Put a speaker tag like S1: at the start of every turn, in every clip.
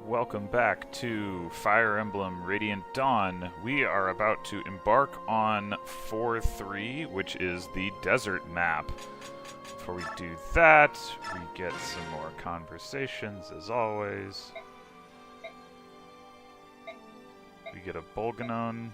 S1: Welcome back to Fire Emblem Radiant Dawn. We are about to embark on 4-3, which is the desert map. Before we do that, we get some more conversations, as always. We get a Bolganon.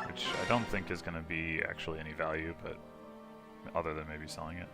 S1: Which I don't think is going to be actually any value, but other than maybe selling it.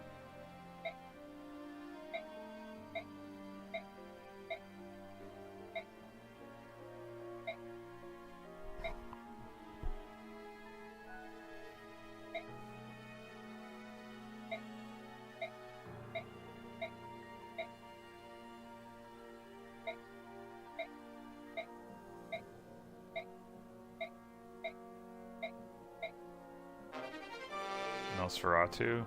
S1: Nosferatu.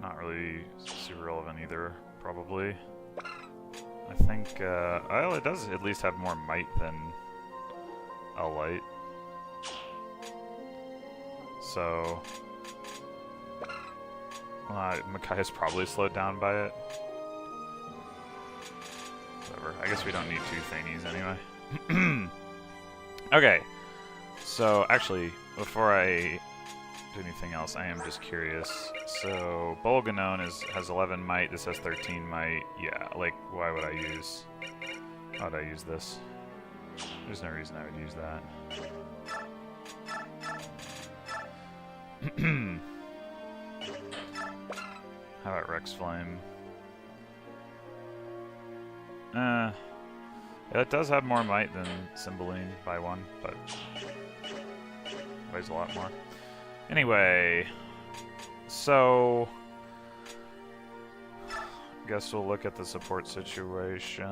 S1: Not really super relevant either, probably. I think, well, it does at least have more might than L-Light. So, Makai is probably slowed down by it. Whatever. I guess we don't need two thingies anyway. Okay. So, actually, before I do anything else, I am just curious. So, Bolganon has 11 might, this has 13 might. Yeah, like, why would I use... How would I use this? There's no reason I would use that. How about Rex Flame? Yeah, it does have more might than Cymbeline by one, but weighs a lot more. Anyway, so I guess we'll look at the support situation.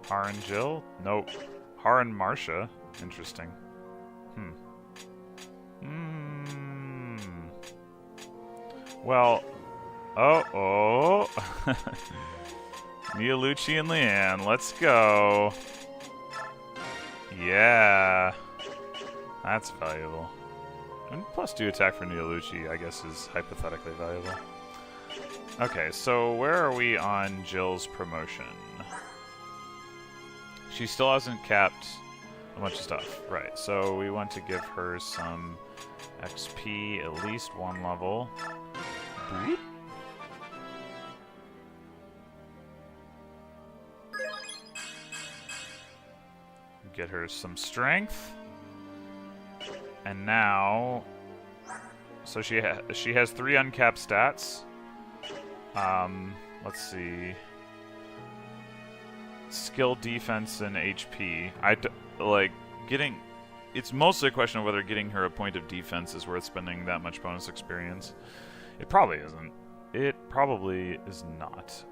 S1: Har and Jill? Nope. Har and Marcia. Interesting. Well, oh. Neolucci and Leanne, let's go. Yeah. That's valuable. And +2 attack for Neolucci, I guess, is hypothetically valuable. Okay, so where are we on Jill's promotion? She still hasn't capped a bunch of stuff. Right, so we want to give her some XP, at least one level. Boop. Get her some strength. And now, so she has 3 uncapped stats. Let's see. Skill, defense, and HP. It's mostly a question of whether getting her a point of defense is worth spending that much bonus experience. It probably isn't. It probably is not.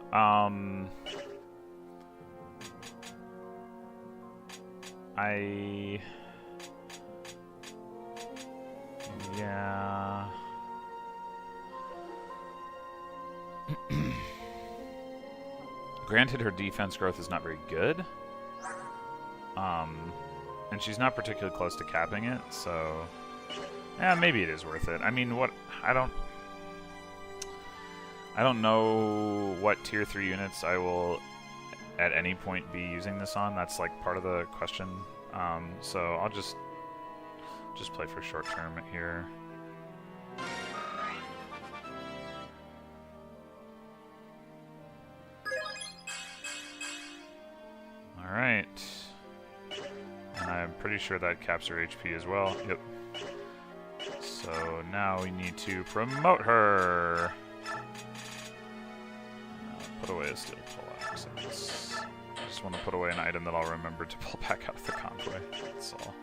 S1: Yeah. Granted, her defense growth is not very good. And she's not particularly close to capping it, so... Yeah, maybe it is worth it. I mean, I don't know what tier 3 units I will at any point be using this on. That's like part of the question. So I'll just play for short term here. Alright. And I'm pretty sure that caps her HP as well. Yep. So now we need to promote her. Put away a steel poleaxe. I just want to put away an item that I'll remember to pull back out of the convoy. That's all.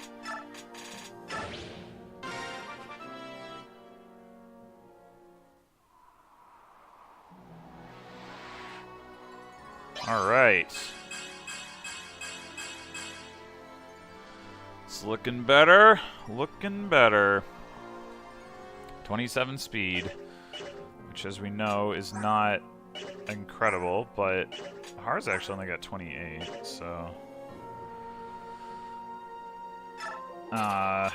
S1: Alright. It's looking better. Looking better. 27 speed, which as we know is not incredible, but Har's actually only got 28, so... I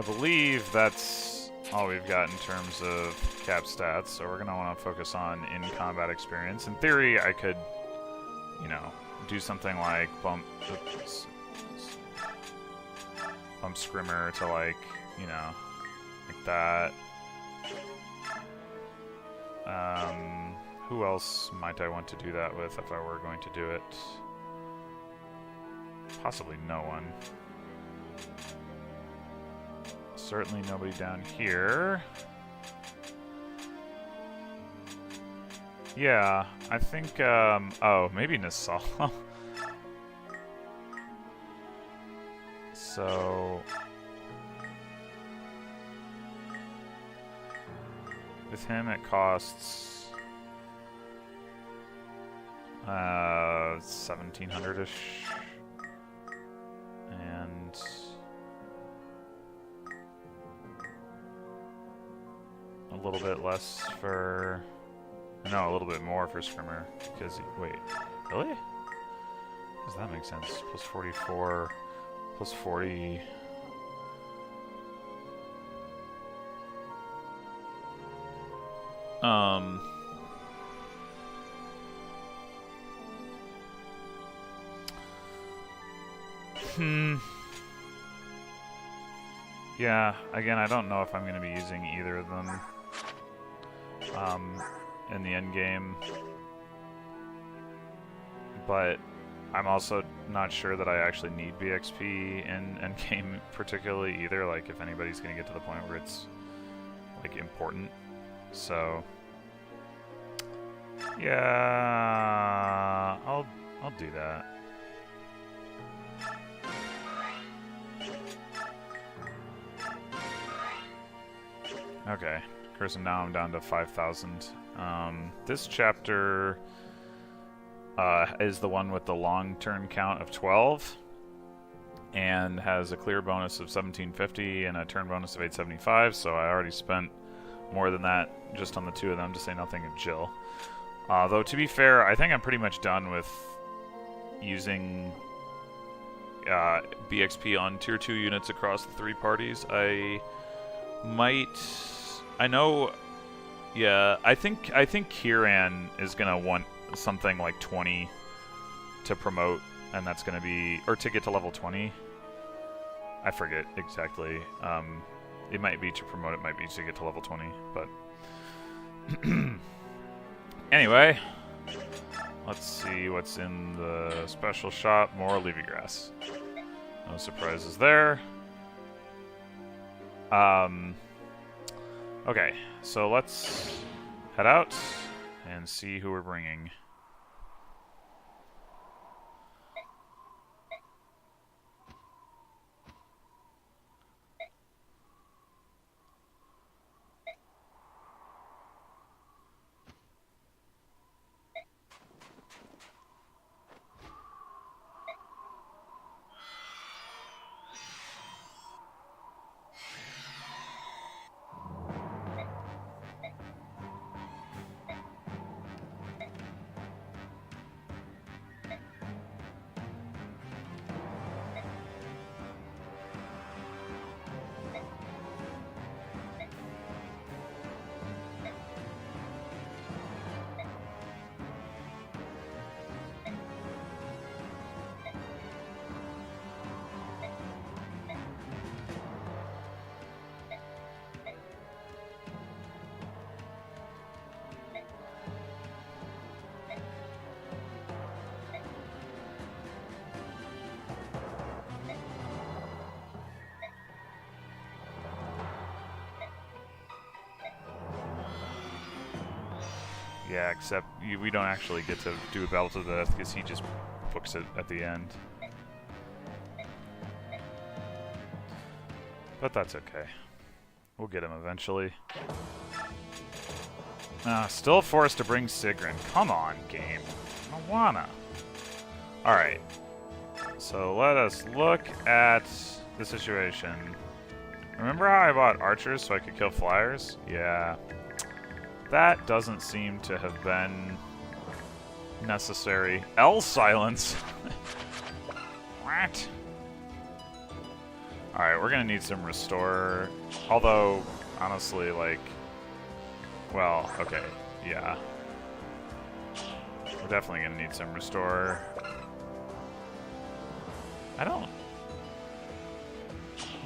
S1: believe that's all we've got in terms of cap stats, so we're going to want to focus on in-combat experience. In theory, I could, you know, do something like bump Scrimmer to, like, you know, like that. Who else might I want to do that with if I were going to do it? Possibly no one. Certainly nobody down here. Yeah, I think, oh, maybe Nassau. So... with him it costs... 1700-ish. And... a little bit less for... no, a little bit more for Scrimmer. Because, wait, really? Does that make sense? Plus 44, plus 40... Yeah, again, I don't know if I'm going to be using either of them in the end game, but I'm also not sure that I actually need BXP in end game particularly either, like if anybody's going to get to the point where it's like important. So yeah, I'll do that. Okay, Curse, now I'm down to 5,000. This chapter is the one with the long turn count of 12 and has a clear bonus of 1750 and a turn bonus of 875, so I already spent more than that just on the two of them, to say nothing of Jill. Though, to be fair, I think I'm pretty much done with using BXP on Tier 2 units across the three parties. I know... yeah, I think Kiran is going to want something like 20 to promote, and that's going to be... or to get to level 20. I forget exactly. It might be to promote, it might be to get to level 20, but... anyway, let's see what's in the special shop. More Leafy Grass. No surprises there. Okay, so let's head out and see who we're bringing. Yeah, except we don't actually get to do a battle to the death because he just books it at the end. But that's okay. We'll get him eventually. Still forced to bring Sigrun. Come on, game. I don't wanna. Alright. So let us look at the situation. Remember how I bought archers so I could kill flyers? Yeah. That doesn't seem to have been necessary. L silence. What? Alright, we're gonna need some restore. Although, honestly, like... Well, okay, yeah. We're definitely gonna need some restore. I don't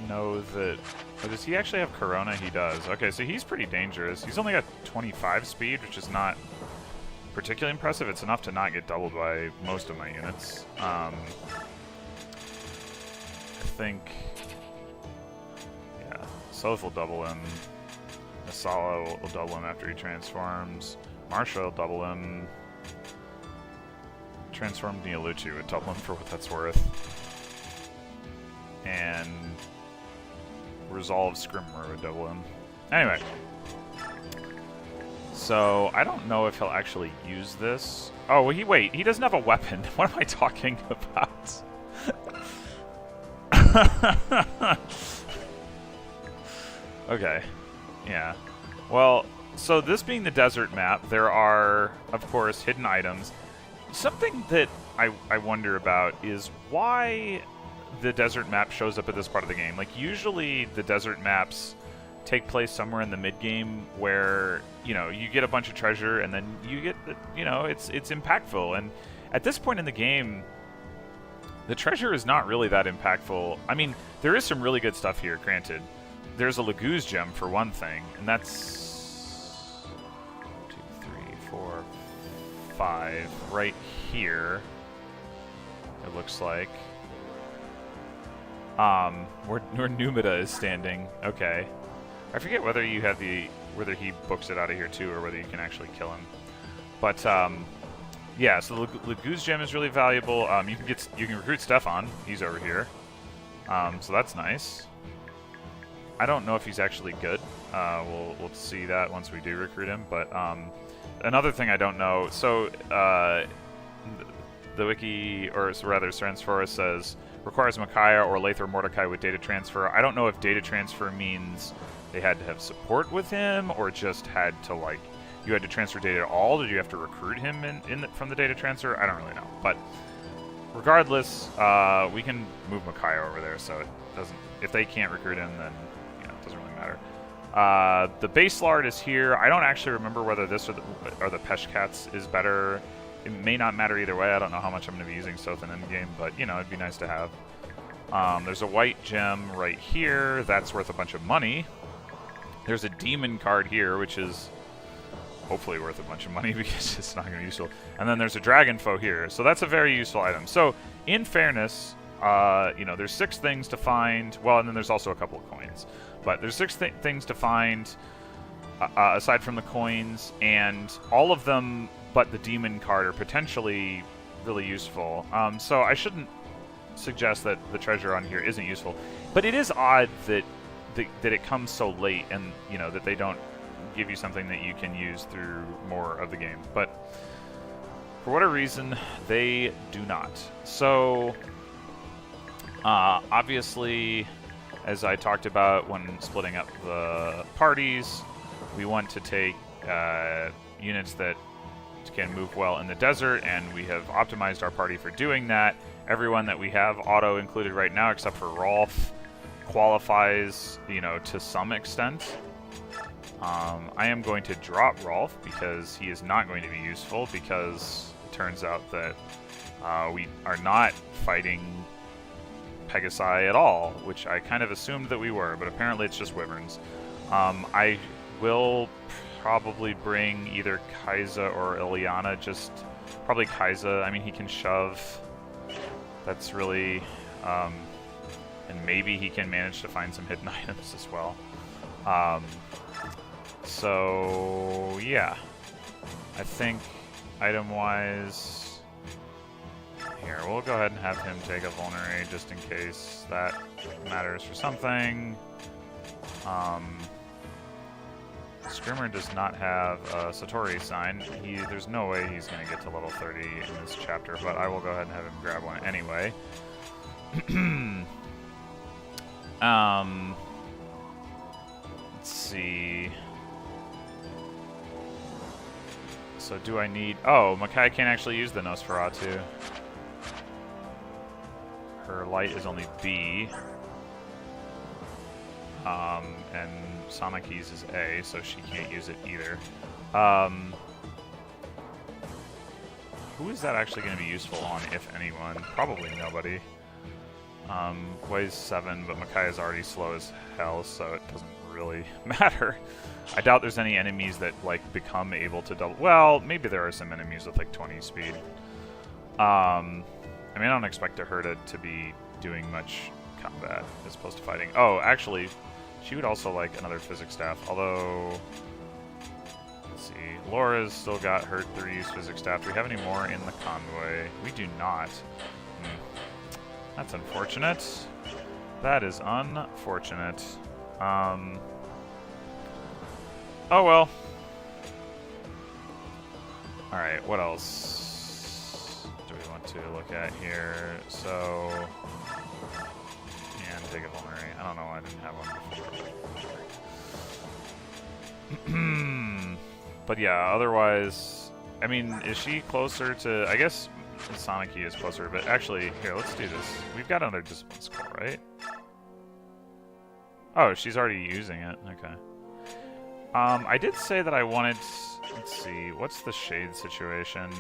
S1: know that... Oh, does he actually have Corona? He does. Okay, so he's pretty dangerous. He's only got 25 speed, which is not particularly impressive. It's enough to not get doubled by most of my units. I think... Yeah, Soth will double him. Asala will double him after he transforms. Marsha will double him. Transform Neolucci would double him for what that's worth. And Resolve Scrimmer would double him. Anyway. So, I don't know if he'll actually use this. Oh, well, wait, he doesn't have a weapon. What am I talking about? Okay. Yeah. Well, so this being the desert map, there are, of course, hidden items. Something that I wonder about is why the desert map shows up at this part of the game. Like, usually the desert maps take place somewhere in the mid-game where, you know, you get a bunch of treasure and then you get, you know, it's impactful. And at this point in the game, the treasure is not really that impactful. I mean, there is some really good stuff here, granted. There's a Laguz gem, for one thing, and that's 2, 3, 4, 5 right here, it looks like. Where Numida is standing. Okay. I forget whether you have whether he books it out of here too, or whether you can actually kill him. But, yeah, so the Laguz gem is really valuable. You can recruit Stefan. He's over here. So that's nice. I don't know if he's actually good. We'll see that once we do recruit him. But another thing I don't know. So the wiki, or rather, Srensfora says requires Micaiah or Lather Mordecai with data transfer. I don't know if data transfer means they had to have support with him, or just had to, like, you had to transfer data at all. Did you have to recruit him from the data transfer? I don't really know. But regardless, we can move Micaiah over there, so it doesn't. If they can't recruit him, then it doesn't really matter. The base lard is here. I don't actually remember whether this or the Peshkats is better. It may not matter either way. I don't know how much I'm going to be using Soth in endgame, but it'd be nice to have. There's a white gem right here. That's worth a bunch of money. There's a demon card here, which is hopefully worth a bunch of money because it's not going to be useful. And then there's a dragon foe here. So that's a very useful item. So in fairness, there's 6 things to find. Well, and then there's also a couple of coins. But there's 6 things to find aside from the coins, and all of them but the demon card are potentially really useful. So I shouldn't suggest that the treasure on here isn't useful. But it is odd that it comes so late, and that they don't give you something that you can use through more of the game. But for whatever reason, they do not. So obviously, as I talked about when splitting up the parties, we want to take units that can move well in the desert, and we have optimized our party for doing that. Everyone that we have auto included right now, except for Rolf, qualifies, to some extent. I am going to drop Rolf because he is not going to be useful, because it turns out that we are not fighting Pegasi at all, which I kind of assumed that we were, but apparently it's just Wyverns. I will probably bring either Kaiza or Ilyana, probably Kaiza. I mean, he can shove. That's really... and maybe he can manage to find some hidden items as well. So, yeah. I think, item-wise... Here, we'll go ahead and have him take a Vulnerary just in case that matters for something. Scrimmer does not have a Satori sign. There's no way he's going to get to level 30 in this chapter, but I will go ahead and have him grab one anyway. Let's see. So do I need... Oh, Makai can't actually use the Nosferatu. Her light is only B. And Sonic keys is A, so she can't use it either. Who is that actually going to be useful on, if anyone? Probably nobody. Weighs 7, but Makai is already slow as hell, so it doesn't really matter. I doubt there's any enemies that, like, become able to double... Well, maybe there are some enemies with, like, 20 speed. I mean, I don't expect her to be doing much combat as opposed to fighting. Oh, actually, she would also like another physics staff, although... Let's see. Laura's still got her 3's physics staff. Do we have any more in the convoy? We do not. That's unfortunate. That is unfortunate. Oh well. Alright, what else do we want to look at here? So... And dig a vulnerary. I don't know why I didn't have one before. But yeah, otherwise... I mean, is she closer to... I guess Sonic is closer, but actually... Here, let's do this. We've got another discipline score, right? Oh, she's already using it. Okay. I did say that I wanted... Let's see, what's the shade situation?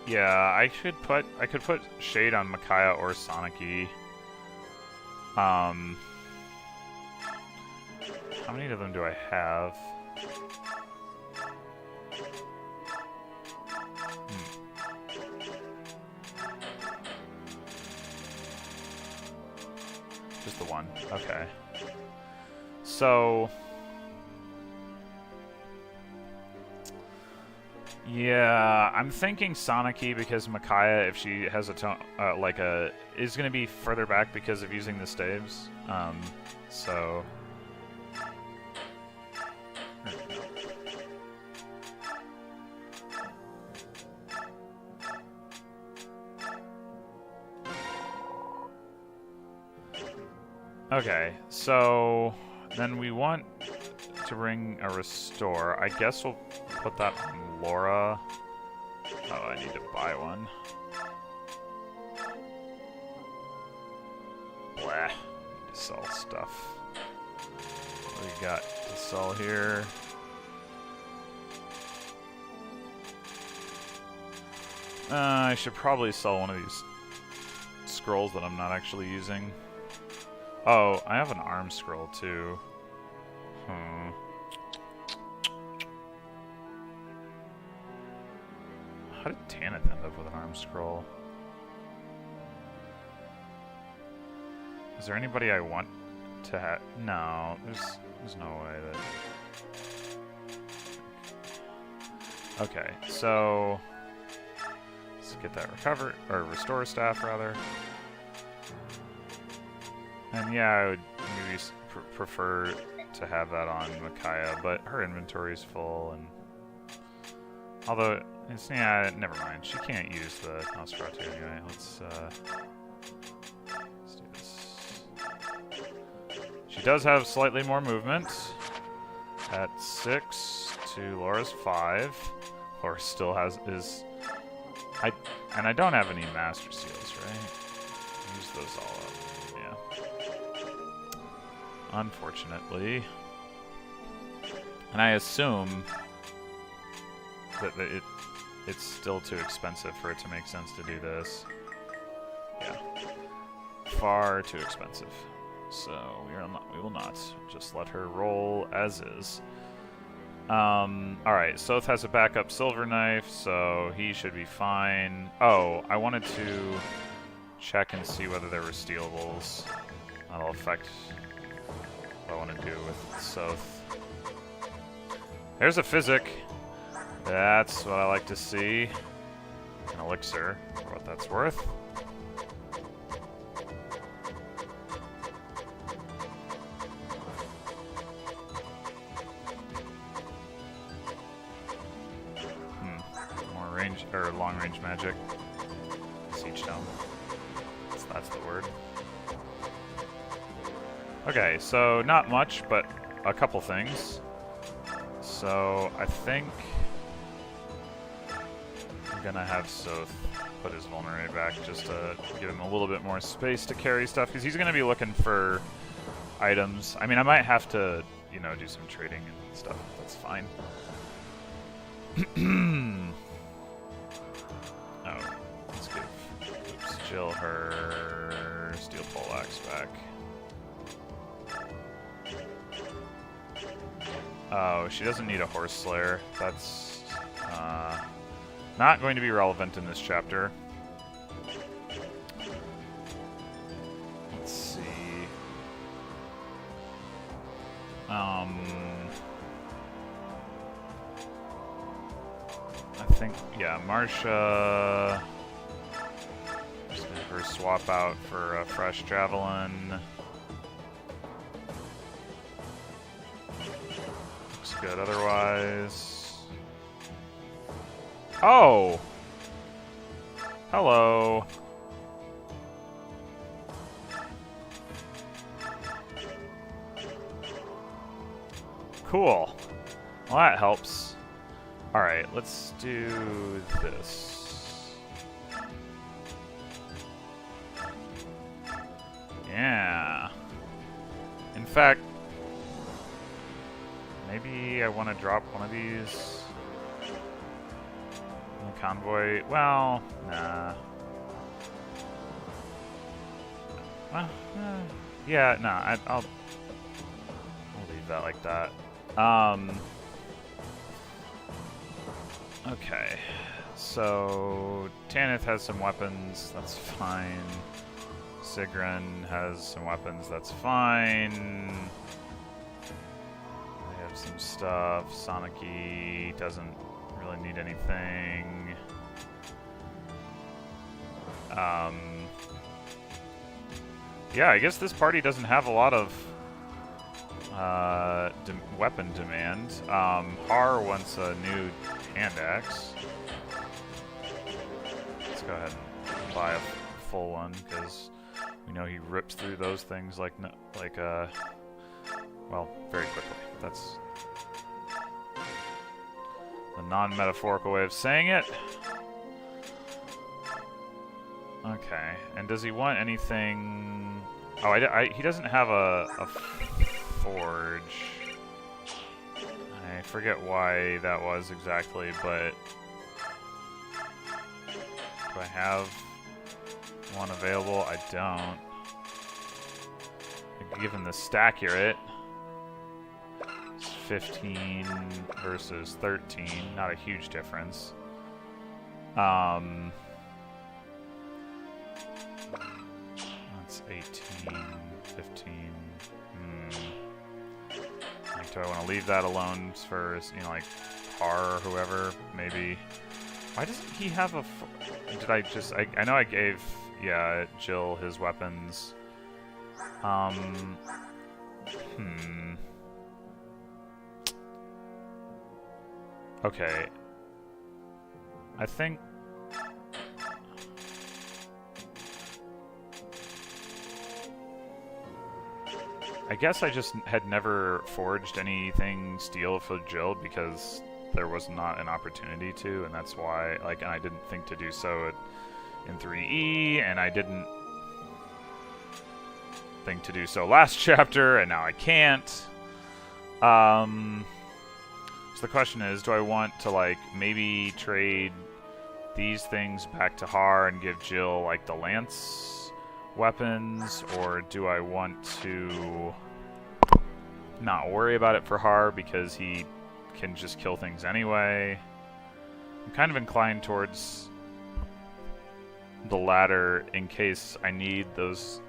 S1: Yeah, I could put shade on Micaiah or Sonic-y. How many of them do I have? Just the one. Okay. So... Yeah, I'm thinking Sonic-y because Micaiah, if she has a tone, is going to be further back because of using the staves. So... Okay, so then we want to bring a restore. I guess we'll put that on Laura. Oh, I need to buy one. Blah. Need to sell stuff. What do we got to sell here? I should probably sell one of these scrolls that I'm not actually using. Oh, I have an arm scroll too. How did Tanith end up with an arm scroll? Is there anybody I want to have? No, there's no way that... Okay, so... Let's get that restore staff, rather. And yeah, I would maybe prefer to have that on Micaiah, but her inventory's full, and... Although, yeah, never mind. She can't use the Nosferatu anyway. Let's do this. She does have slightly more movement. At 6 to Laura's 5. Laura still is... And I don't have any Master Seals, right? Use those all up. Yeah. Unfortunately. And I assume that it's still too expensive for it to make sense to do this. Yeah. Far too expensive. So we will not. Just let her roll as is. Alright, Soth has a backup silver knife, so he should be fine. Oh, I wanted to check and see whether there were stealables. That'll affect what I want to do with Soth. There's a physic. That's what I like to see. An elixir, for what that's worth. More range or long range magic. Siege Dome. That's the word. Okay, so not much, but a couple things. So I think I'm gonna have Soth put his vulnerability back just to give him a little bit more space to carry stuff, because he's gonna be looking for items. I mean, I might have to, you know, do some trading and stuff. That's fine. Oh, let's give Jill her steel poleaxe back. Oh, she doesn't need a horse slayer. That's not going to be relevant in this chapter. Let's see. I think, yeah, Marsha. Just gonna have her swap out for a fresh javelin. Looks good otherwise. Oh! Hello. Cool. Well, that helps. Alright, let's do this. Yeah. In fact, maybe I want to drop one of these. The convoy. Well, nah. Well, yeah, nah. I'll leave that like that. Okay, so Tanith has some weapons, that's fine. Sigrun has some weapons, that's fine. They have some stuff. Soniki doesn't really need anything. Yeah, I guess this party doesn't have a lot of weapon demand. Har wants a new hand axe. Let's go ahead and buy a full one, because we know he rips through those things like well, very quickly. That's the non-metaphorical way of saying it. Okay, and does he want anything? Oh, he doesn't have a forge. I forget why that was exactly, but do I have one available? I don't. Given the stack you're 15 versus 13, not a huge difference. That's 18, 15. Like, do I want to leave that alone for, you know, like, Har or whoever, maybe? Why doesn't he have a... Did I just... I know I gave, yeah, Jill his weapons. Okay. I think... I guess I just had never forged anything steel for Jill because there was not an opportunity to, and that's why, like, and I didn't think to do so in 3E, and I didn't think to do so last chapter, and now I can't. So the question is, do I want to, like, maybe trade these things back to Har and give Jill, like, the lance weapons, or do I want to not worry about it for Har because he can just kill things anyway? I'm kind of inclined towards the latter in case I need those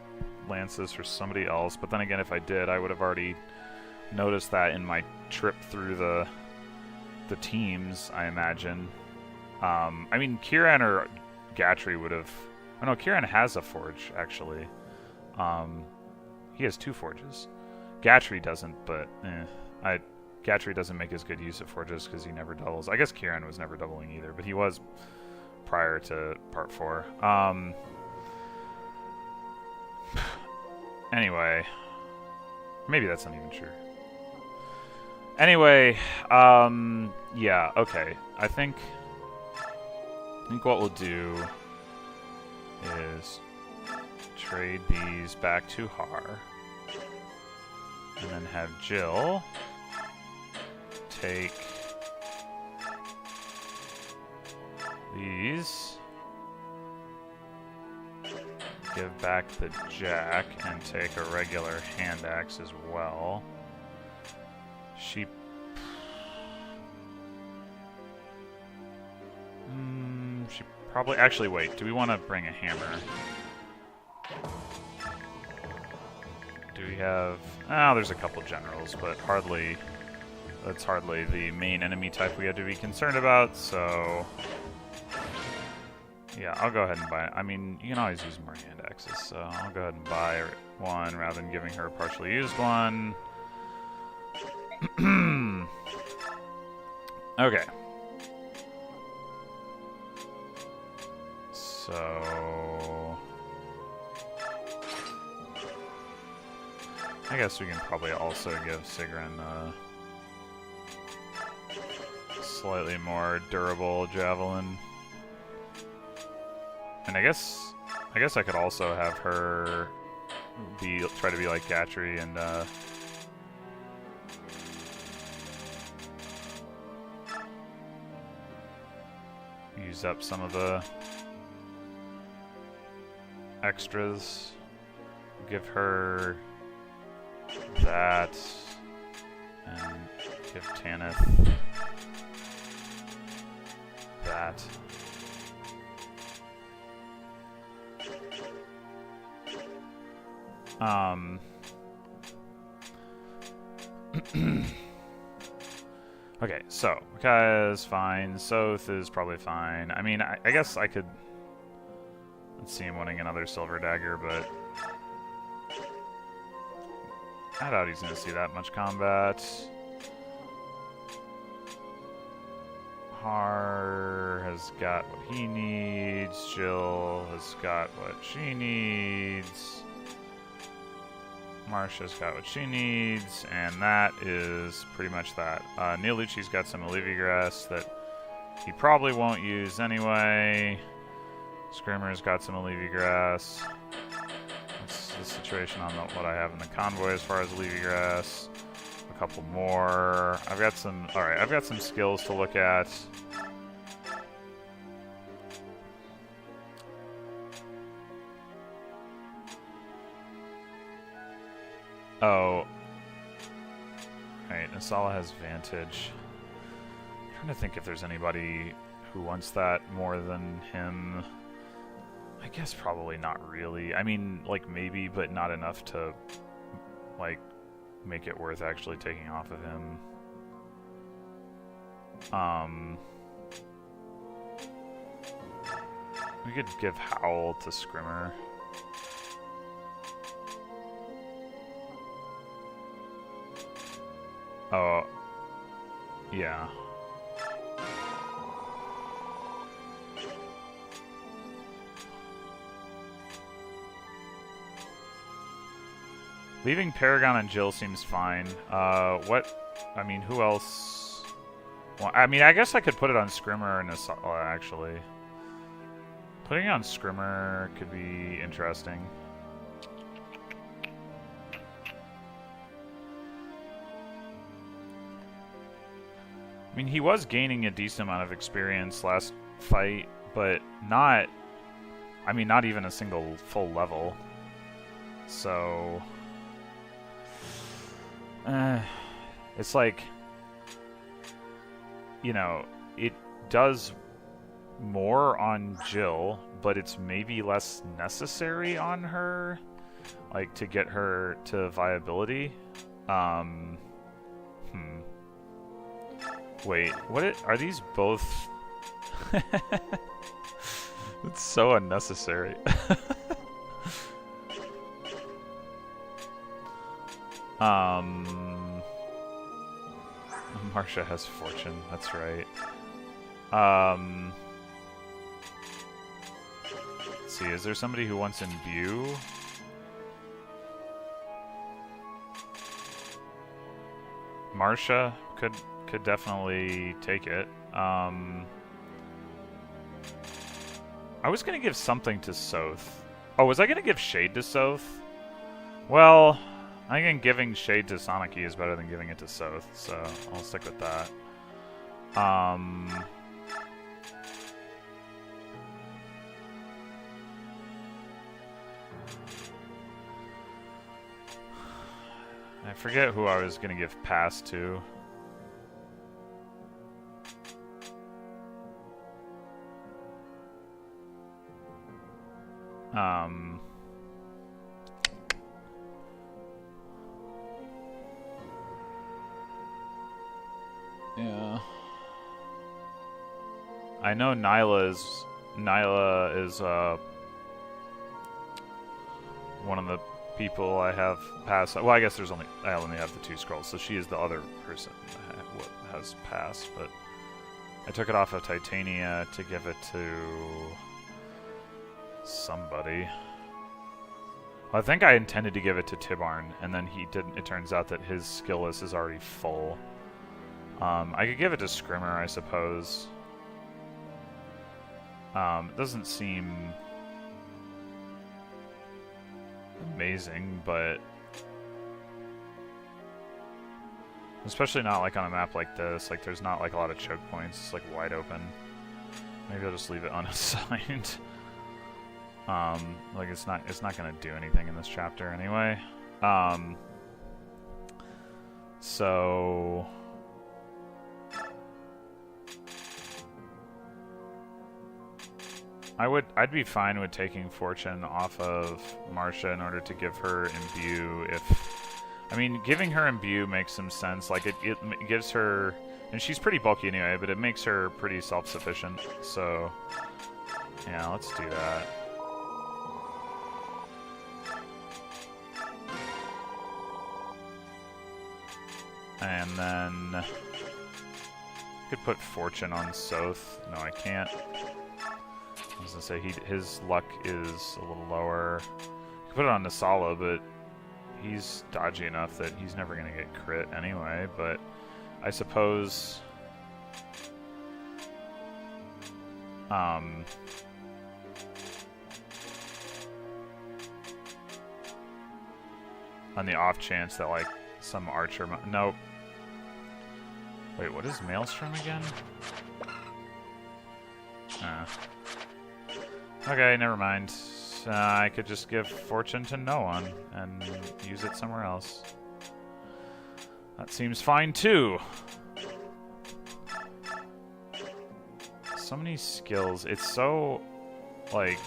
S1: lances for somebody else, but then again, if I did, I would have already noticed that in my trip through the teams, I imagine. I mean, Kiran or Gatry would have... Oh no, Kiran has a forge, actually. He has 2 forges. Gatry doesn't, but Gatry doesn't make as good use of forges because he never doubles. I guess Kiran was never doubling either, but he was prior to Part 4. Anyway. Maybe that's not even true. Anyway, yeah, okay. I think what we'll do is trade these back to Har. And then have Jill take these, give back the jack, and take a regular hand axe as well. She probably... Actually, wait. Do we want to bring a hammer? Do we have... Oh, there's a couple generals, but hardly... That's hardly the main enemy type we had to be concerned about, so... Yeah, I'll go ahead and buy it. I mean, you can always use more hand axes, so I'll go ahead and buy one rather than giving her a partially used one. Okay. So... I guess we can probably also give Sigrun a slightly more durable javelin. And I guess I could also have her try to be like Gatry and use up some of the extras. Give her that, and give Tanith that. Okay, so Micaiah is fine. Soth is probably fine. I mean, I guess I could... Let's see him winning another silver dagger, but... I doubt he's going to see that much combat. Har has got what he needs. Jill has got what she needs. Marsha's got what she needs, and that is pretty much that. Neolucci's got some Olivia grass that he probably won't use anyway. Screamer's got some Olivia grass. That's the situation on what I have in the convoy as far as Olivia grass. A couple more. I've got some. All right, I've got some skills to look at. Oh. Right, Nasala has Vantage. I'm trying to think if there's anybody who wants that more than him. I guess probably not really. I mean, like, maybe, but not enough to, like, make it worth actually taking off of him. We could give Howl to Scrimmer. Oh, yeah. Leaving Paragon and Jill seems fine. What? I mean, who else? Well, I mean, I guess I could put it on Scrimmer and Asala, actually. Putting it on Scrimmer could be interesting. I mean, he was gaining a decent amount of experience last fight, but not... I mean, not even a single full level. So... it's like... You know, it does more on Jill, but it's maybe less necessary on her, like, to get her to viability. Wait, are these both... It's so unnecessary. Marsha has Fortune, that's right. Let's see, is there somebody who wants Imbue? Marcia could definitely take it. I was gonna give something to Soth. Oh, was I gonna give Shade to Soth? Well, I think giving Shade to Soniki is better than giving it to Soth, so I'll stick with that. I forget who I was gonna give pass to. Yeah. I know Nyla is one of the people I have passed. Well, I guess I only have the 2 scrolls, so she is the other person that has passed. But I took it off of Titania to give it to somebody. Well, I think I intended to give it to Tibarn, and then he didn't. It turns out that his skill list is already full. I could give it to Scrimmer, I suppose. It doesn't seem amazing, but especially not like on a map like this. Like, there's not like a lot of choke points. It's like wide open. Maybe I'll just leave it unassigned. Like it's not gonna do anything in this chapter anyway. So I'd be fine with taking Fortune off of Marcia in order to give her Imbue. I mean, giving her Imbue makes some sense. Like it gives her, and she's pretty bulky anyway, but it makes her pretty self-sufficient. So yeah, let's do that. And then I could put Fortune on Soth. No, I can't. I was gonna say his luck is a little lower. I could put it on Nasala, but he's dodgy enough that he's never gonna get crit anyway. But I suppose on the off chance that like some archer nope. Wait, what is Maelstrom again? Okay, never mind. I could just give Fortune to no one and use it somewhere else. That seems fine too. So many skills. It's so, like...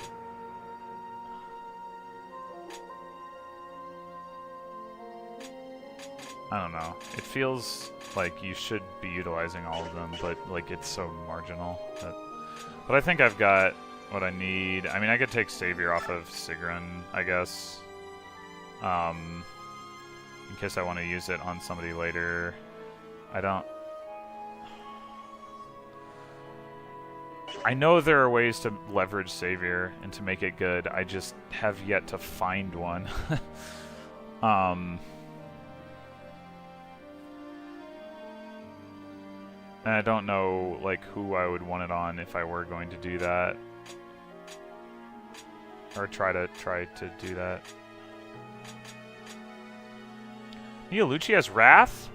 S1: I don't know. It feels like you should be utilizing all of them, but like it's so marginal. But I think I've got what I need. I mean, I could take Savior off of Sigrun, I guess. In case I want to use it on somebody later. I know there are ways to leverage Savior and to make it good. I just have yet to find one. And I don't know, like, who I would want it on if I were going to do that. Or try to do that. Neolucci has Wrath?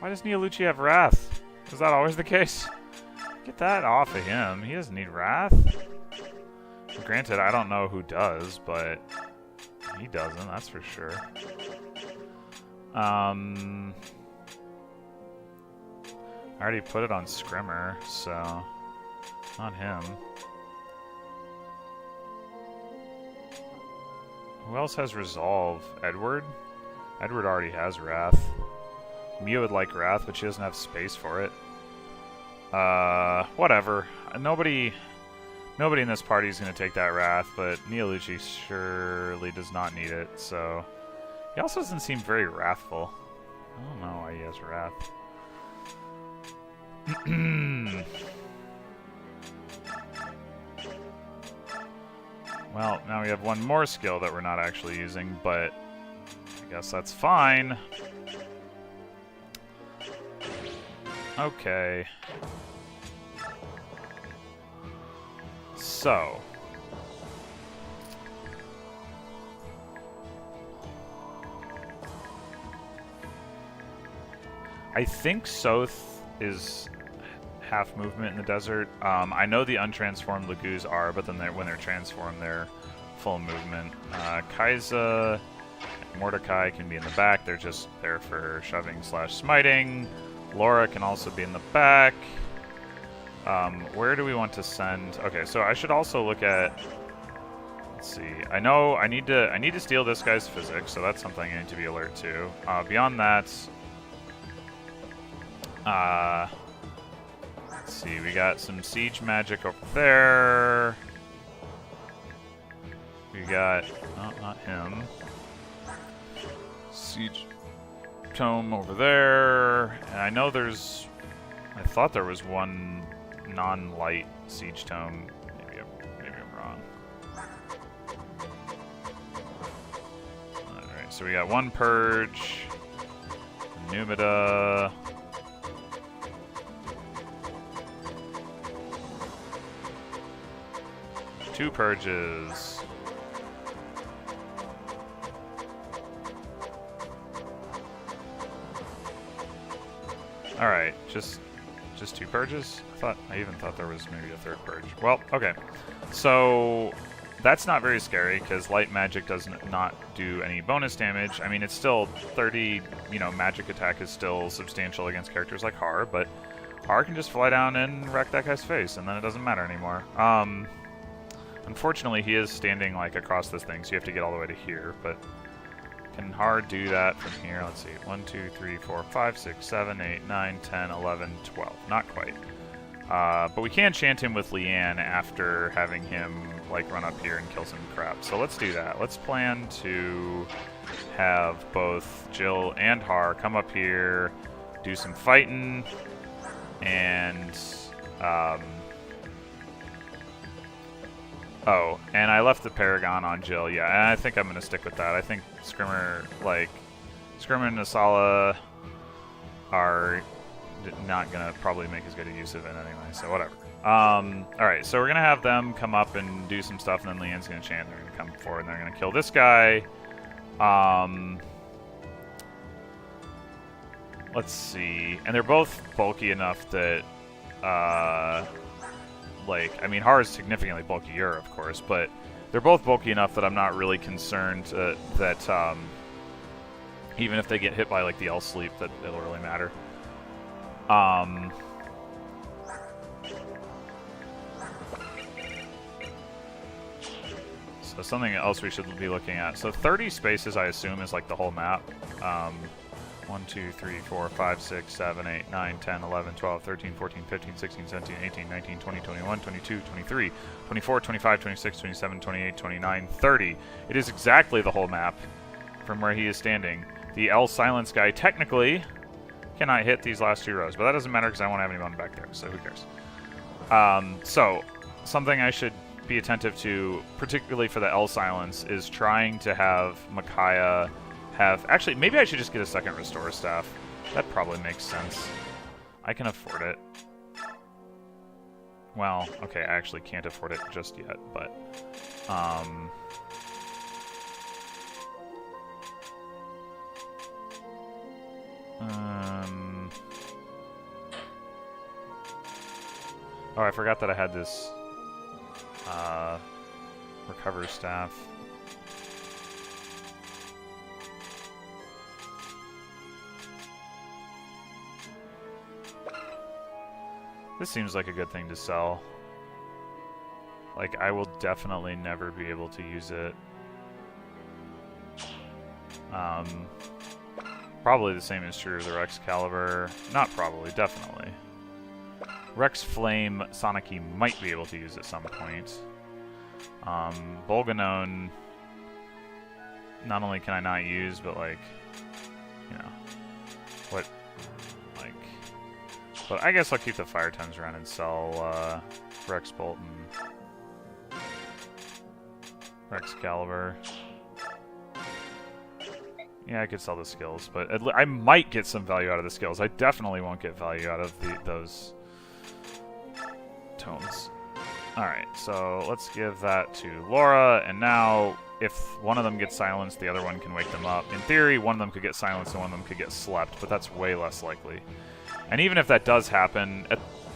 S1: Why does Neolucci have Wrath? Is that always the case? Get that off of him. He doesn't need Wrath. Granted, I don't know who does, but he doesn't, that's for sure. I already put it on Scrimmer, so not him. Who else has Resolve? Edward? Edward already has Wrath. Mia would like Wrath, but she doesn't have space for it. Whatever. Nobody in this party is going to take that Wrath, but Neolucci surely does not need it, so... He also doesn't seem very wrathful. I don't know why he has Wrath. Well, now we have one more skill that we're not actually using, but I guess that's fine. Okay. So. I think Soth is half movement in the desert. I know the untransformed Lagoos are, but then when they're transformed, they're full movement. Kai'Sa, Mordecai can be in the back. They're just there for shoving / smiting. Laura can also be in the back. Where do we want to send? Okay, so I should also look at. Let's see. I know I need to steal this guy's physics, so that's something I need to be alert to. Beyond that. Let's see, we got some siege magic over there. We got, oh, not him. Siege tome over there. And I know I thought there was one non-light siege tome. Maybe I'm wrong. Alright, so we got one purge. Numida. 2 purges. Alright, just 2 purges? I even thought there was maybe a 3rd purge. Well, okay. So that's not very scary because light magic does not do any bonus damage. I mean, it's still 30, magic attack is still substantial against characters like Har, but Har can just fly down and wreck that guy's face, and then it doesn't matter anymore. Unfortunately, he is standing, across this thing, so you have to get all the way to here, but can Har do that from here? Let's see. 1, 2, 3, 4, 5, 6, 7, 8, 9, 10, 11, 12. Not quite. But we can chant him with Leanne after having him, run up here and kill some crap. So let's do that. Let's plan to have both Jill and Har come up here, do some fighting, and, oh, and I left the Paragon on Jill, yeah, and I think I'm going to stick with that. I think Scrimmer and Nasala are not going to probably make as good a use of it anyway, so whatever. Alright, so we're going to have them come up and do some stuff, and then Leanne's going to chant, they're going to come forward, and they're going to kill this guy. Let's see, and they're both bulky enough that, I mean, Har is significantly bulkier, of course, but they're both bulky enough that I'm not really concerned that even if they get hit by, the L sleep, that it'll really matter. So something else we should be looking at. So 30 spaces, I assume, is, the whole map. 1, 2, 3, 4, 5, 6, 7, 8, 9, 10, 11, 12, 13, 14, 15, 16, 17, 18, 19, 20, 21, 22, 23, 24, 25, 26, 27, 28, 29, 30. It is exactly the whole map from where he is standing. The L silence guy technically cannot hit these last 2 rows, but that doesn't matter because I won't have anyone back there, so who cares? So, something I should be attentive to, particularly for the L silence, is trying to have Micaiah have... Actually, maybe I should just get a second restore staff. That probably makes sense. I can afford it. Well, okay, I actually can't afford it just yet, but... Oh, I forgot that I had this recover staff. This seems like a good thing to sell. I will definitely never be able to use it. Probably the same is true of the Rex Caliber. Not probably, definitely. Rex Flame, Sonic-y might be able to use at some point. Bolganone, not only can I not use, but but I guess I'll keep the Fire Tones around and sell Rex Bolt and Rex Caliber. Yeah, I could sell the skills, but I might get some value out of the skills. I definitely won't get value out of those tomes. Alright, so let's give that to Laura, and now if one of them gets silenced, the other one can wake them up. In theory, one of them could get silenced and one of them could get slept, but that's way less likely. And even if that does happen,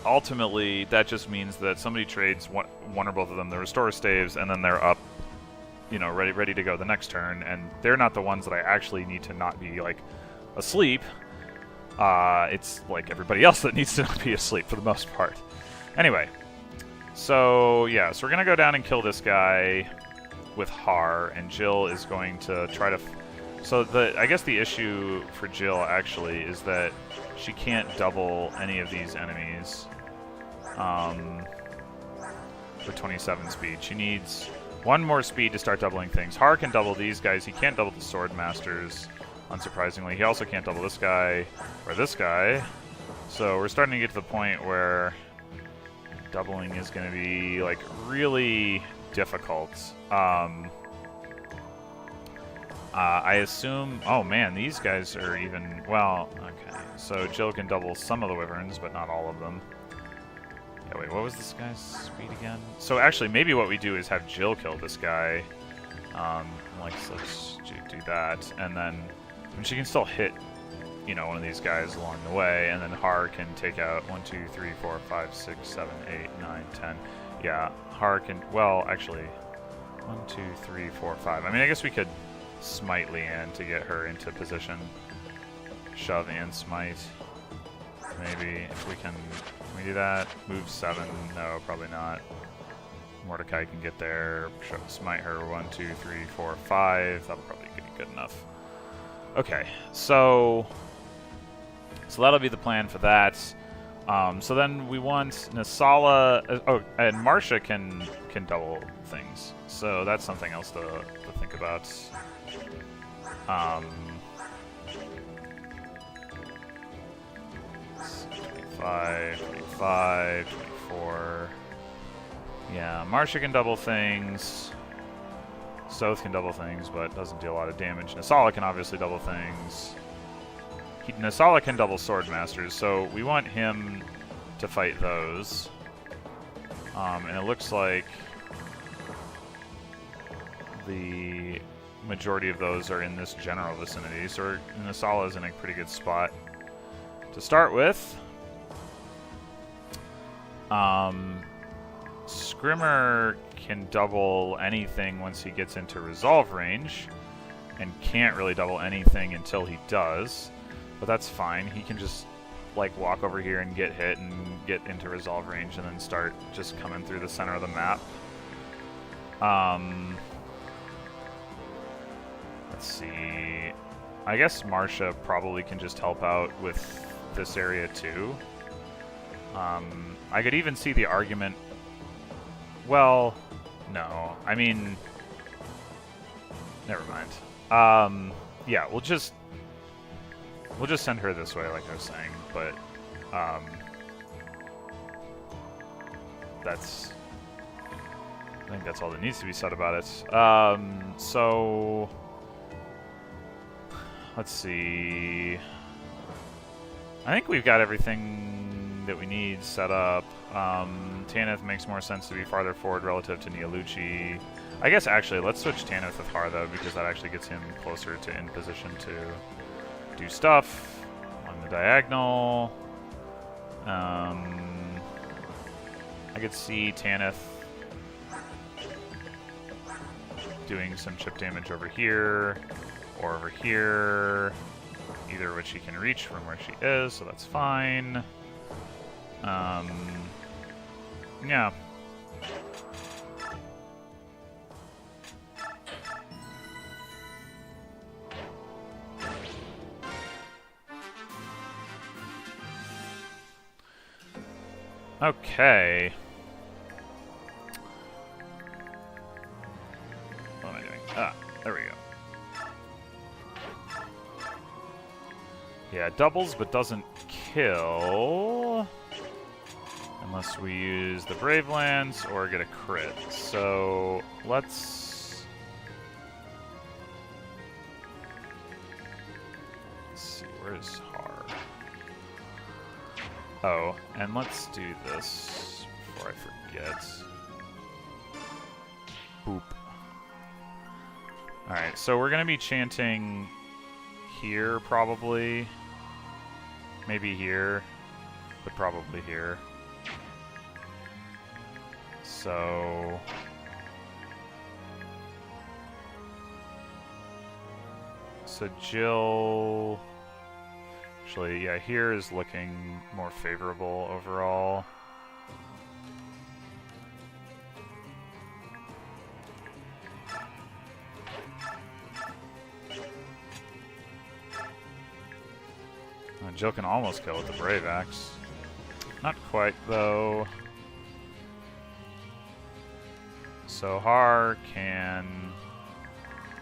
S1: ultimately, that just means that somebody trades one or both of them the restore staves, and then they're up, you know, ready to go the next turn, and they're not the ones that I actually need to not be, like, asleep. It's, like, everybody else that needs to not be asleep, for the most part. Anyway. So, yeah, so we're going to go down and kill this guy with Har, and Jill is going to try to... So, I guess the issue for Jill, actually, is that she can't double any of these enemies with 27 speed. She needs one more speed to start doubling things. Har can double these guys. He can't double the Sword Masters, unsurprisingly. He also can't double this guy or this guy. So, we're starting to get to the point where... doubling is going to be, like, really difficult. I assume... Oh, man, these guys are even... Well, okay. So Jill can double some of the Wyverns, but not all of them. Yeah, wait, what was this guy's speed again? So, actually, maybe what we do is have Jill kill this guy. Like, so let's do that. And then... I mean, she can still hit... you know, one of these guys along the way, and then Har can take out 1, 2, 3, 4, 5, 6, 7, 8, 9, 10. Yeah, Har can, well, actually, 1, 2, 3, 4, 5. I mean, I guess we could smite Leanne to get her into position. Shove and smite. Maybe, if we can we do that? Move 7, no, probably not. Mordecai can get there, smite her 1, 2, 3, 4, 5. That'll probably be good enough. Okay, so that'll be the plan for that. So then we want Nasala. And Marcia can double things. So that's something else to think about. 25, 25, 24. Yeah, Marcia can double things. Soth can double things, but doesn't deal a lot of damage. Nasala can obviously double things. Nasala can double Sword Masters, so we want him to fight those. And it looks like the majority of those are in this general vicinity, so Nasala is in a pretty good spot to start with. Scrimmer can double anything once he gets into resolve range, and can't really double anything until he does, but that's fine. He can just, like, walk over here and get hit and get into resolve range and then start just coming through the center of the map. Let's see. I guess Marcia probably can just help out with this area too. I could even see the argument... Well, no. I mean... Never mind. Yeah, we'll just send her this way, like I was saying, but, that's... I think that's all that needs to be said about it. So... Let's see... I think we've got everything that we need set up. Tanith makes more sense to be farther forward relative to Neolucci. I guess, actually, let's switch Tanith with Har, though, because that actually gets him closer to in position to do stuff on the diagonal. I could see Tanith doing some chip damage over here, or over here, either of which he can reach from where she is, so that's fine. Yeah. Okay. What am I doing? Ah, there we go. Yeah, doubles but doesn't kill. Unless we use the Brave Lance or get a crit. So, let's... Where is Har? Oh, and let's do this before I forget. Boop. Alright, so we're going to be chanting here, probably. Maybe here, but probably here. So... So Jill... Actually, yeah, here is looking more favorable overall. Jill can almost kill with the Brave Axe. Not quite, though. So Har can...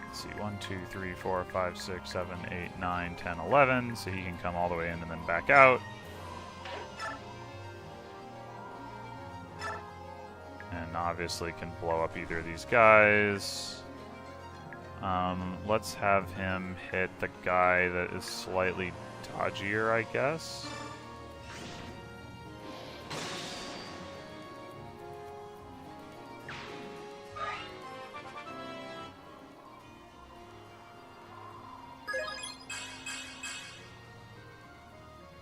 S1: Let's see, 1, 2, 3, 4, 5, 6, 7, 8, 9, 10, 11. So he can come all the way in and then back out. And obviously can blow up either of these guys. Let's have him hit the guy that is slightly dodgier, I guess.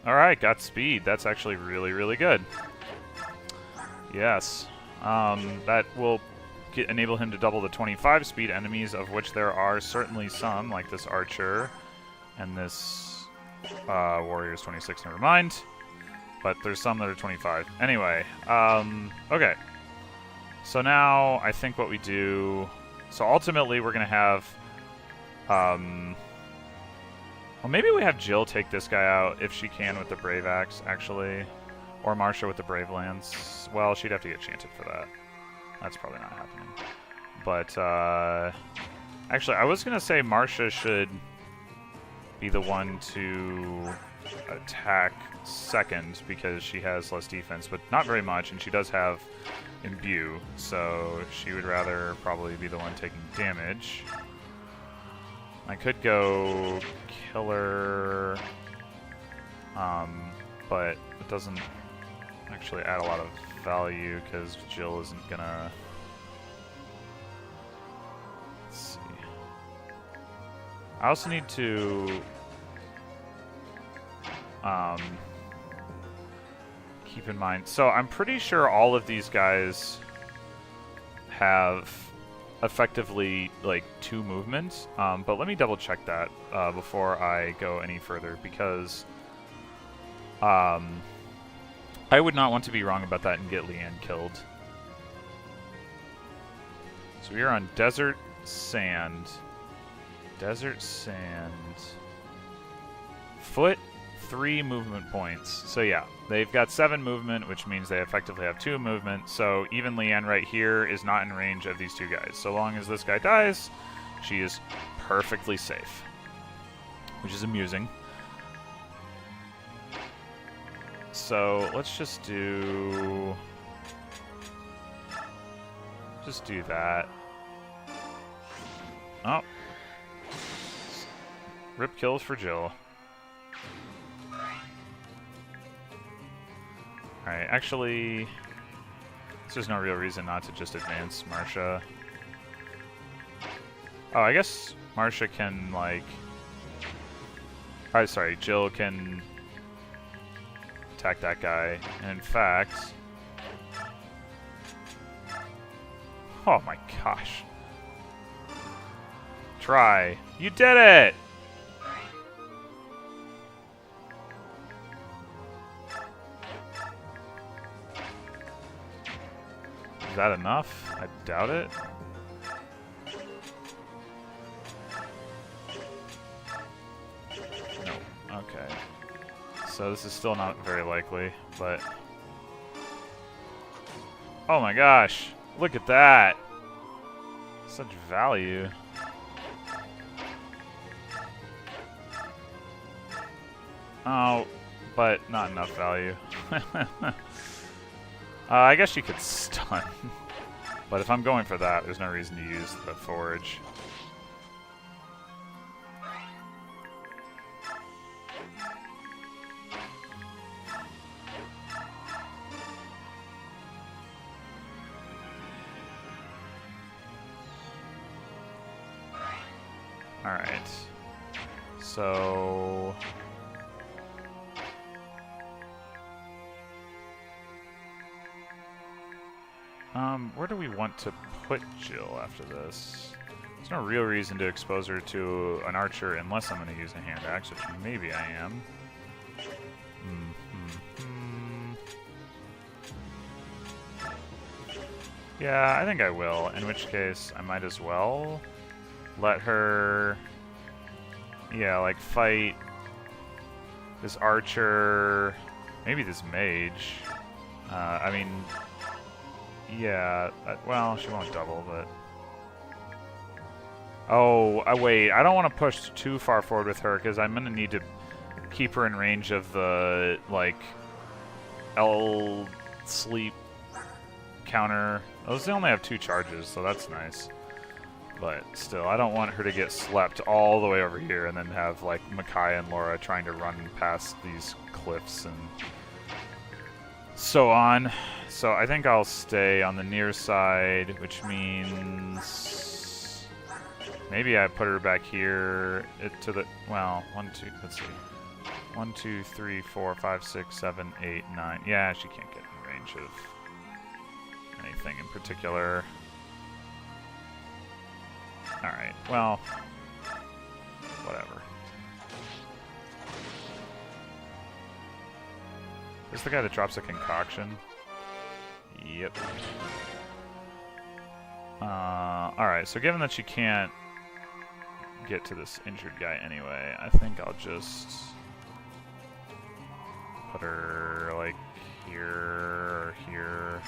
S1: Alright, got speed. That's actually really, really good. Yes. That will enable him to double the 25 speed enemies, of which there are certainly some, like this archer and this warrior's 26, never mind. But there's some that are 25. Anyway, okay. So now I think what we do... So ultimately we're going to have... well, maybe we have Jill take this guy out if she can with the Brave Axe, actually. Or Marcia with the Brave Lance. Well, she'd have to get chanted for that. That's probably not happening. But, actually, I was going to say Marcia should be the one to attack second because she has less defense, but not very much, and she does have Imbue, so she would rather probably be the one taking damage. I could go Killer, but it doesn't actually add a lot of value because Jill isn't gonna... Let's see. I also need to keep in mind... So I'm pretty sure all of these guys have effectively like 2 movements, but let me double check that before I go any further, because I would not want to be wrong about that and get Leanne killed. So we are on Desert Sand. Desert Sand. Foot, 3 movement points. So yeah, they've got 7 movement, which means they effectively have 2 movement. So even Leanne right here is not in range of these 2 guys. So long as this guy dies, she is perfectly safe, which is amusing. So let's just do that. Oh, rip kills for Jill. Alright, actually, there's no real reason not to just advance Marcia. Oh, I guess Marcia can, like... sorry, Jill can attack that guy. And in fact... Oh my gosh. Try. You did it! Is that enough? I doubt it. No. Okay. So this is still not very likely, but... Oh my gosh! Look at that! Such value. Oh, but not enough value. I guess you could stun. But if I'm going for that, there's no reason to use the forge. Alright. So... where do we want to put Jill after this? There's no real reason to expose her to an archer unless I'm going to use a hand axe, which maybe I am. Yeah, I think I will, in which case I might as well let her, yeah, like, fight this archer, maybe this mage. I mean, yeah, well, she won't double, but... Oh, wait, I don't want to push too far forward with her, because I'm going to need to keep her in range of the, like, sleep counter. Those they only have 2 charges, so that's nice. But still, I don't want her to get slept all the way over here and then have, like, Micaiah and Laura trying to run past these cliffs and so on. So I think I'll stay on the near side, which means maybe I put her back here to the, well, 1, 2, let's see. 1, 2, 3, 4, 5, 6, 7, 8, 9. Yeah, she can't get in range of anything in particular. Alright, well, whatever. Is this the guy that drops a concoction? Yep. Alright, so given that she can't get to this injured guy anyway, I think I'll just put her, like, here or here.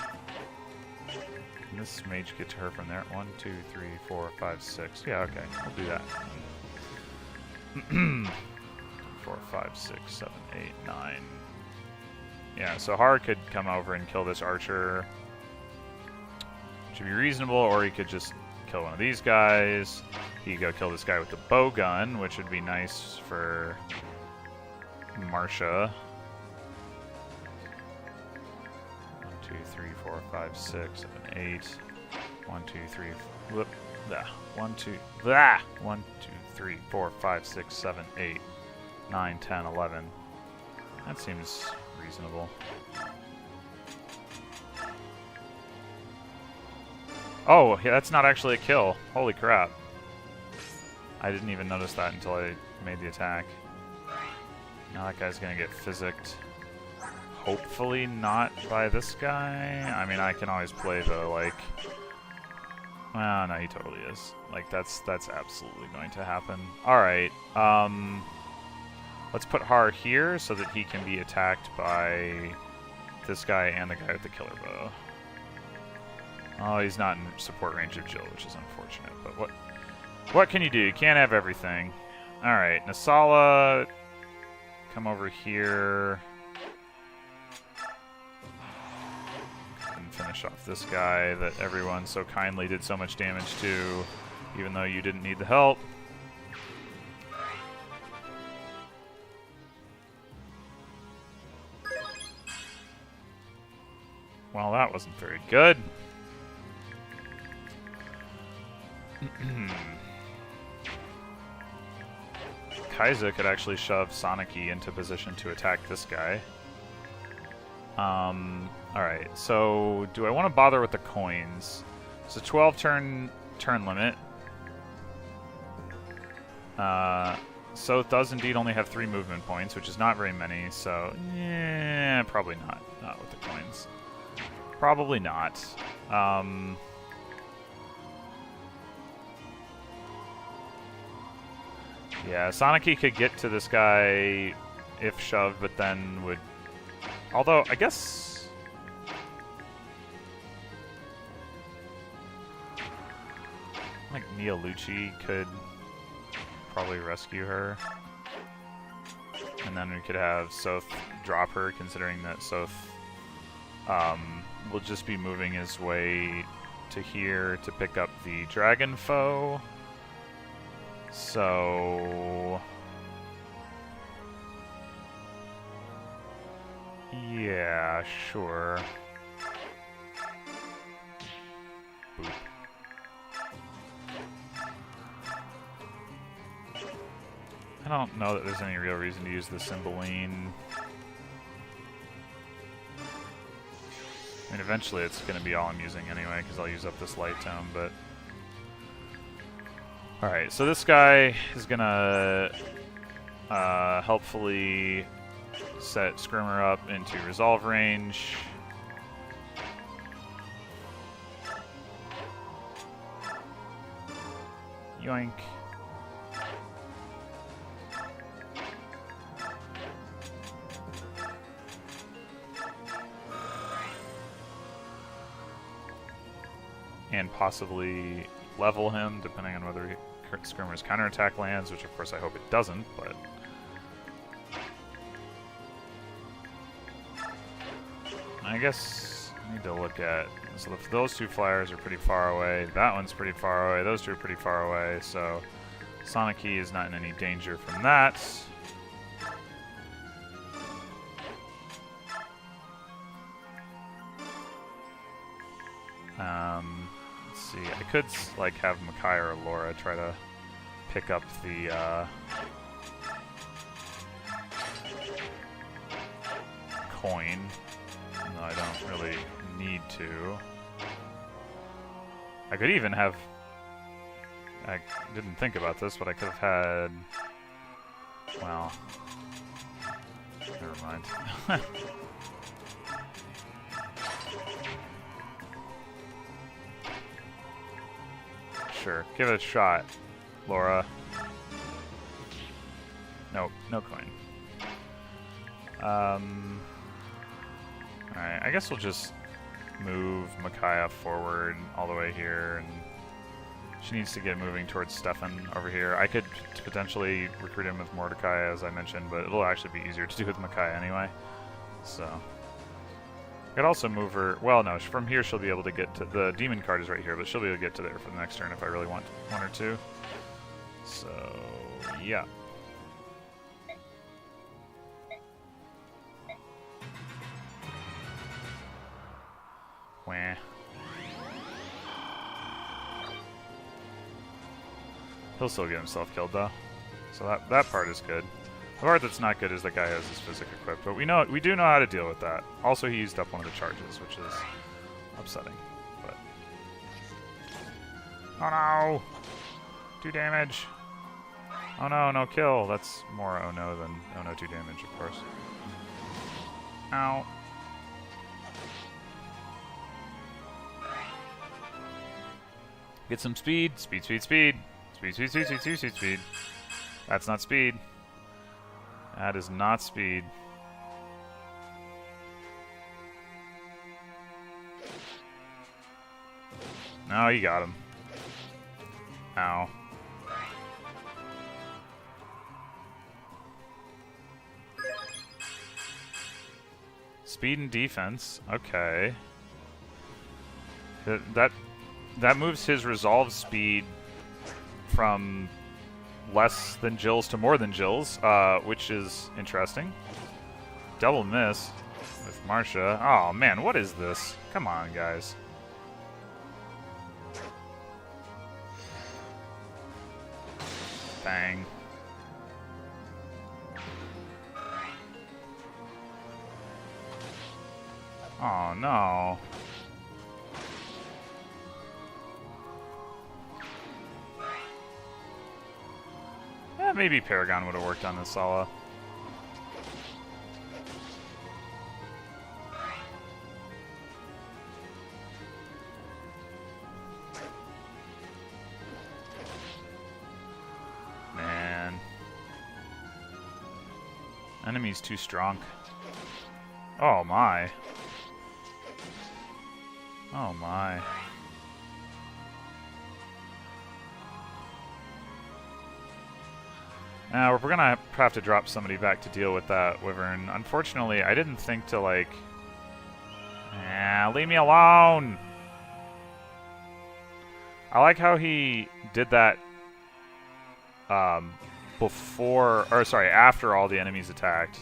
S1: Can this mage get to her from there? 1, 2, 3, 4, 5, 6. Yeah, okay. We'll do that. 4, 5, 6, 7, 8, 9. Yeah, so Har could come over and kill this archer. Which would be reasonable, or he could just kill one of these guys. He could go kill this guy with the bow gun, which would be nice for Marcia. 2, 3, 4, 5, 6, 7, 8. 1, 2, 3. Whoop. 1, 2. 1, 2, 3, 4, 5, 6, 7, 8, 9, 10, 11. That seems reasonable. Oh, yeah, that's not actually a kill. Holy crap. I didn't even notice that until I made the attack. Now that guy's gonna get physicked. Hopefully not by this guy. I mean, I can always play the, like... Well, no, he totally is. Like, that's absolutely going to happen. Alright, let's put Har here so that he can be attacked by this guy and the guy with the killer bow. Oh, he's not in support range of Jill, which is unfortunate. But what can you do? You can't have everything. Alright, Nasala, come over here. And finish off this guy that everyone so kindly did so much damage to, even though you didn't need the help. Well, that wasn't very good. Kaiza could actually shove Soniki into position to attack this guy. Alright, so do I want to bother with the coins? It's a 12 turn limit. Soth does indeed only have 3 movement points, which is not very many, so yeah, probably not. Not with the coins. Probably not. Yeah, Soniki could get to this guy if shoved, but then would... Although, I guess... like, Neolucci could probably rescue her. And then we could have Soth drop her, considering that Soth will just be moving his way to here to pick up the dragon foe. So... yeah, sure. Boop. don't know that there's any real reason to use the Cymbeline. I mean, eventually it's going to be all I'm using anyway, because I'll use up this light tome, but... Alright, so this guy is going to helpfully set Scrimmer up into resolve range. Yoink. And possibly level him, depending on whether Scrimmer's counterattack lands, which of course I hope it doesn't, but... I guess I need to look at... So if those two flyers are pretty far away, that one's pretty far away, those two are pretty far away, so Sonic Key is not in any danger from that. Let's see, I could like have Makai or Laura try to pick up the coin. No, I don't really need to. I could even have... I didn't think about this, but I could have had... Well... Never mind. Sure, give it a shot, Laura. Nope, no coin. Alright, I guess we'll just move Micaiah forward all the way here, and she needs to get moving towards Stefan over here. I could potentially recruit him with Mordecai, as I mentioned, but it'll actually be easier to do with Micaiah anyway. So, I could also move her... Well, no, from here she'll be able to get to... The demon card is right here, but she'll be able to get to there for the next turn if I really want one or two. So, yeah. Wah. He'll still get himself killed, though. So that part is good. The part that's not good is the guy has his physic equipped, but we do know how to deal with that. Also, he used up one of the charges, which is upsetting. But oh no! 2 damage. Oh no, no kill. That's more oh no than oh no 2 damage, of course. Ow. Get some speed. Speed, speed, speed. Speed, speed, speed, speed, speed, speed, speed. That's not speed. That is not speed. No, you got him. Ow. Speed and defense. Okay. That moves his resolve speed from less than Jill's to more than Jill's, which is interesting. Double miss with Marcia. Oh man, what is this? Come on, guys. Bang. Oh no. Maybe Paragon would have worked on this Sala. Man. Enemy's too strong. Oh my. Oh my. We're gonna have to drop somebody back to deal with that Wyvern. Unfortunately, I didn't think to, like... leave me alone! I like how he did that, before... Or, sorry, after all the enemies attacked.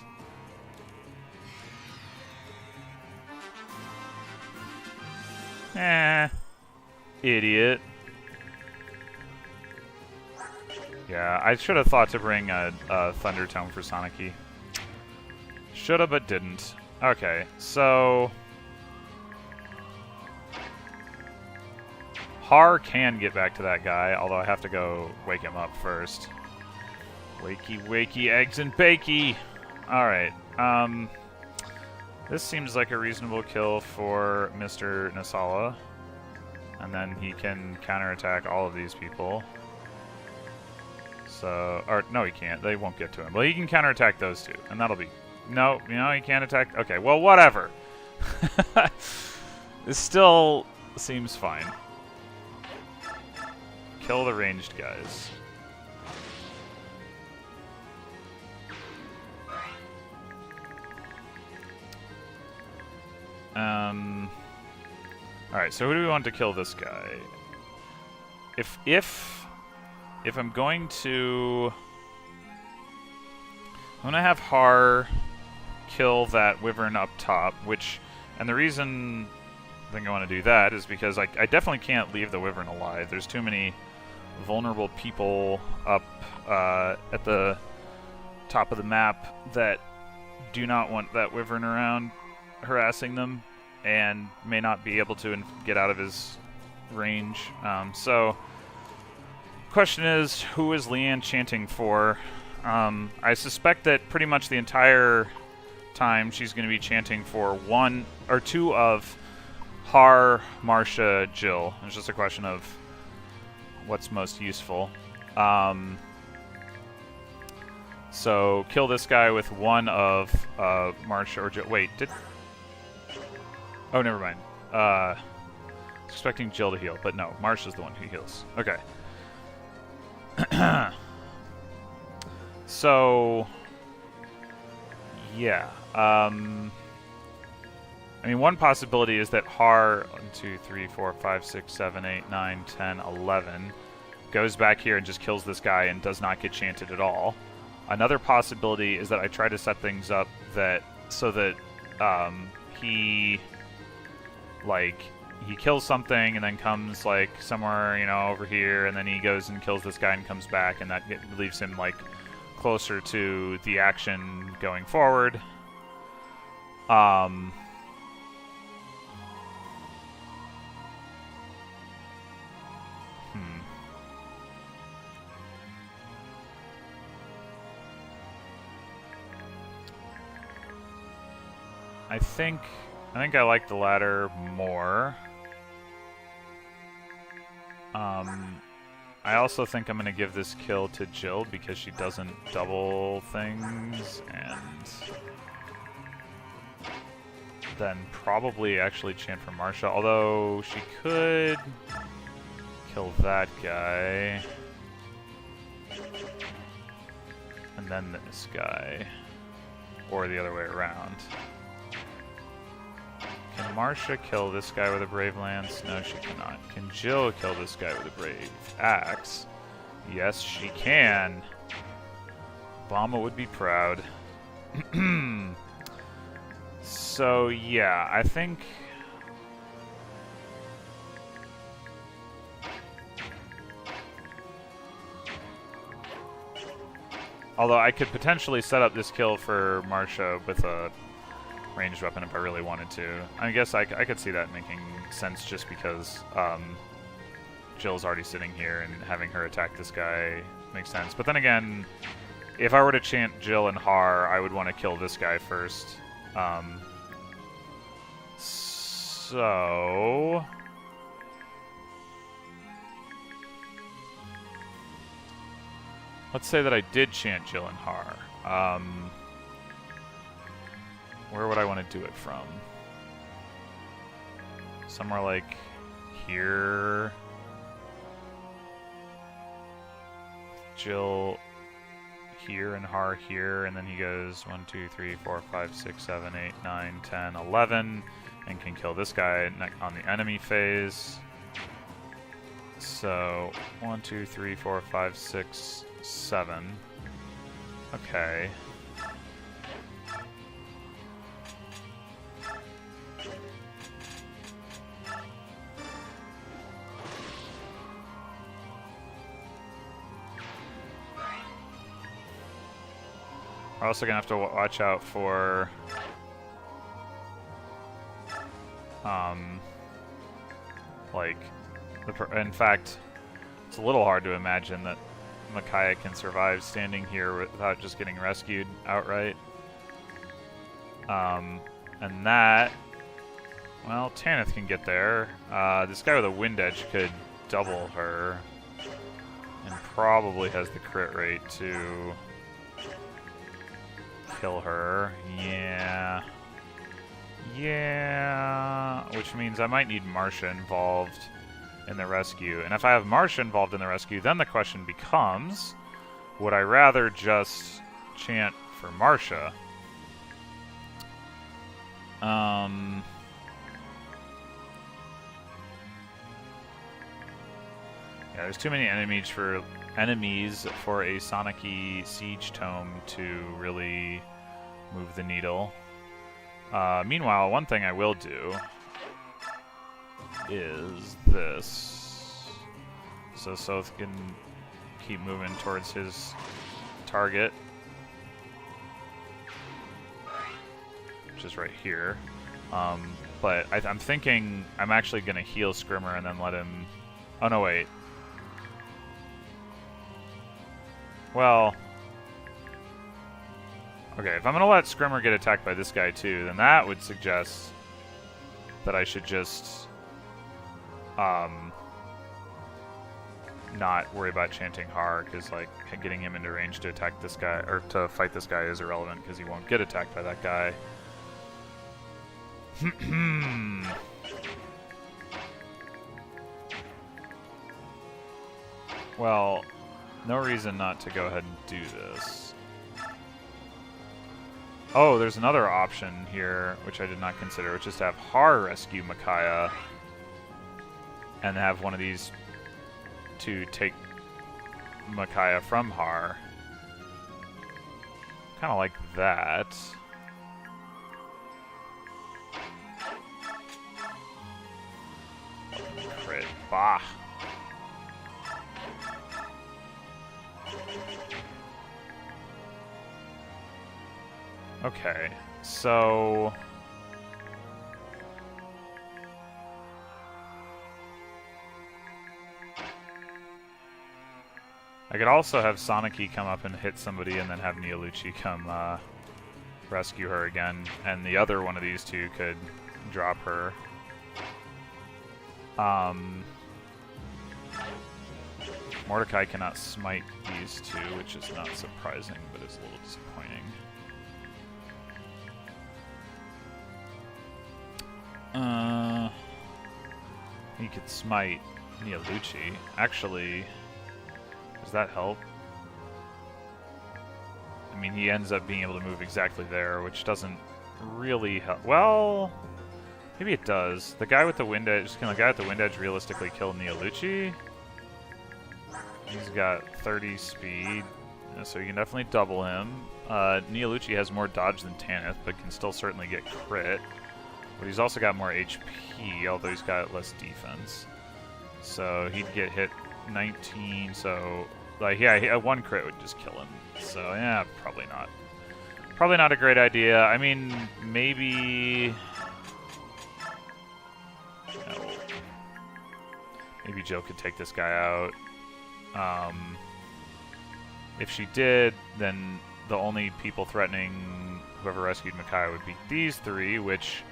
S1: Idiot. Yeah, I should have thought to bring a Thunder Tome for Soniki. Shoulda, but didn't. Okay, so... Har can get back to that guy, although I have to go wake him up first. Wakey, wakey, eggs and bakey! Alright, this seems like a reasonable kill for Mr. Nasala. And then he can counterattack all of these people. So, or no, he can't. They won't get to him. Well, he can counterattack those two, and that'll be... No, you know, he can't attack... Okay, well, whatever. This still seems fine. Kill the ranged guys. Alright, so who do we want to kill this guy? If I'm going to... I'm gonna have Har kill that wyvern up top, which... And the reason I think I want to do that is because I definitely can't leave the wyvern alive. There's too many vulnerable people up at the top of the map that do not want that wyvern around harassing them and may not be able to get out of his range. So, question is, who is Leanne chanting for? I suspect that pretty much the entire time she's going to be chanting for one or two of Har, Marcia, Jill. It's just a question of what's most useful. So kill this guy with one of Marcia or Jill. Wait, did... Oh, never mind. I was expecting Jill to heal, but no, Marcia's the one who heals. Okay. So, yeah. I mean, one possibility is that Har, 1, 2, 3, 4, 5, 6, 7, 8, 9, 10, 11, goes back here and just kills this guy and does not get chanted at all. Another possibility is that I try to set things up that so that he kills something and then comes like somewhere, you know, over here, and then he goes and kills this guy and comes back, and that leaves him like closer to the action going forward. I think I like the latter more. I also think I'm going to give this kill to Jill because she doesn't double things, and then probably actually chant for Marcia, although she could kill that guy. And then this guy. Or the other way around. Can Marcia kill this guy with a Brave Lance? No, she cannot. Can Jill kill this guy with a Brave Axe? Yes, she can. Obama would be proud. So, yeah, I think... Although I could potentially set up this kill for Marcia with a ranged weapon if I really wanted to. I guess I could see that making sense just because Jill's already sitting here and having her attack this guy makes sense. But then again, if I were to chant Jill and Har, I would want to kill this guy first. So... let's say that I did chant Jill and Har. Where would I want to do it from? Somewhere like here. Jill here and Har here, and then he goes 1, 2, 3, 4, 5, 6, 7, 8, 9, 10, 11, and can kill this guy on the enemy phase. So 1, 2, 3, 4, 5, 6, 7. Okay. We're also gonna have to watch out for like in fact, it's a little hard to imagine that Micaiah can survive standing here without just getting rescued outright. And that, well, Tanith can get there. This guy with a wind edge could double her, and probably has the crit rate to kill her. Yeah. Yeah. Which means I might need Marcia involved in the rescue. And if I have Marcia involved in the rescue, then the question becomes, would I rather just chant for Marcia? Yeah, there's too many enemies for a Sonic-y Siege Tome to really move the needle. Meanwhile, one thing I will do is this. So Soth can keep moving towards his target, which is right here. But I'm thinking I'm actually going to heal Scrimmer and then let him... Oh, no, wait. Well... Okay, if I'm going to let Scrimmer get attacked by this guy too, then that would suggest that I should just not worry about chanting Har, because like getting him into range to attack this guy, or to fight this guy, is irrelevant because he won't get attacked by that guy. Well, no reason not to go ahead and do this. Oh, there's another option here, which I did not consider, which is to have Har rescue Micaiah and have one of these to take Micaiah from Har. Kind of like that. Crit. Bah. Okay, so... I could also have Sonic-y come up and hit somebody and then have Neolucci come rescue her again, and the other one of these two could drop her. Mordecai cannot smite these two, which is not surprising, but is a little disappointing. He could smite Neolucci. Actually, does that help? I mean, he ends up being able to move exactly there, which doesn't really help. Well, maybe it does. The guy with the wind edge, can the guy with the wind edge realistically kill Neolucci? He's got 30 speed, so you can definitely double him. Neolucci has more dodge than Tanith, but can still certainly get crit. But he's also got more HP, although he's got less defense. So he'd get hit 19, so... Like, yeah, one crit would just kill him. So, yeah, probably not. Probably not a great idea. I mean, maybe... No. Maybe Jill could take this guy out. If she did, then the only people threatening whoever rescued Micaiah would be these three, which...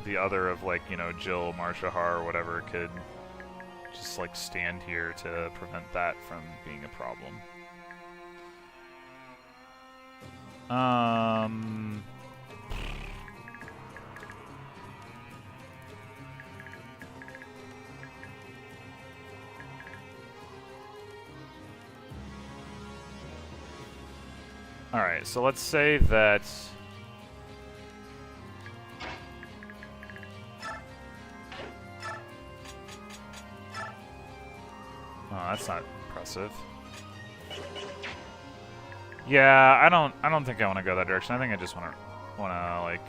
S1: the other of, like, you know, Jill, Marcia, Har, or whatever could just, like, stand here to prevent that from being a problem. Alright, so let's say that... Oh, that's not impressive. Yeah, I don't think I want to go that direction. I think I just want to like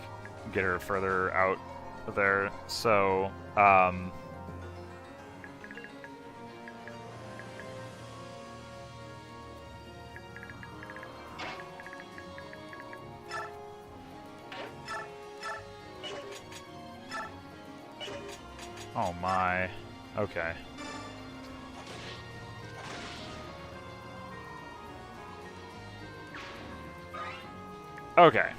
S1: get her further out of there. So, Oh my. Okay. Okay.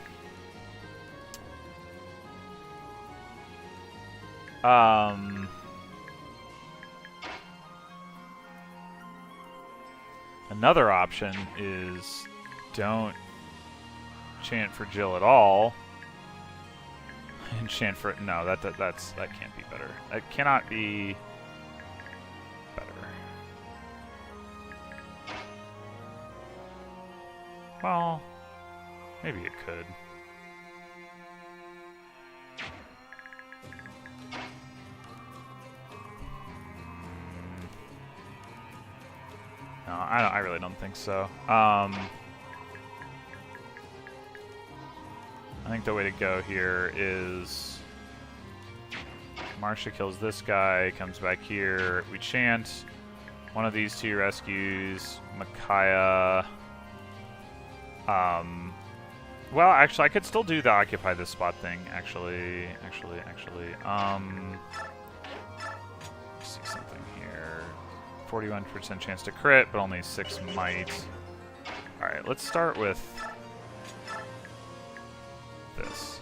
S1: Another option is don't chant for Jill at all. And chant for no, that can't be better. That cannot be better. Well, maybe it could. No, I really don't think so. I think the way to go here is Marcia kills this guy, comes back here. We chant. One of these two rescues Micaiah. Well, actually, I could still do the occupy this spot thing. Actually. See something here. 41% chance to crit, but only 6 might. All right, let's start with this.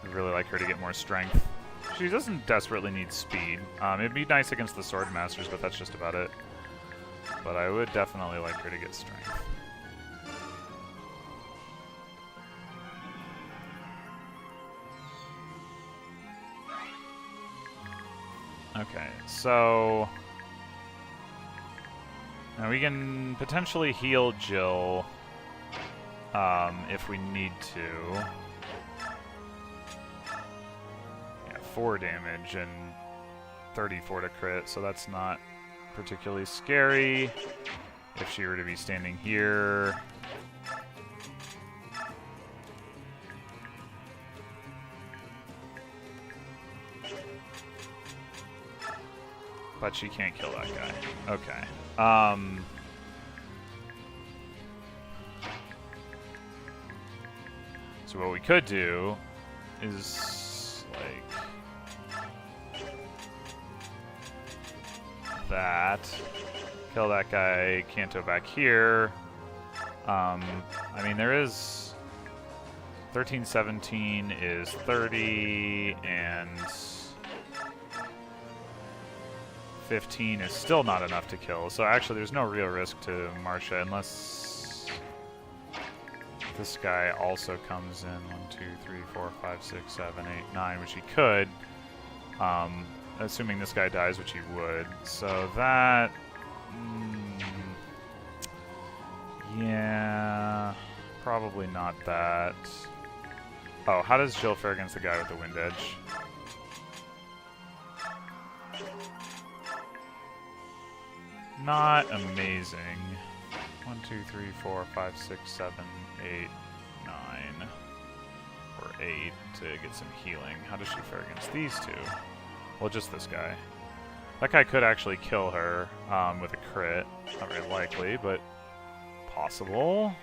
S1: I'd really like her to get more strength. She doesn't desperately need speed. It'd be nice against the Sword Masters, but that's just about it. But I would definitely like her to get strength. Okay, so now we can potentially heal Jill if we need to. Yeah, 4 damage and 34 to crit, so that's not particularly scary. If she were to be standing here. But she can't kill that guy. Okay. So what we could do is like that. Kill that guy, Kanto back here. I mean, there is 13, 17 is 30, and 15 is still not enough to kill. So actually, there's no real risk to Marcia unless this guy also comes in. 1, 2, 3, 4, 5, 6, 7, 8, 9, which he could. Assuming this guy dies, which he would. So that... yeah... probably not that. Oh, how does Jill fare against the guy with the wind edge? Not amazing. 1, 2, 3, 4, 5, 6, 7, 8, 9. Or 8 to get some healing. How does she fare against these two? Well, just this guy. That guy could actually kill her with a crit. Not very likely, but possible.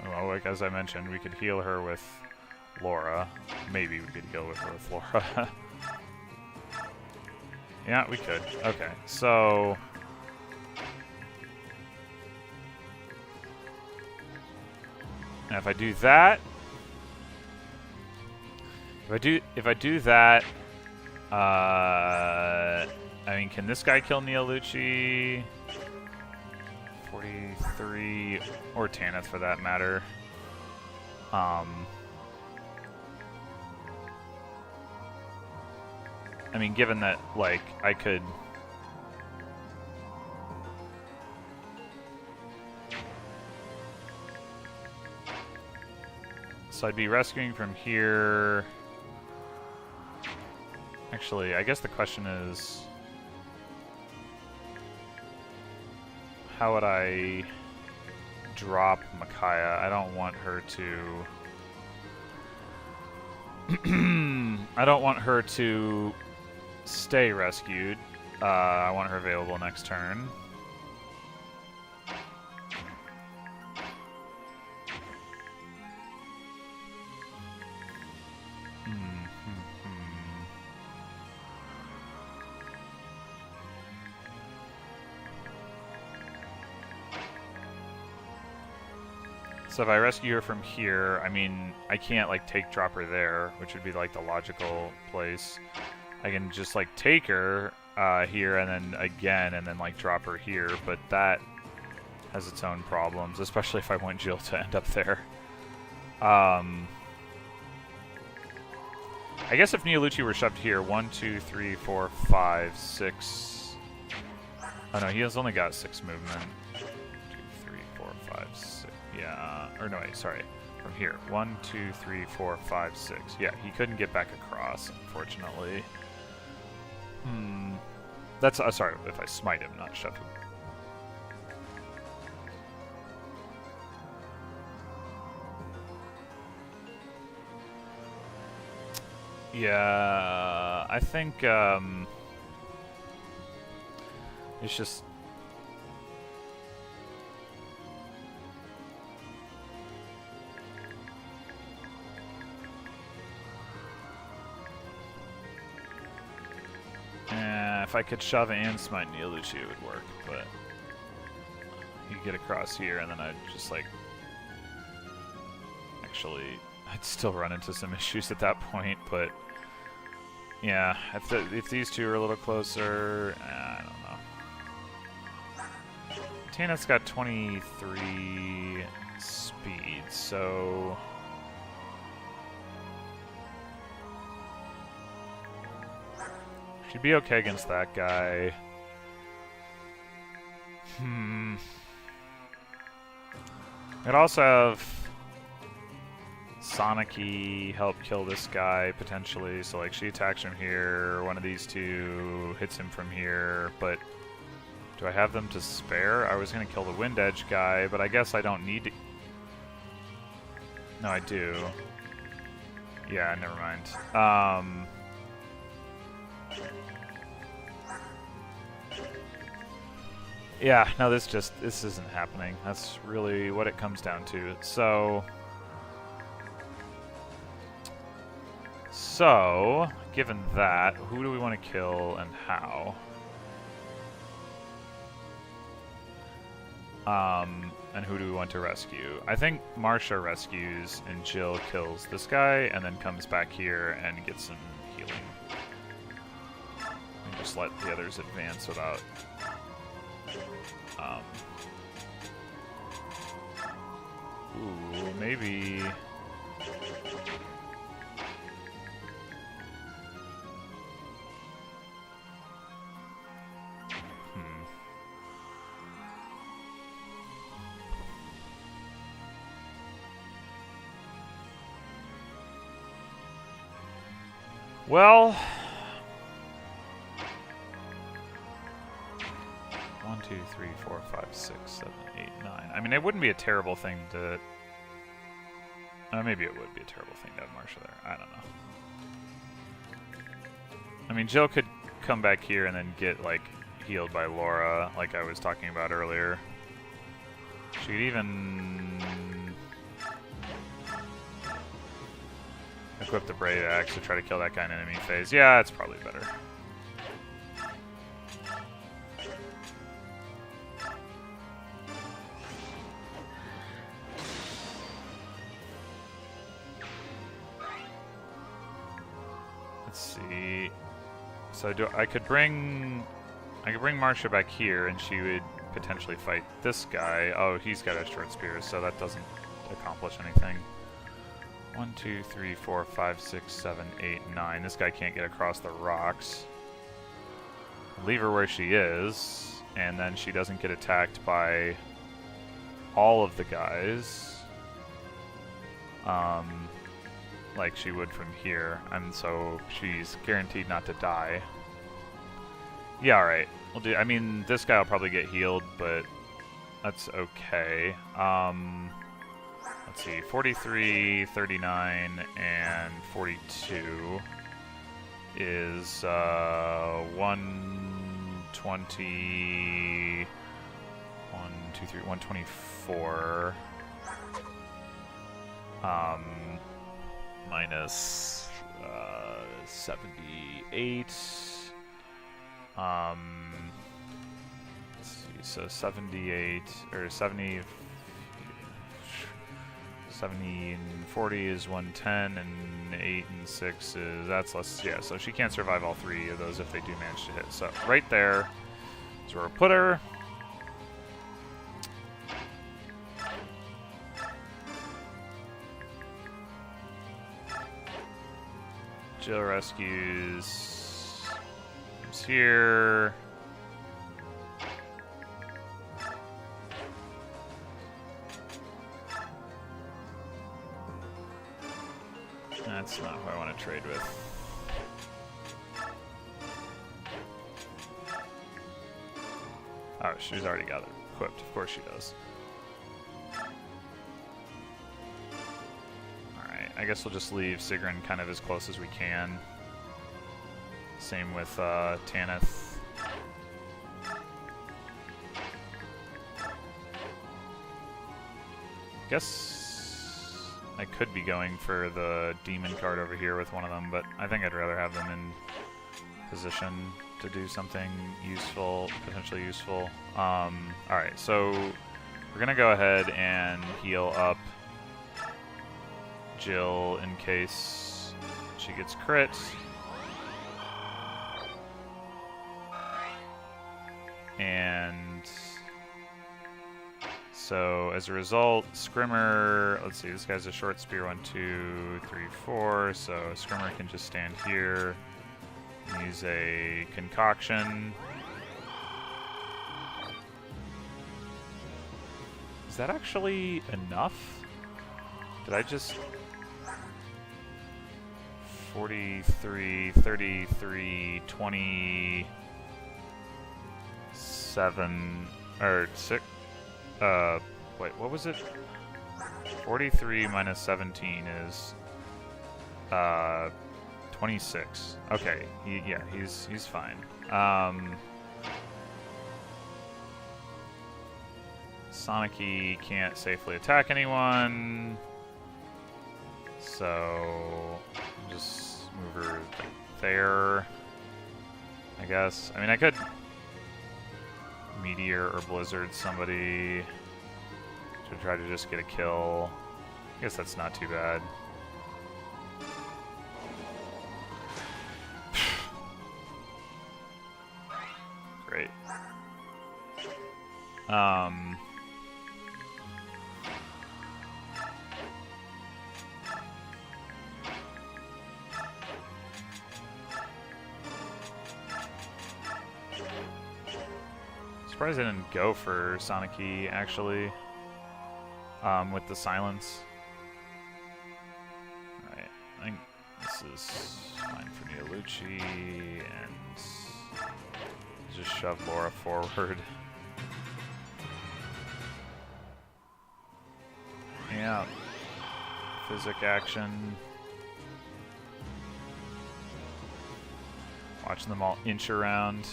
S1: Well, like as I mentioned, we could heal her with Laura. Maybe we could heal her with Laura. Yeah, we could. Okay, so... now if I do that... If I do that... I mean, can this guy kill Neolucci? 43, or Tanith for that matter. I mean, given that, like, I could... so I'd be rescuing from here... actually, I guess the question is... how would I drop Micaiah? I don't want her to... I don't want her to stay rescued. I want her available next turn. So if I rescue her from here, I mean, I can't, like, drop her there, which would be, like, the logical place. I can just, like, take her here and then again and then, like, drop her here, but that has its own problems, especially if I want Jill to end up there. I guess if Neolucci were shoved here, 1, 2, 3, 4, 5, 6... Oh no, he has only got 6 movement. 2, 3, 4, 5, 6... Yeah, or no, wait, sorry. From here. 1, 2, 3, 4, 5, 6. Yeah, he couldn't get back across, unfortunately. That's, sorry, if I smite him, not shove him. Yeah, I think, it's just... if I could shove and smite Neolucci, it would work, but you get across here, and then I'd just, like... Actually, I'd still run into some issues at that point, but... Yeah, if these two are a little closer, I don't know. Tanith's got 23 speed, so... She'd be okay against that guy. I'd also have Sonic-y help kill this guy, potentially. So, like, she attacks from here, one of these two hits him from here, but do I have them to spare? I was going to kill the Wind Edge guy, but I guess I don't need to... No, I do. Yeah, never mind. Yeah, no, this isn't happening. That's really what it comes down to. So, given that, who do we want to kill and how? And who do we want to rescue? I think Marcia rescues and Jill kills this guy and then comes back here and gets some healing. And just let the others advance without... Ooh, maybe... Well... 1, 2, 3, 4, 5, 6, 7, 8, 9. I mean, it wouldn't be a terrible thing to... maybe it would be a terrible thing to have Marcia there. I don't know. I mean, Jill could come back here and then get, like, healed by Laura, like I was talking about earlier. She could even... equip the Braid Axe to try to kill that guy in enemy phase. Yeah, it's probably better. Let's see. So I could bring Marcia back here, and she would potentially fight this guy. Oh, he's got a short spear, so that doesn't accomplish anything. 1, 2, 3, 4, 5, 6, 7, 8, 9. This guy can't get across the rocks. Leave her where she is, and then she doesn't get attacked by all of the guys. Like she would from here, and so she's guaranteed not to die. Yeah, alright. We'll do. I mean, this guy will probably get healed, but that's okay. Let's see, 43, 39, and 42 is 1, 120... 124. Minus 78. Let's see, so 78 or 70. 70 and 40 is 110, and 8 and 6 is, that's less, yeah, so she can't survive all three of those if they do manage to hit. So right there is where we'll put her. Jill rescues. Comes here. That's not who I want to trade with. Oh, she's already got it equipped. Of course she does. Alright, I guess we'll just leave Sigrun kind of as close as we can. Same with Tanith. I guess I could be going for the demon card over here with one of them, but I think I'd rather have them in position to do something useful, potentially useful. Alright, so we're gonna go ahead and heal up Jill in case she gets crit. And so as a result, Scrimmer, let's see, this guy's a short spear, 1, 2, 3, 4, so Scrimmer can just stand here and use a concoction. Is that actually enough? Did I just... 43, 33, 27, or 6... wait, what was it? 43 minus 17 is 26. Okay, yeah, he's fine. Sonic-y can't safely attack anyone, so just move her there, I guess. I mean, I could Meteor or Blizzard somebody to try to just get a kill. I guess that's not too bad. Great. Surprised I didn't go for Sonic-y, actually, with the silence. Alright, I think this is fine for Neolucci, and just shove Laura forward. Yeah. Physic action. Watching them all inch around.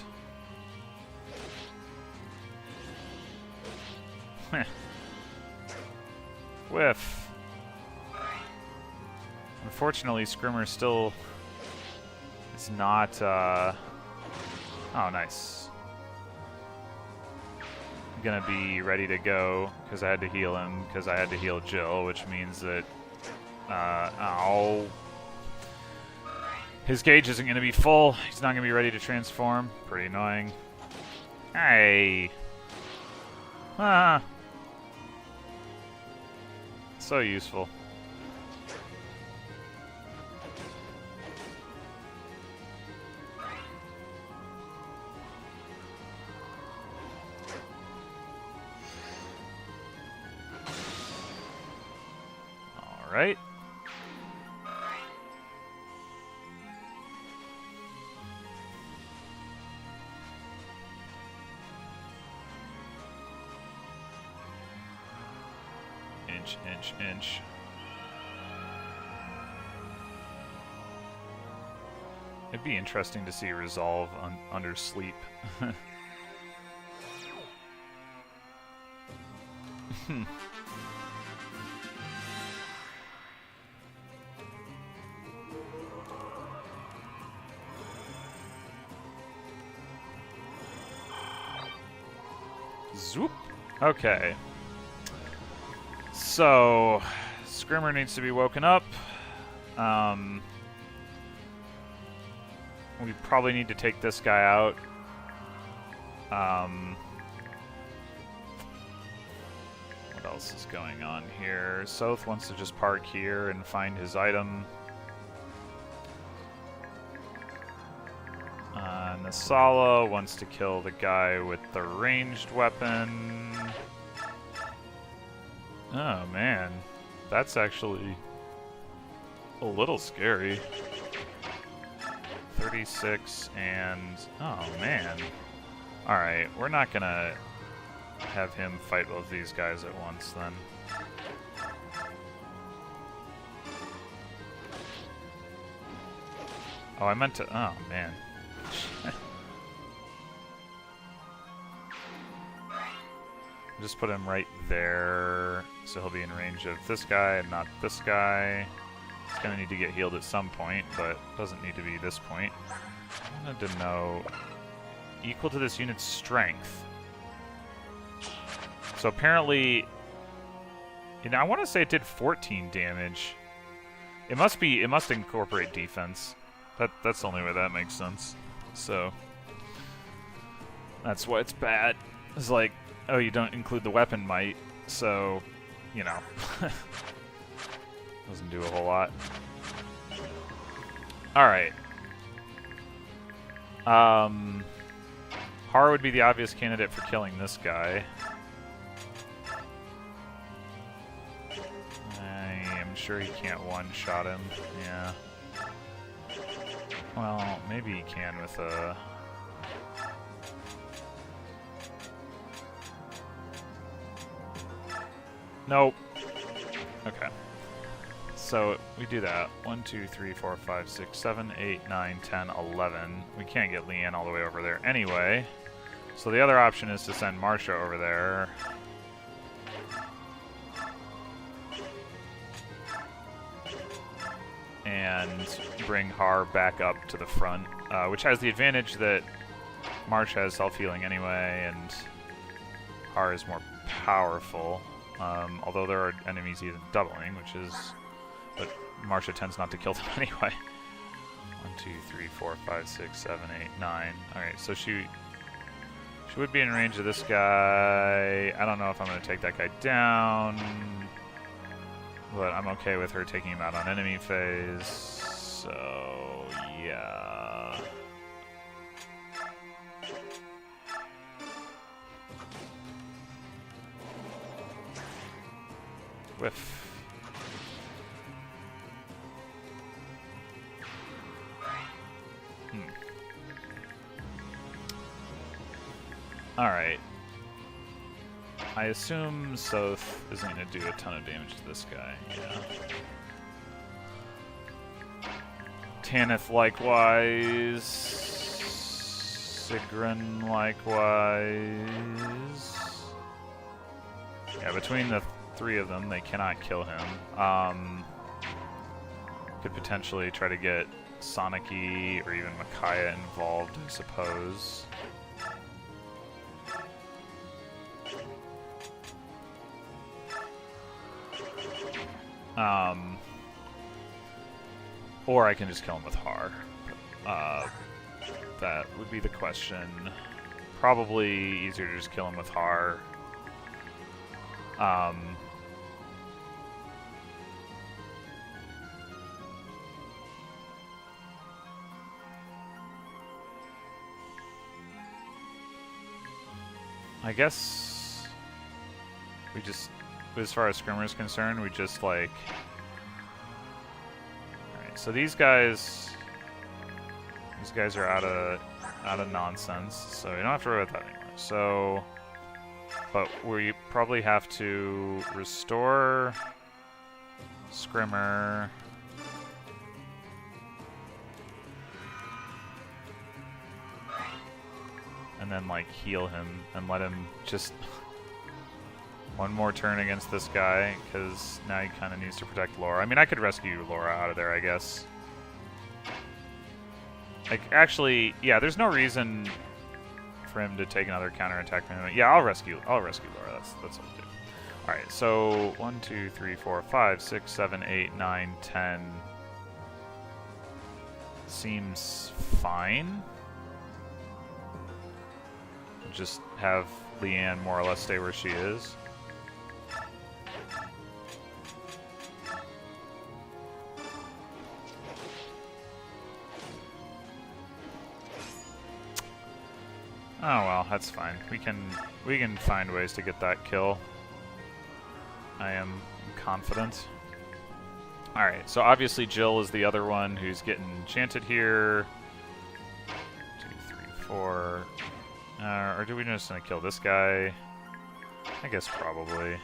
S1: Whiff. Unfortunately, Scrimmer still is not, oh, nice. Gonna be ready to go, because I had to heal him, because I had to heal Jill, which means that, ow. His gauge isn't gonna be full. He's not gonna be ready to transform. Pretty annoying. Hey. Ah. So useful. All right. Inch. It'd be interesting to see resolve under sleep. Zoop. Okay. So, Scrimmer needs to be woken up. We probably need to take this guy out. What else is going on here? Soth wants to just park here and find his item. Nasala wants to kill the guy with the ranged weapon. Oh man, that's actually a little scary. 36 and... oh man. Alright, we're not gonna have him fight both these guys at once then. Oh, I meant to... oh man. Just put him right there, so he'll be in range of this guy and not this guy. He's gonna need to get healed at some point, but doesn't need to be this point. I wanted to know... equal to this unit's strength. So apparently... you know, I want to say it did 14 damage. It must incorporate defense. That's the only way that makes sense. So... that's why it's bad. It's like, oh, you don't include the weapon might, so, you know. Doesn't do a whole lot. Alright. Har would be the obvious candidate for killing this guy. I am sure he can't one-shot him. Yeah. Well, maybe he can with a... nope. Okay. So we do that. 1, 2, 3, 4, 5, 6, 7, 8, 9, 10, 11. We can't get Leanne all the way over there anyway. So the other option is to send Marsha over there. And bring Har back up to the front, which has the advantage that Marsha has self-healing anyway, and Har is more powerful. Although there are enemies even doubling, which is... but Marsha tends not to kill them anyway. 1, 2, 3, 4, 5, 6, 7, 8, 9. Alright, so she would be in range of this guy. I don't know if I'm going to take that guy down, but I'm okay with her taking him out on enemy phase. So, yeah. Whiff. Alright. I assume Soth isn't going to do a ton of damage to this guy. Yeah. Tanith likewise. Sigrun likewise. Yeah, between the three of them, they cannot kill him. Could potentially try to get Soniki or even Micaiah involved, I suppose. Or I can just kill him with Har. That would be the question. Probably easier to just kill him with Har. I guess we just, as far as Scrimmer is concerned, we just like... Alright, so these guys are out of nonsense, so you don't have to worry about that anymore. So, but we probably have to restore Scrimmer. then like heal him and let him just one more turn against this guy, because now he kind of needs to protect Laura. I mean, I could rescue Laura out of there, I guess. Like, actually, yeah, there's no reason for him to take another counterattack from him. Yeah, I'll rescue Laura. That's what I'll do. All right, so 1, 2, 3, 4, 5, 6, 7, 8, 9, 10 seems fine. Just have Leanne more or less stay where she is. Oh well, that's fine. We can find ways to get that kill. I am confident. Alright, so obviously Jill is the other one who's getting enchanted here. 2, 3, 4. Or do we just gonna kill this guy? I guess probably.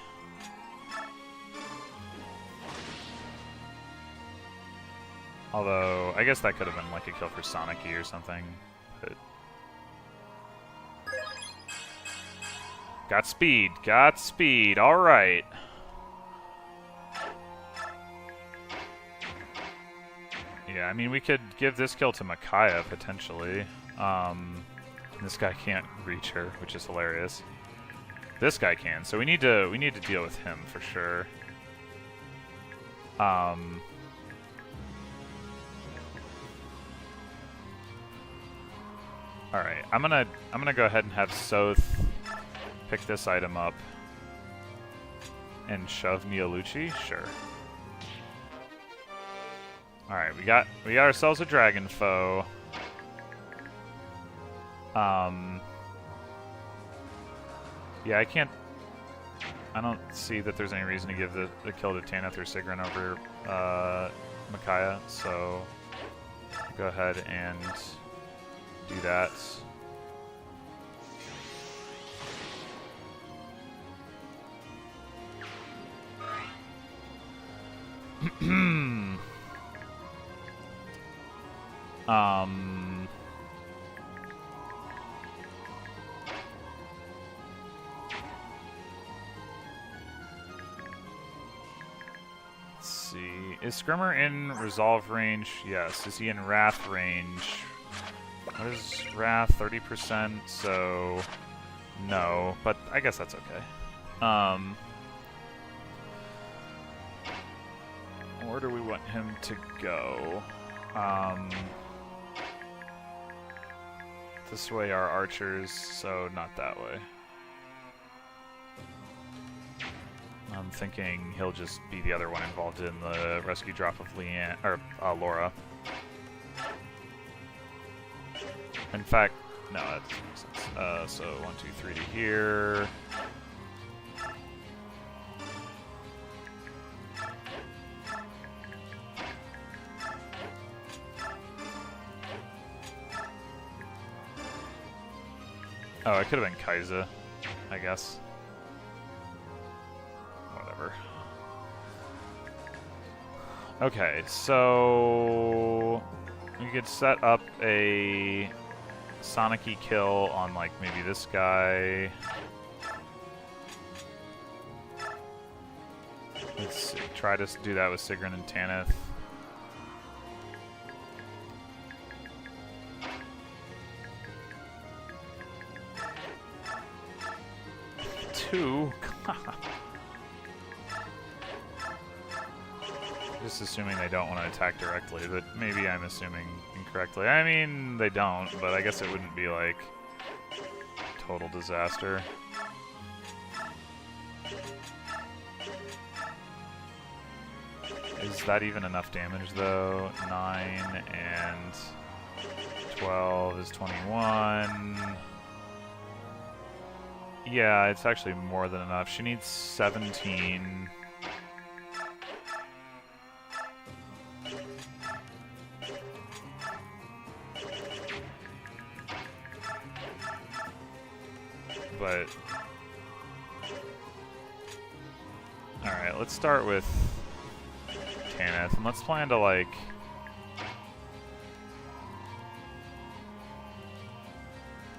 S1: Although, I guess that could have been like a kill for Sonic-y or something. But got speed, alright. Yeah, I mean, we could give this kill to Micaiah, potentially. This guy can't reach her, which is hilarious. This guy can, so we need to deal with him for sure. Alright, I'm gonna go ahead and have Soth pick this item up and shove Neolucci? Sure. Alright, we got ourselves a dragon foe. Yeah, I don't see that there's any reason to give the kill to Tanith or Sigrun over Micaiah, so go ahead and do that. Let's see. Is Scrimmer in Resolve range? Yes. Is he in Wrath range? What is Wrath? 30%, so no, but I guess that's okay. Where do we want him to go? This way are archers, so not that way. I'm thinking he'll just be the other one involved in the rescue drop of Leanne, or Laura. In fact, no, that doesn't make sense. So 1, 2, 3 to here. Oh, it could have been Kaiser, I guess. Whatever. Okay, so we could set up a Sonic-y kill on, like, maybe this guy. Let's try to do that with Sigrun and Tanith. Just assuming they don't want to attack directly, but maybe I'm assuming incorrectly. I mean, they don't, but I guess it wouldn't be like total disaster. Is that even enough damage though? 9 and 12 is 21. Yeah, it's actually more than enough. She needs 17. But alright, let's start with Tanith, and let's plan to, like,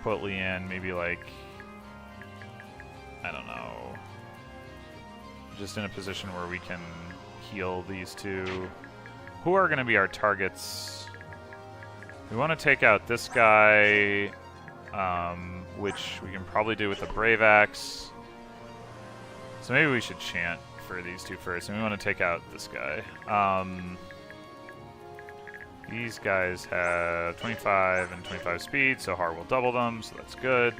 S1: put Leanne maybe like, I don't know, just in a position where we can heal these two. Who are going to be our targets? We want to take out this guy, which we can probably do with the Brave Axe. So maybe we should chant for these two first, and we want to take out this guy. These guys have 25 and 25 speed, so Har will double them, so that's good.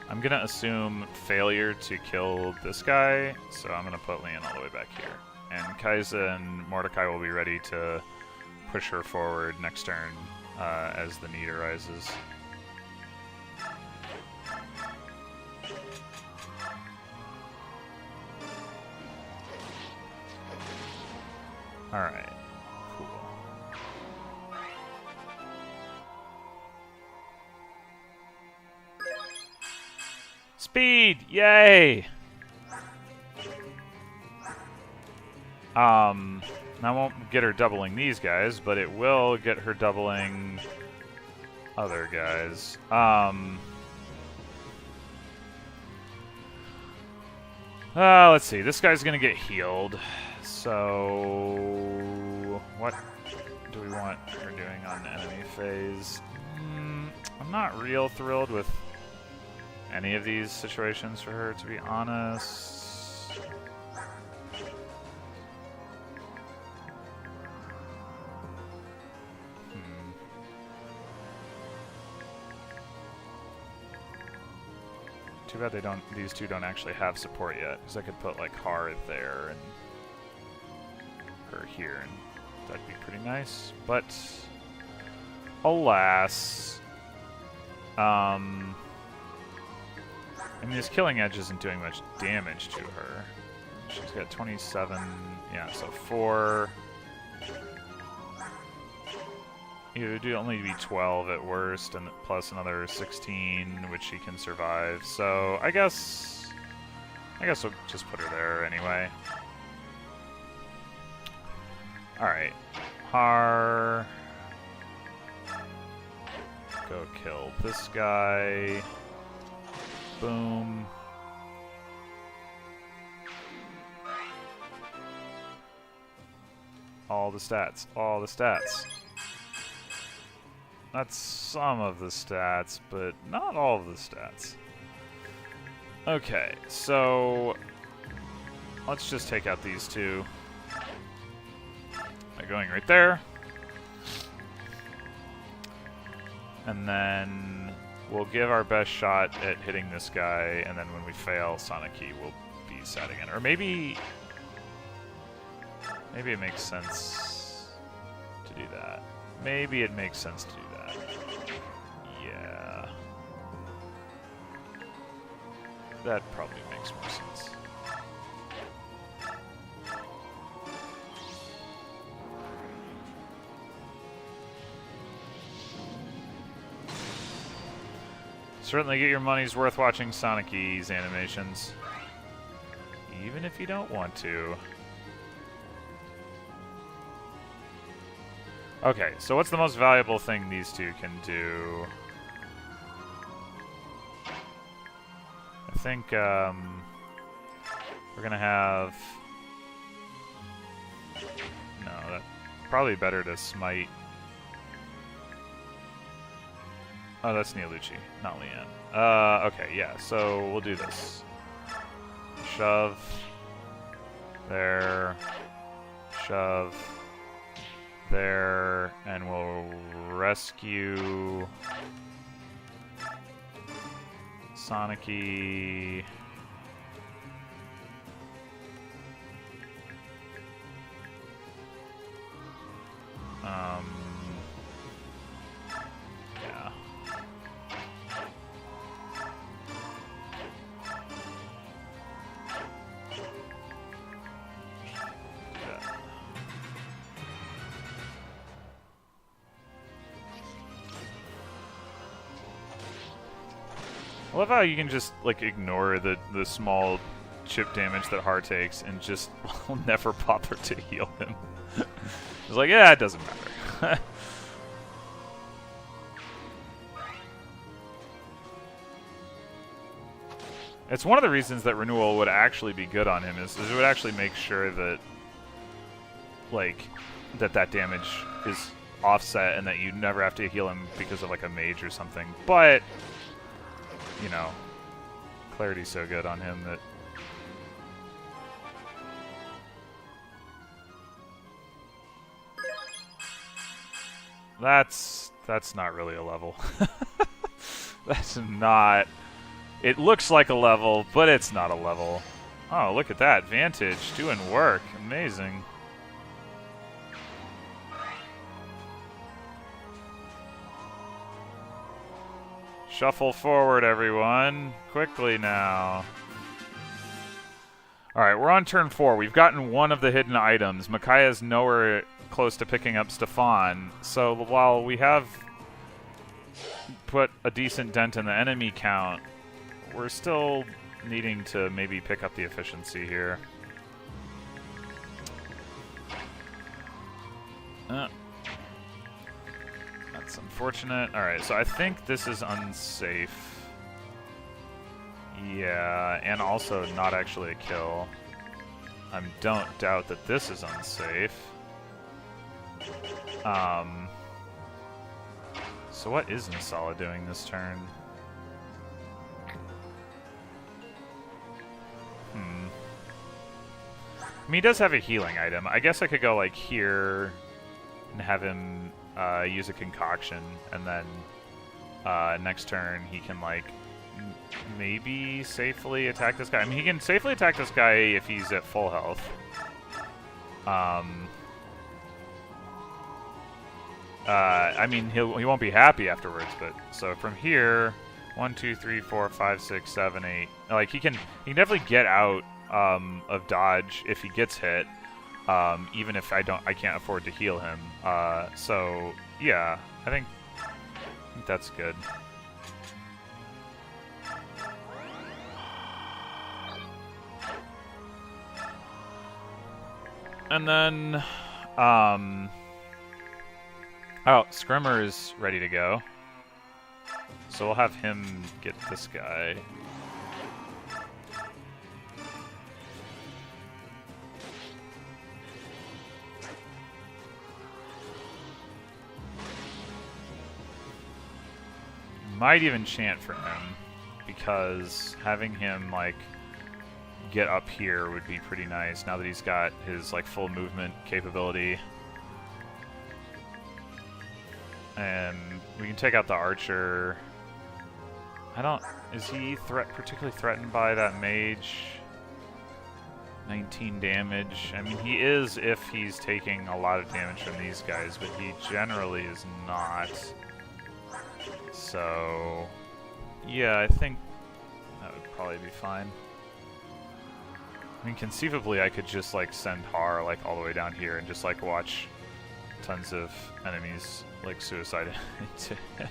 S1: I'm going to assume failure to kill this guy, so I'm going to put Leanne all the way back here. And Kai'Sa and Mordecai will be ready to push her forward next turn as the need arises. Alright, cool. Speed! Yay! I won't get her doubling these guys, but it will get her doubling other guys. Let's see. This guy's gonna get healed. So, what do we want her doing on the enemy phase? I'm not real thrilled with any of these situations for her, to be honest. Too bad they don't. These two don't actually have support yet, because I could put like Har there and her here, and that'd be pretty nice. But alas, I mean, this Killing Edge isn't doing much damage to her. She's got 27. Yeah, so 4. It would only be 12 at worst, and plus another 16, which she can survive. So I guess we'll just put her there anyway. All right, Har, go kill this guy. Boom. All the stats. All the stats. That's some of the stats, but not all of the stats. Okay, so let's just take out these two. They're going right there. And then we'll give our best shot at hitting this guy, and then when we fail, Sonic Key will be sad again. Or maybe it makes sense to do that. Maybe it makes sense to do that. Yeah. That probably makes more sense. Certainly get your money's worth watching Sonic E's animations. Even if you don't want to. Okay, so what's the most valuable thing these two can do? I think we're gonna have... No, that's probably better to smite. Oh, that's Neolucci, not Leanne. Okay, yeah, so we'll do this. Shove. There. Shove. There, and we'll rescue Sonic-y. Yeah. I love how you can just like ignore the small chip damage that Har takes and just will never bother to heal him. It's like, yeah, it doesn't matter. It's one of the reasons that Renewal would actually be good on him is it would actually make sure that like that damage is offset and that you never have to heal him because of like a mage or something. But you know, Clarity's so good on him that that's not really a level. That's not. It looks like a level, but it's not a level. Oh, look at that. Vantage doing work. Amazing. Shuffle forward, everyone. Quickly now. Alright, we're on turn 4. We've gotten one of the hidden items. Micaiah's nowhere close to picking up Stefan. So while we have put a decent dent in the enemy count, we're still needing to maybe pick up the efficiency here. That's unfortunate. Alright, so I think this is unsafe. Yeah, and also not actually a kill. I don't doubt that this is unsafe. So what is Nisala doing this turn? I mean, he does have a healing item. I guess I could go, like, here and have him use a concoction, and then next turn he can, like, maybe safely attack this guy. I mean, he can safely attack this guy if he's at full health. I mean, he won't be happy afterwards, but so from here, 1, 2, 3, 4, 5, 6, 7, 8. Like he can definitely get out of dodge if he gets hit, even if I can't afford to heal him. So yeah, I think that's good. And then, oh, Scrimmer is ready to go. So we'll have him get this guy. Might even chant for him, because having him, like, get up here would be pretty nice now that he's got his, like, full movement capability. And we can take out the archer. Is he particularly threatened by that mage? 19 damage. I mean, he is if he's taking a lot of damage from these guys, but he generally is not. So, yeah, I think that would probably be fine. I mean, conceivably, I could just, like, send Har, like, all the way down here and just, like, watch tons of enemies, like, suicide into him.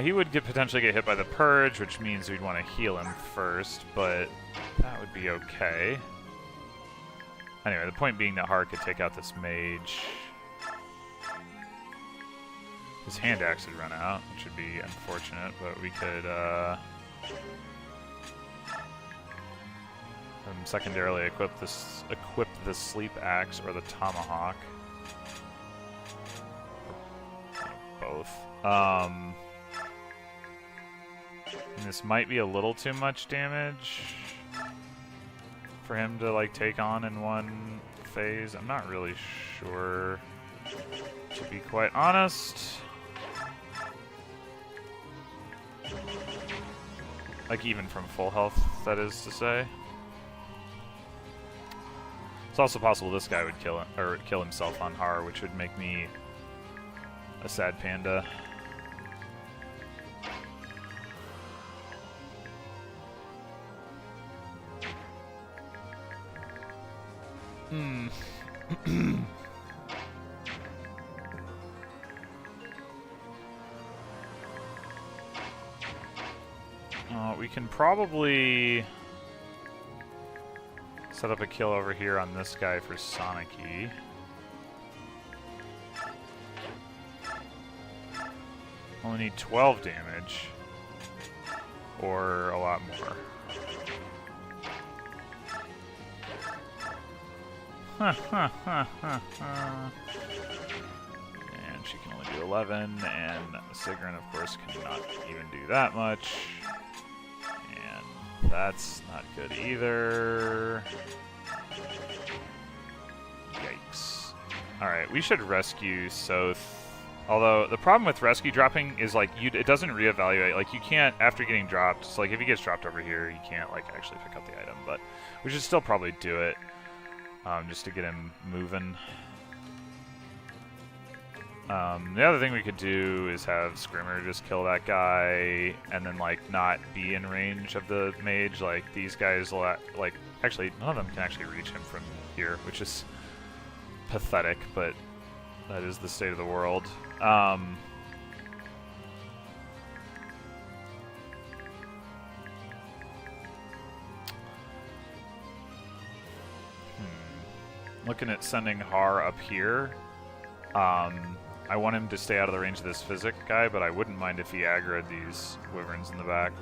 S1: He would potentially get hit by the Purge, which means we'd want to heal him first, but that would be okay. Anyway, the point being that Har could take out this mage. His hand axe would run out, which would be unfortunate, but we could secondarily equip the sleep axe or the tomahawk. Or both. And this might be a little too much damage for him to, like, take on in one phase. I'm not really sure, to be quite honest. Like, even from full health, that is to say. It's also possible this guy would kill himself on Har, which would make me a sad panda. We can probably set up a kill over here on this guy for Sonic-y. Only need 12 damage. Or a lot more. And she can only do 11, and Sigrun, of course, cannot even do that much. And that's not good either. Yikes. Alright, we should rescue Soth. Although, the problem with rescue dropping is, like, it doesn't reevaluate. Like, you can't, after getting dropped, so, like, if he gets dropped over here, you can't, like, actually pick up the item. But we should still probably do it, just to get him moving. The other thing we could do is have Scrimmer just kill that guy, and then, like, not be in range of the mage. Like, these guys, like, actually, none of them can actually reach him from here, which is pathetic, but that is the state of the world. Looking at sending Har up here. I want him to stay out of the range of this Physic guy, but I wouldn't mind if he aggroed these Wyverns in the back.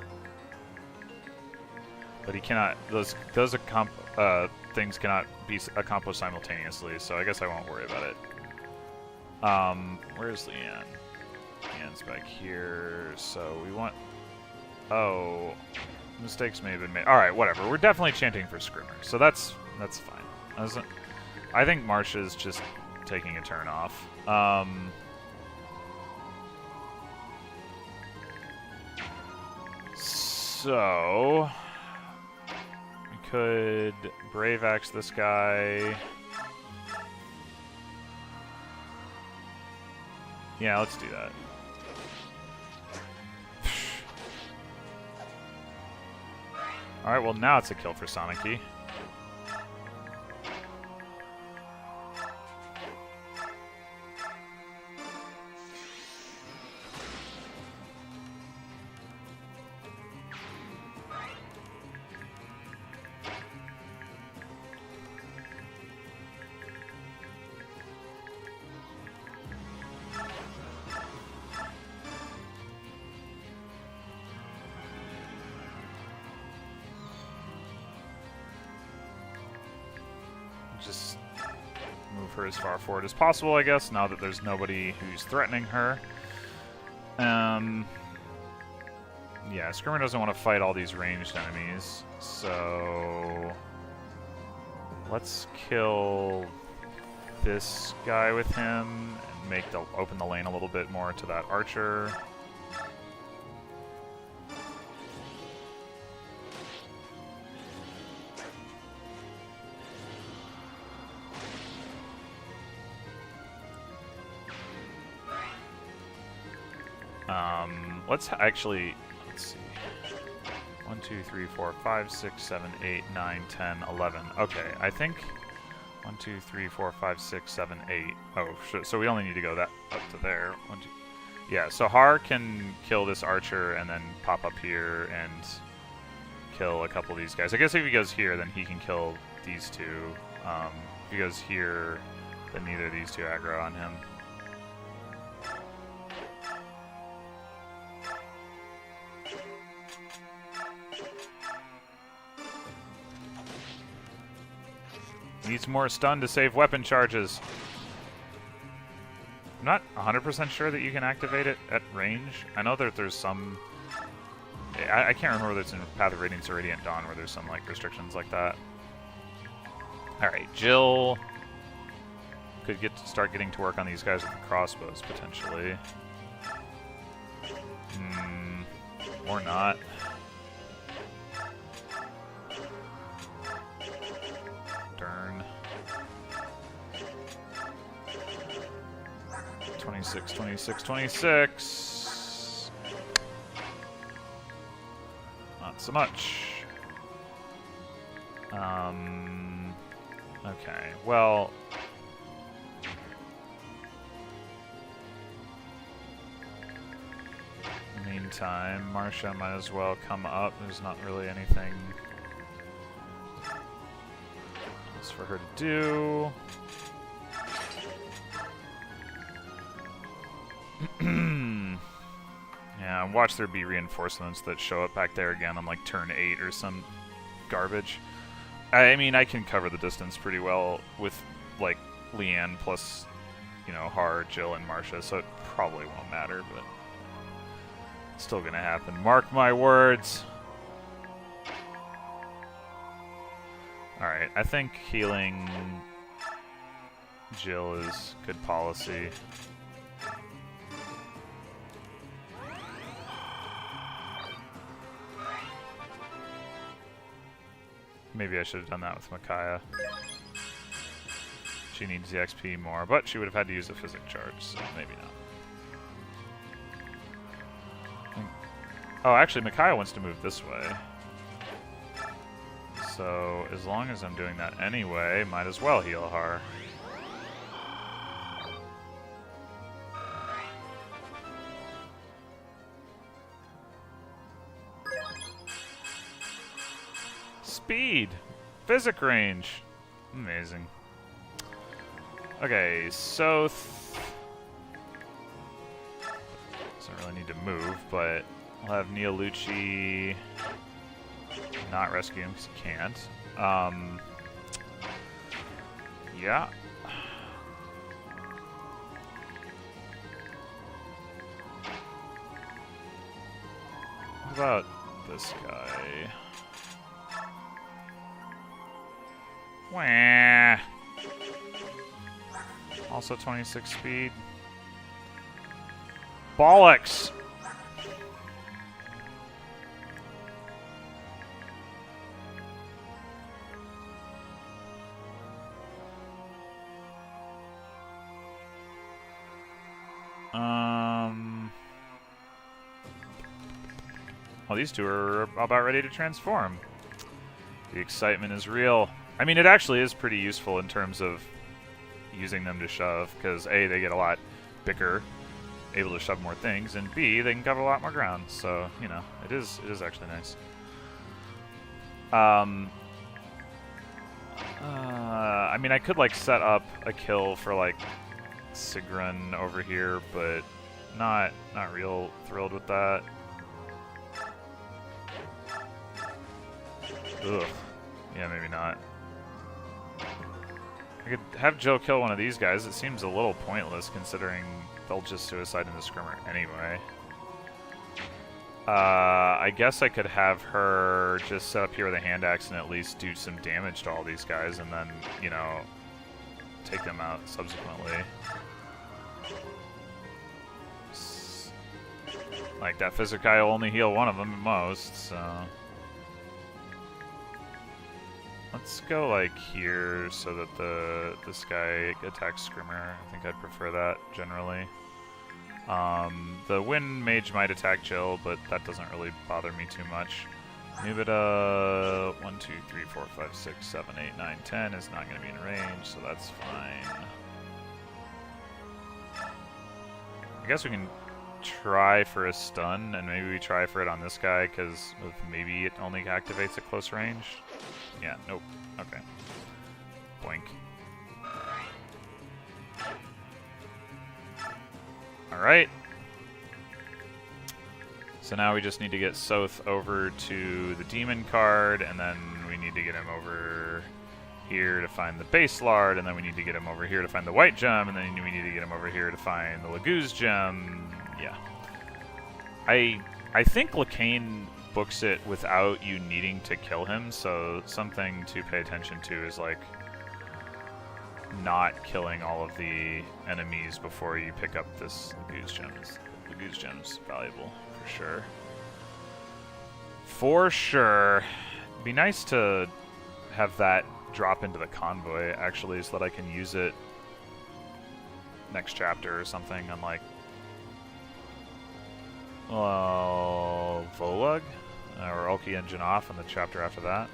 S1: But he cannot. Those things cannot be accomplished simultaneously, so I guess I won't worry about it. Where's Leanne? Leanne's back here, so we want... Oh, mistakes may have been made. Alright, whatever. We're definitely chanting for Scrimmer, so that's fine. I think Marsha's just taking a turn off. So... we could Brave Axe this guy... Yeah, let's do that. Alright, well now it's a kill for Sonic-y. Just move her as far forward as possible, I guess, now that there's nobody who's threatening her. Yeah, Scrimmer doesn't want to fight all these ranged enemies, so... let's kill this guy with him and open the lane a little bit more to that archer. Let's see. 1, 2, 3, 4, 5, 6, 7, 8, 9, 10, 11. Okay, I think 1, 2, 3, 4, 5, 6, 7, 8. Oh, shit. So we only need to go that up to there. 1, 2. Yeah, so Har can kill this archer and then pop up here and kill a couple of these guys. I guess if he goes here, then he can kill these two. If he goes here, then neither of these two aggro on him. Needs more stun to save weapon charges. I'm not 100% sure that you can activate it at range. I know that there's some... I can't remember whether it's in Path of Radiance or Radiant Dawn where there's some like restrictions like that. Alright, Jill could start getting to work on these guys with the crossbows, potentially. Or not. Darn. 26, 26, 26. Not so much. Okay, well... I mean, meantime, Marcia might as well come up. There's not really anything else for her to do. Yeah, watch there be reinforcements that show up back there again on like turn 8 or some garbage. I mean, I can cover the distance pretty well with like Leanne plus, you know, Har, Jill, and Marcia, so it probably won't matter, but it's still gonna happen. Mark my words. Alright, I think healing Jill is good policy. Maybe I should have done that with Micaiah. She needs the XP more, but she would have had to use a physic charge, so maybe not. Oh, actually, Micaiah wants to move this way. So, as long as I'm doing that anyway, might as well heal Har. Speed! Physic range! Amazing. Okay, so... doesn't really need to move, but we'll have Neolucci not rescue him because he can't. Yeah. What about this guy? Wah. Also 26 speed. Bollocks! Well, these two are about ready to transform. The excitement is real. I mean, it actually is pretty useful in terms of using them to shove, because A, they get a lot bigger, able to shove more things, and B, they can cover a lot more ground. So, you know, it is actually nice. I mean, I could like set up a kill for like Sigrun over here, but not real thrilled with that. Ugh. Yeah, maybe not. I could have Jill kill one of these guys. It seems a little pointless considering they'll just suicide in the scrimmer anyway. I guess I could have her just set up here with a hand axe and at least do some damage to all these guys and then, you know, take them out subsequently. Like, that physic guy will only heal one of them at most, so... let's go, like, here so that this guy attacks Scrimmer. I think I'd prefer that, generally. The Wind Mage might attack Jill, but that doesn't really bother me too much. Nubita, 1, 2, 3, 4, 5, 6, 7, 8, 9, 10 is not going to be in range, so that's fine. I guess we can try for a stun, and maybe we try for it on this guy, because maybe it only activates at close range. Yeah, nope. Okay. Boink. Alright. So now we just need to get Soth over to the demon card, and then we need to get him over here to find the base lard, and then we need to get him over here to find the white gem, and then we need to get him over here to find the Laguz gem. Yeah. I think Lacane books it without you needing to kill him, so something to pay attention to is like not killing all of the enemies before you pick up this Laguz gem. Laguz gem's valuable for sure. For sure. It'd be nice to have that drop into the convoy actually, so that I can use it next chapter or something on like Volug or Ulki and Janov in the chapter after that.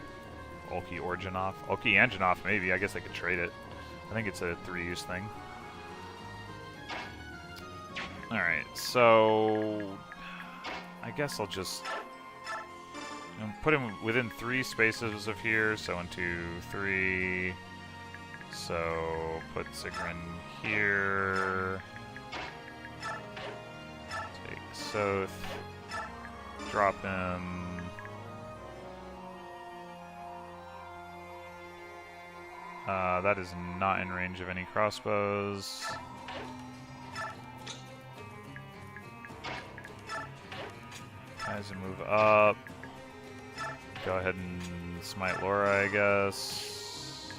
S1: Ulki or Janov. Ulki and Janov maybe. I guess I could trade it. I think it's a 3-use thing. Alright, so I guess I'll just put him within 3 spaces of here. So 1, 2, 3. So put Sigrun here. Take Soth. Drop him. That is not in range of any crossbows. Guys, move up. Go ahead and smite Laura, I guess.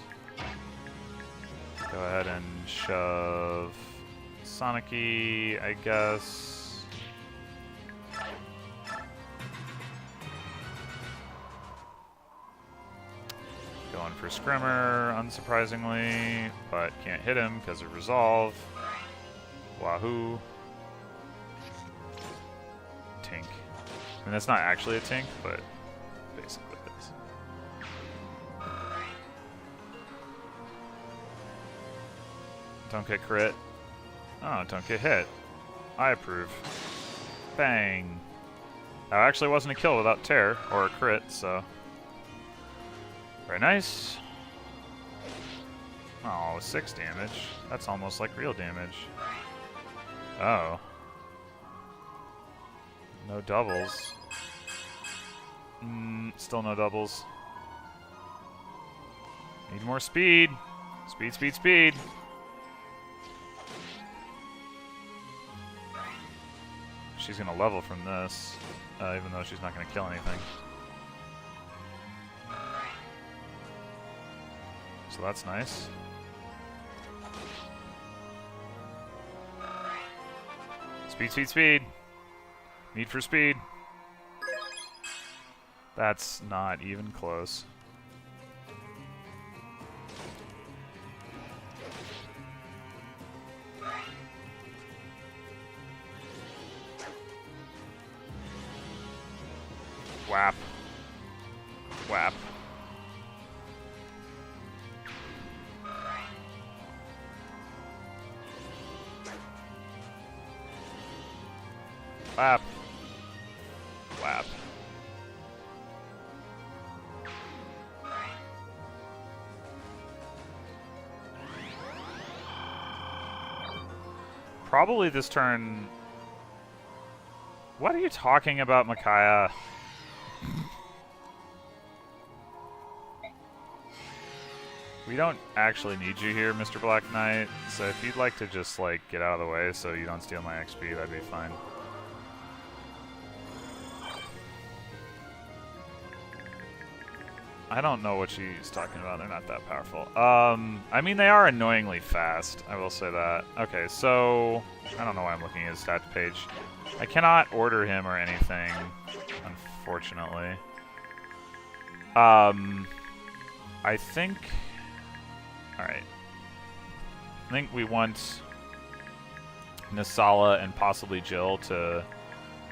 S1: Go ahead and shove Sonicy, I guess. Going for Scrimmer, unsurprisingly, but can't hit him because of Resolve. Wahoo. Tink. I mean, that's not actually a Tink, but basically it is. Don't get crit. Oh, don't get hit. I approve. Bang. That actually wasn't a kill without tear, or a crit, so... Very nice. Oh, 6 damage. That's almost like real damage. Oh. No doubles. Still no doubles. Need more speed. Speed, speed, speed. She's gonna level from this, even though she's not gonna kill anything. So that's nice. Speed, speed, speed. Need for speed. That's not even close. Whap. Whap. Whap. Whap. Probably this turn... What are you talking about, Micaiah? We don't actually need you here, Mr. Black Knight, so if you'd like to just, like, get out of the way so you don't steal my XP, that'd be fine. I don't know what she's talking about. They're not that powerful. I mean, they are annoyingly fast. I will say that. Okay, so... I don't know why I'm looking at his stats page. I cannot order him or anything, unfortunately. I think... Alright. I think we want Nasala and possibly Jill to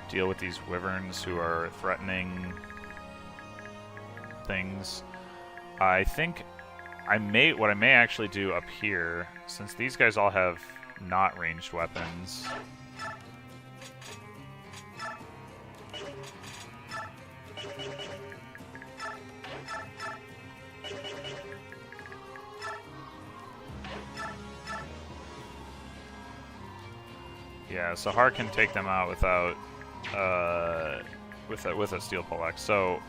S1: deal with these wyverns who are threatening things. I think what I may actually do up here, since these guys all have not ranged weapons. Yeah, so Har can take them out without with a steel poleaxe. So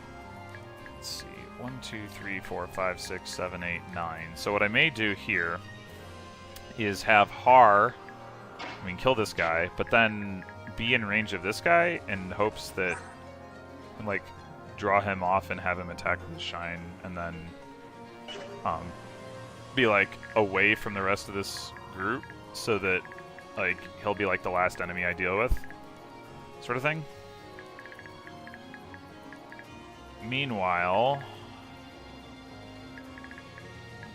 S1: let's see, 1, 2, 3, 4, 5, 6, 7, 8, 9. So what I may do here is have Har, kill this guy, but then be in range of this guy in hopes that, like, draw him off and have him attack with his shine, and then be like away from the rest of this group, so that like he'll be like the last enemy I deal with, sort of thing. Meanwhile,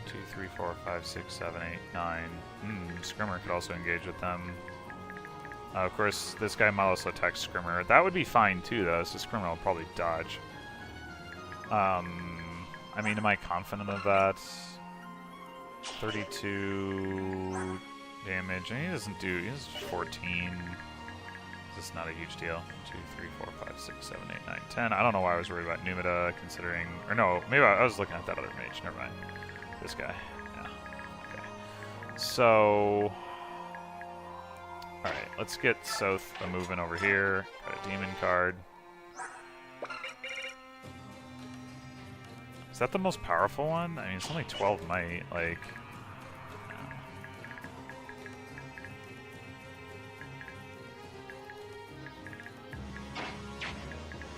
S1: 2, 3, 4, 5, 6, 7, 8, 9. Scrimmer could also engage with them. Of course, this guy might also attack Scrimmer. That would be fine too, though, so Scrimmer will probably dodge. I mean, am I confident of that? 32 damage, and he does 14. This is not a huge deal. 2, 3, 4, 5, 6, 7, 8, 9, 10. I don't know why I was worried about Numida, considering... Or no, maybe I was looking at that other mage. Never mind. This guy. Yeah. Okay. So... Alright, let's get Soth a movement over here. Got a demon card. Is that the most powerful one? I mean, it's only 12 might, like...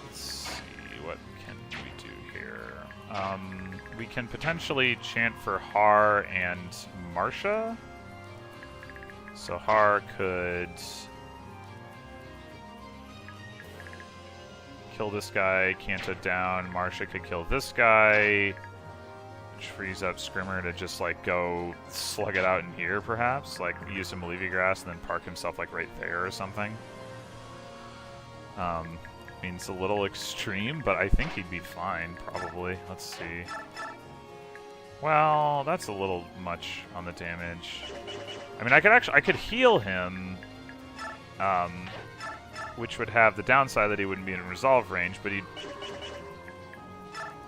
S1: Let's see, what can we do here? We can potentially chant for Har and Marsha. So Har could kill this guy, Canto down. Marsha could kill this guy, which frees up Scrimmer to just like go slug it out in here, perhaps. Like use some Olivia Grass and then park himself like right there or something. I mean, it's a little extreme, but I think he'd be fine, probably. Let's see. Well, that's a little much on the damage. I mean, I could heal him, which would have the downside that he wouldn't be in resolve range, but he'd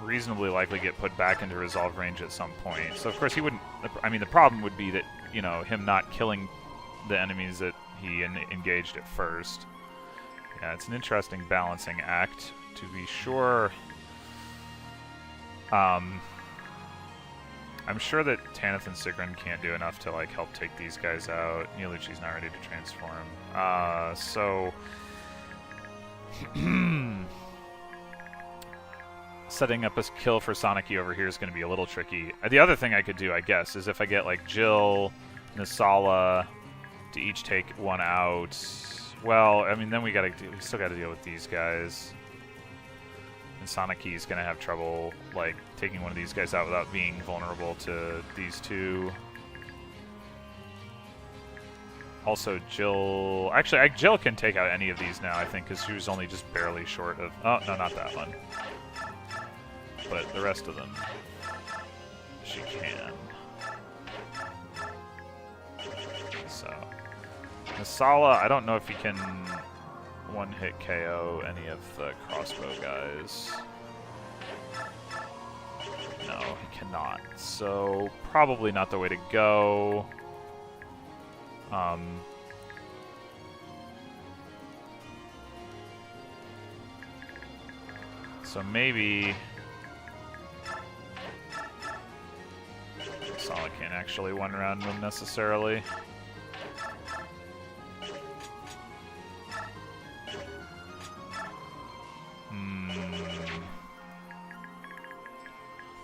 S1: reasonably likely get put back into resolve range at some point. So of course he wouldn't. I mean, the problem would be that, you know, him not killing the enemies that he engaged at first. Yeah, it's an interesting balancing act, to be sure. I'm sure that Tanith and Sigrun can't do enough to like help take these guys out. Neolucci's not ready to transform. So setting up a kill for Soniki over here is going to be a little tricky. The other thing I could do, I guess, is if I get like Jill, Nasala to each take one out. Well, I mean, then we still got to deal with these guys. And Soniki is going to have trouble, like, taking one of these guys out without being vulnerable to these two. Also, Jill... Actually, Jill can take out any of these now, I think, because she was only just barely short of... Oh, no, not that one. But the rest of them, she can. So... Nasala, I don't know if he can one-hit KO any of the crossbow guys. No, he cannot. So, probably not the way to go. So maybe... Nasala can't actually one-round them necessarily.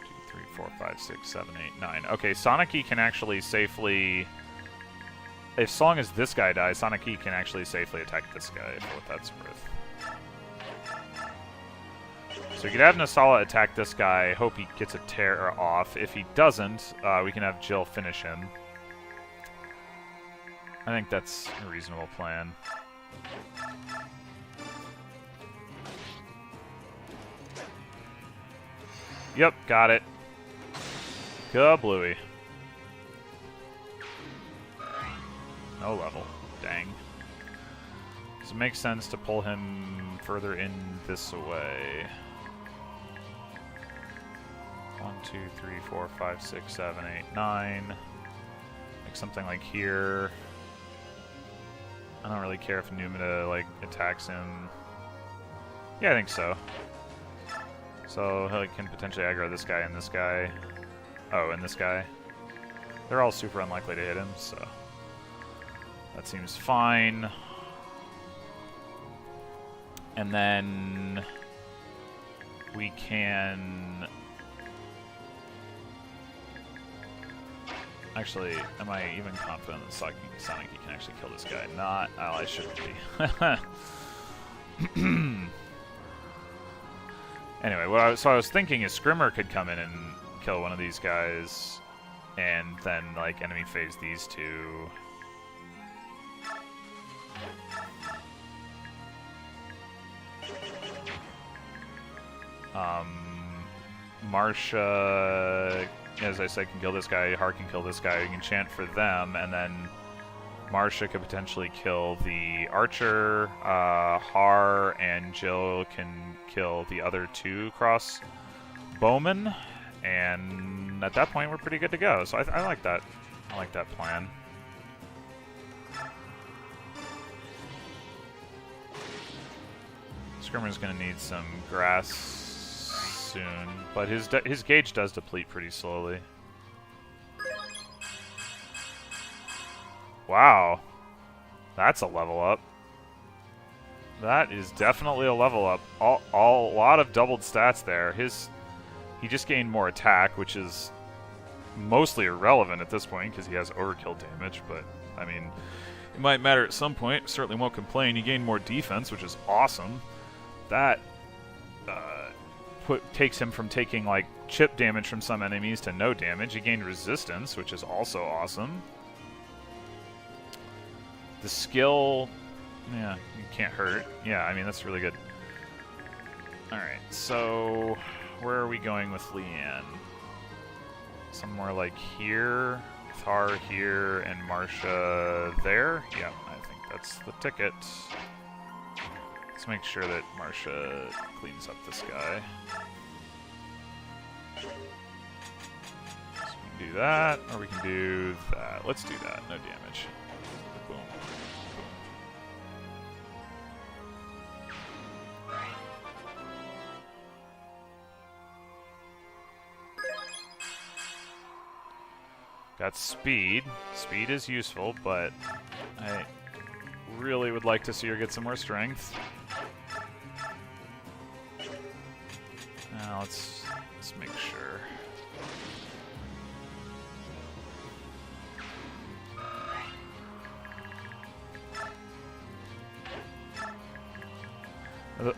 S1: Two, 3, 4, 5, 6, 7, 8, 9. Okay, Soniki can actually safely... As long as this guy dies, Soniki can actually safely attack this guy, for what that's worth. So you could have Nasala attack this guy, hope he gets a tear off. If he doesn't, we can have Jill finish him. I think that's a reasonable plan. Yep, got it. Kablooey. No level. Dang. So it makes sense to pull him further in this way. 1, 2, 3, 4, 5, 6, 7, 8, 9. Like something like here. I don't really care if Numida like attacks him. Yeah, I think so. So he can potentially aggro this guy and this guy. Oh, and this guy. They're all super unlikely to hit him, so that seems fine. And then we can... Actually, am I even confident that Soniki can actually kill this guy? Not. Oh, I shouldn't be. Anyway, so I was thinking is Scrimmer could come in and kill one of these guys, and then, like, enemy phase these two. Marsha, as I said, can kill this guy. Har can kill this guy. You can chant for them, and then Marcia could potentially kill the archer. Har and Jill can kill the other 2 cross bowmen, and at that point we're pretty good to go. So I like that. I like that plan. Skirmer's gonna need some grass soon, but his gauge does deplete pretty slowly. Wow, that's a level up. That is definitely a level up. A lot of doubled stats there. He just gained more attack, which is mostly irrelevant at this point because he has overkill damage. But I mean, it might matter at some point. Certainly won't complain. He gained more defense, which is awesome. That takes him from taking like chip damage from some enemies to no damage. He gained resistance, which is also awesome. The skill, yeah, you can't hurt. Yeah, I mean, that's really good. Alright, so where are we going with Leanne? Somewhere like here, Thar here, and Marcia there? Yeah, I think that's the ticket. Let's make sure that Marcia cleans up this guy. So we can do that, or we can do that. Let's do that, no damage. Boom. Got speed. Speed is useful, but I really would like to see her get some more strength. Now let's make sure.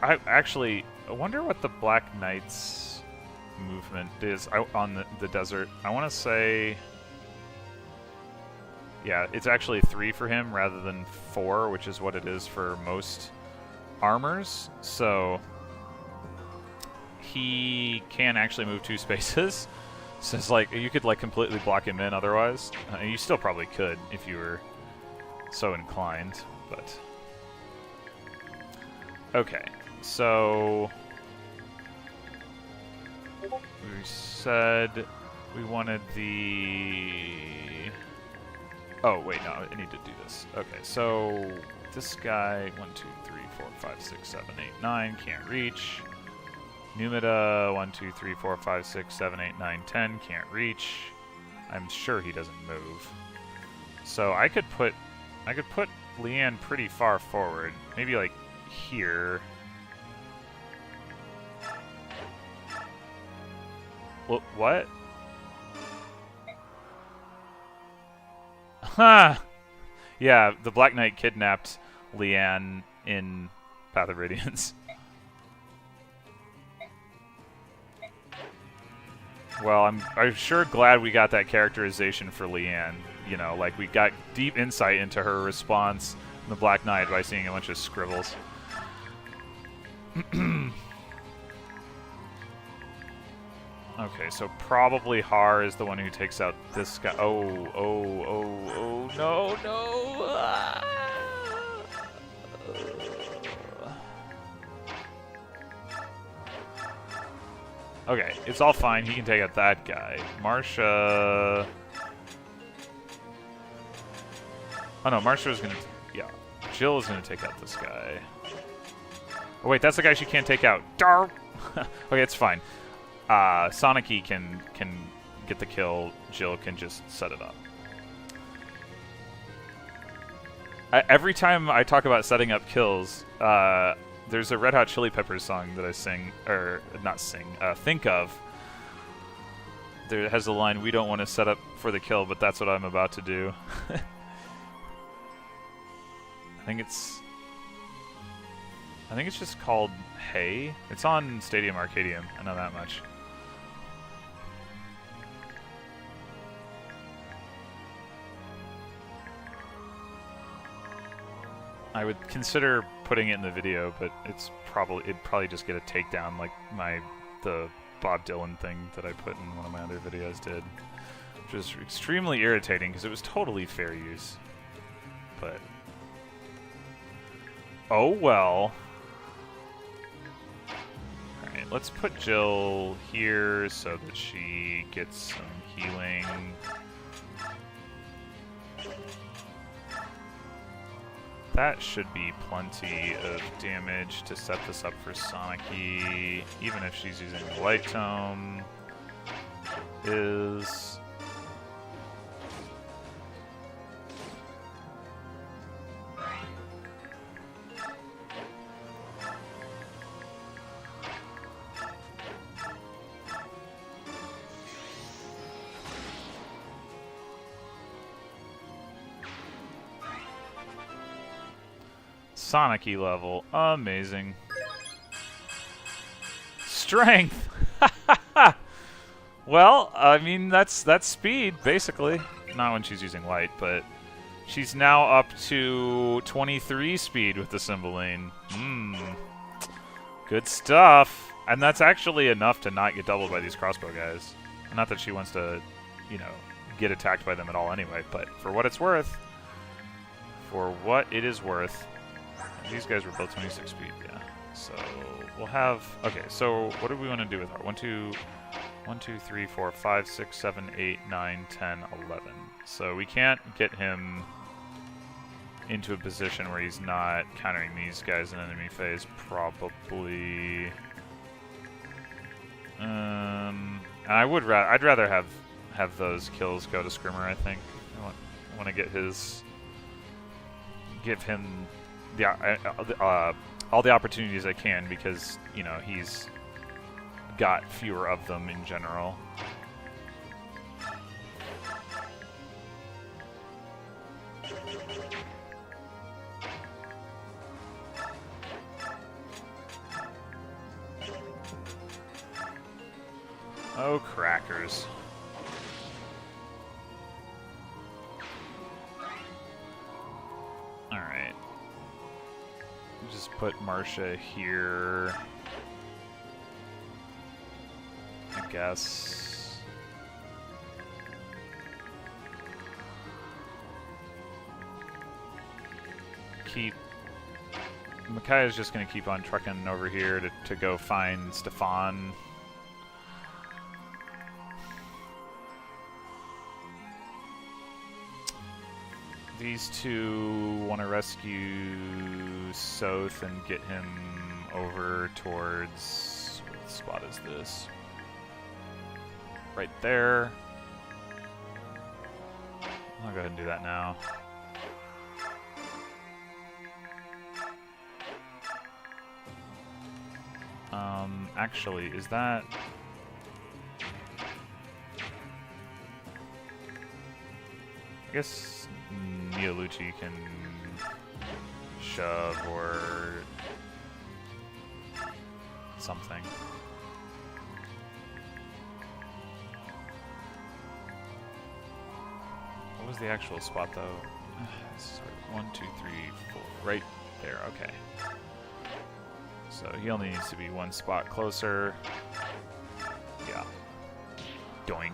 S1: I wonder what the Black Knight's movement is out on the desert. I want to say, yeah, it's actually 3 for him rather than 4, which is what it is for most armors. So he can actually move 2 spaces. So it's like you could like completely block him in otherwise. You still probably could if you were so inclined, but okay. So we said we wanted the... Oh, wait, no, I need to do this. Okay, so this guy, 1, 2, 3, 4, 5, 6, 7, 8, 9, can't reach. Numida, 1, 2, 3, 4, 5, 6, 7, 8, 9, 10, can't reach. I'm sure he doesn't move. So I could put Leanne pretty far forward. Maybe like here. What? Ha! Yeah, the Black Knight kidnapped Leanne in Path of Radiance. Well, I'm sure glad we got that characterization for Leanne. You know, like we got deep insight into her response in the Black Knight by seeing a bunch of scribbles. Okay, so probably Har is the one who takes out this guy. Oh, no, no. Ah! Okay, it's all fine. He can take out that guy. Marcia... Oh no, Marcia is gonna... Yeah, Jill is gonna take out this guy. Oh wait, that's the guy she can't take out. Darn! Okay, it's fine. Sonic-y can get the kill. Jill can just set it up. Every time I talk about setting up kills, there's a Red Hot Chili Peppers song that I sing, or not sing, think of. There has the line, "We don't want to set up for the kill, but that's what I'm about to do." I think it's just called Hey. It's on Stadium Arcadium. I know that much. I would consider putting it in the video, but it'd probably just get a takedown like the Bob Dylan thing that I put in one of my other videos did, which was extremely irritating because it was totally fair use. but... Oh well. Alright, let's put Jill here so that she gets some healing. That should be plenty of damage to set this up for Sonic-y, even if she's using the Light Tome. Is... Sonic-y level. Amazing. Strength! Well, I mean, that's speed, basically. Not when she's using light, but she's now up to 23 speed with the Cymbeline. Good stuff. And that's actually enough to not get doubled by these crossbow guys. Not that she wants to, you know, get attacked by them at all anyway, but for what it's worth, these guys were both 26 speed, yeah. So we'll have... Okay, so what do we want to do with her? 1, 2, 3, 4, 5, 6, 7, 8, 9, 10, 11. So we can't get him into a position where he's not countering these guys in enemy phase, probably. And I'd rather have those kills go to Scrimmer, I think. I want to give him all the opportunities I can, because, you know, he's got fewer of them in general. Oh, crackers. Alright. Just put Marcia here. I guess. Micaiah's just going to keep on trucking over here to go find Stefan. These two want to rescue Soth and get him over towards... What spot is this? Right there. I'll go ahead and do that now. Actually, is that... I guess Neolucci can shove or something. What was the actual spot, though? 1, 2, 3, 4. Right there, okay. So he only needs to be one spot closer. Yeah. Doink.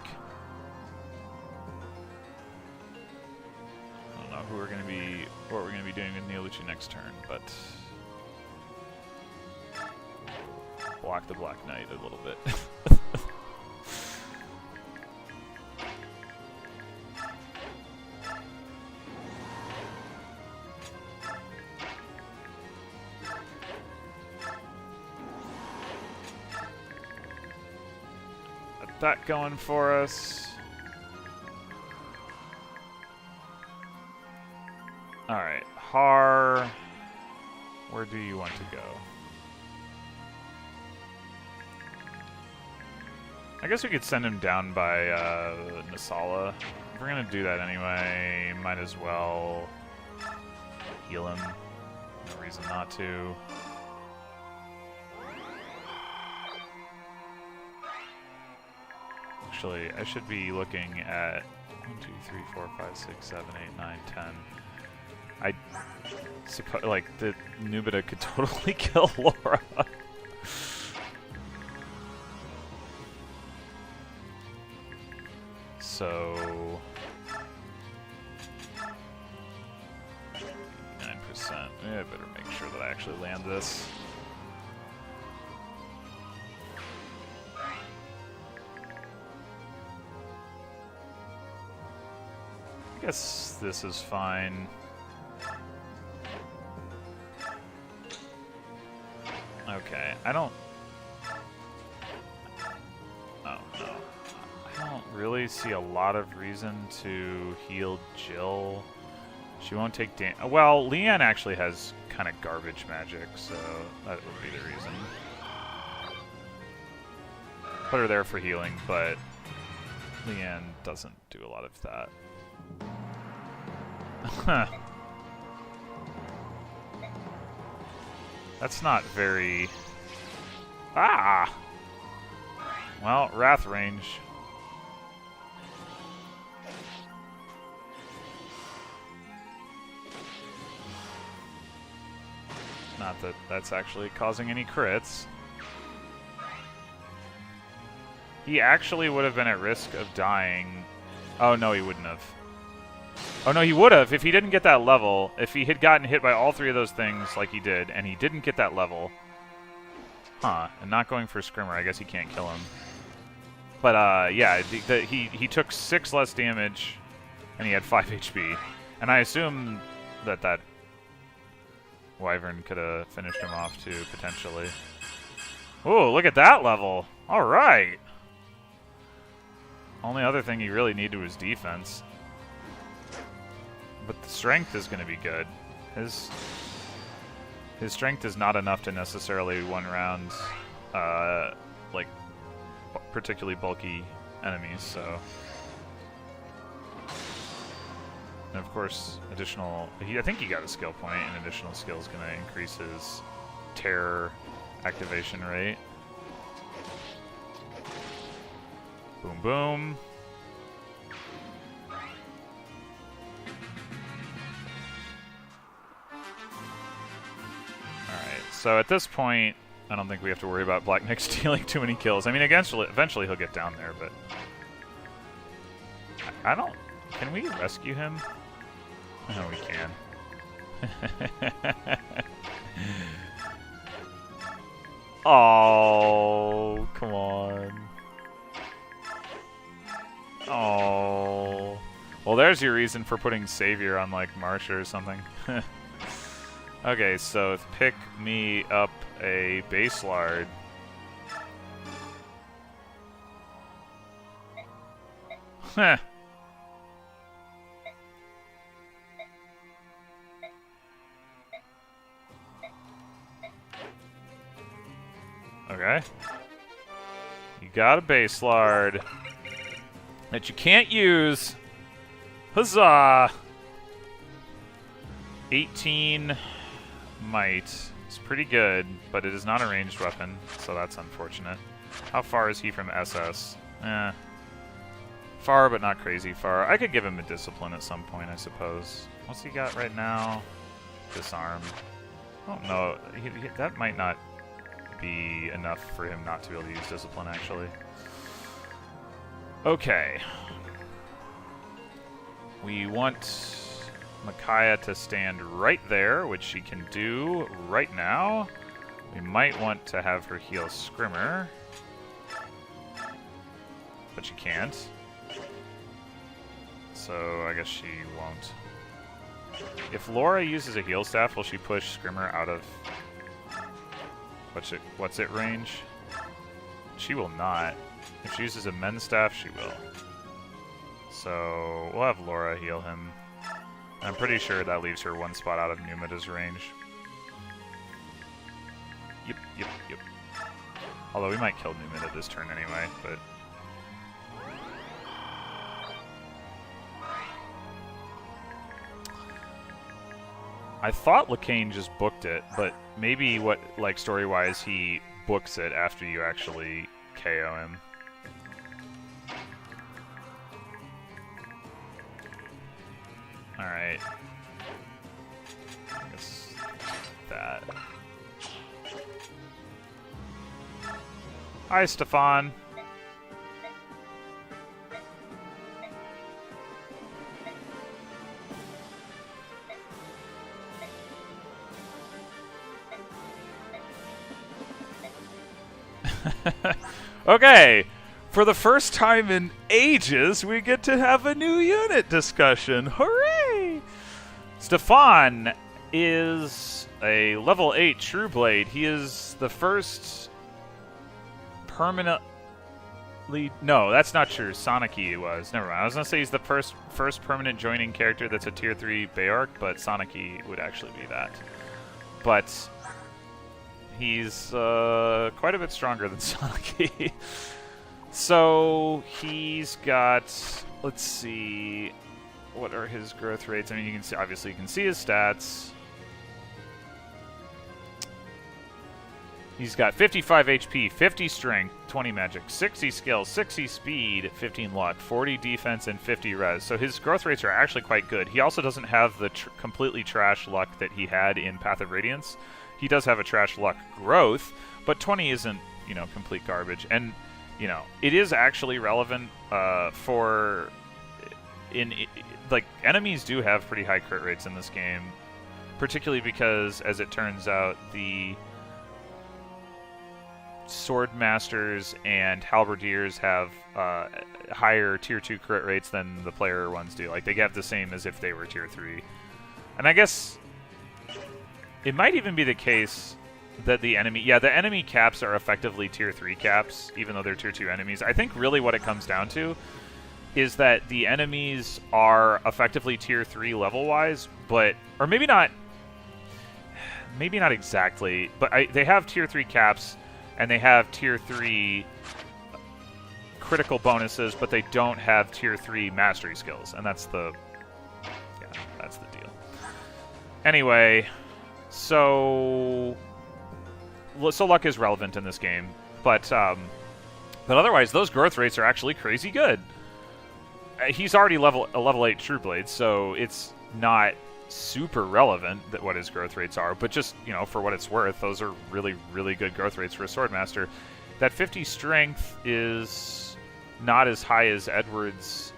S1: I don't know what we're gonna be doing with Neolucci next turn, but block the Black Knight a little bit. That going for us. Alright, Har, where do you want to go? I guess we could send him down by Nasala. If we're gonna do that anyway, might as well heal him. No reason not to. Actually, I should be looking at 1, 2, 3, 4, 5, 6, 7, 8, 9, 10. I suppose, like, the Nubita could totally kill Laura. So... actually land this. I guess this is fine. Okay, I don't... Oh, no. I don't really see a lot of reason to heal Jill. She won't take damage. Well, Leanne actually has kind of garbage magic, so that would be the reason. Put her there for healing, but Leanne doesn't do a lot of that. Huh. That's not very... Ah! Well, Wrath range. Not that that's actually causing any crits. He actually would have been at risk of dying. Oh, no, he wouldn't have. Oh, no, he would have if he didn't get that level. If he had gotten hit by all three of those things like he did, and he didn't get that level. Huh, and not going for Scrimmer, I guess he can't kill him. But, yeah, he took 6 less damage, and he had 5 HP. And I assume that that Wyvern could have finished him off, too, potentially. Ooh, look at that level! Alright! Only other thing he really needed was defense. But the strength is going to be good. His strength is not enough to necessarily one round, like, particularly bulky enemies, so... And of course, additional... I think he got a skill point, and additional skill is going to increase his terror activation rate. Boom, boom. So at this point, I don't think we have to worry about Black Nick stealing too many kills. I mean, eventually he'll get down there, but... I don't... Can we rescue him? No, we can. Oh, come on. Oh. Well, there's your reason for putting Savior on, like, Marsha or something. Okay, so pick me up a base lard. Heh. Okay. You got a base lard that you can't use. Huzzah! 18 might. It's pretty good, but it is not a ranged weapon, so that's unfortunate. How far is he from SS? Far, but not crazy far. I could give him a discipline at some point, I suppose. What's he got right now? Disarm. I don't know. That might not be enough for him not to be able to use discipline, actually. Okay. We want Micaiah to stand right there, which she can do right now. We might want to have her heal Scrimmer, but she can't. So I guess she won't. If Laura uses a heal staff, will she push Scrimmer out of what's it range? She will not. If she uses a mend staff, she will. So we'll have Laura heal him. I'm pretty sure that leaves her one spot out of Numita's range. Yep. Although we might kill Numita this turn anyway, but... I thought Lacane just booked it, but maybe story-wise, he books it after you actually KO him. Alright. I guess that. Hi, Stefan. Okay, for the first time in ages, we get to have a new unit discussion. Hooray! Stefan is a level 8 True Blade. He is the first permanently... No, that's not true. Soniki was. Never mind. I was going to say he's the first permanent joining character that's a Tier 3 Bayark, but Soniki would actually be that. But he's quite a bit stronger than Soniki. So he's got... Let's see... What are his growth rates? I mean, you can see, obviously you can see his stats. He's got 55 HP, 50 strength, 20 magic, 60 skill, 60 speed, 15 luck, 40 defense, and 50 res. So his growth rates are actually quite good. He also doesn't have the completely trash luck that he had in Path of Radiance. He does have a trash luck growth, but 20 isn't, you know, complete garbage. And, you know, it is actually relevant for... like, enemies do have pretty high crit rates in this game, particularly because, as it turns out, the Sword Masters and Halberdiers have higher Tier 2 crit rates than the player ones do. Like, they have the same as if they were Tier 3. And I guess it might even be the case that the enemy caps are effectively Tier 3 caps, even though they're Tier 2 enemies. I think really what it comes down to is that the enemies are effectively Tier 3 level-wise, but... Or maybe not exactly, but they have Tier 3 caps, and they have Tier 3 critical bonuses, but they don't have Tier 3 mastery skills, and that's the... Yeah, that's the deal. Anyway, so luck is relevant in this game, but otherwise, those growth rates are actually crazy good. He's already a level 8 True Blade, so it's not super relevant that what his growth rates are, but just, you know, for what it's worth, those are really, really good growth rates for a Swordmaster. That 50 strength is not as high as Edward's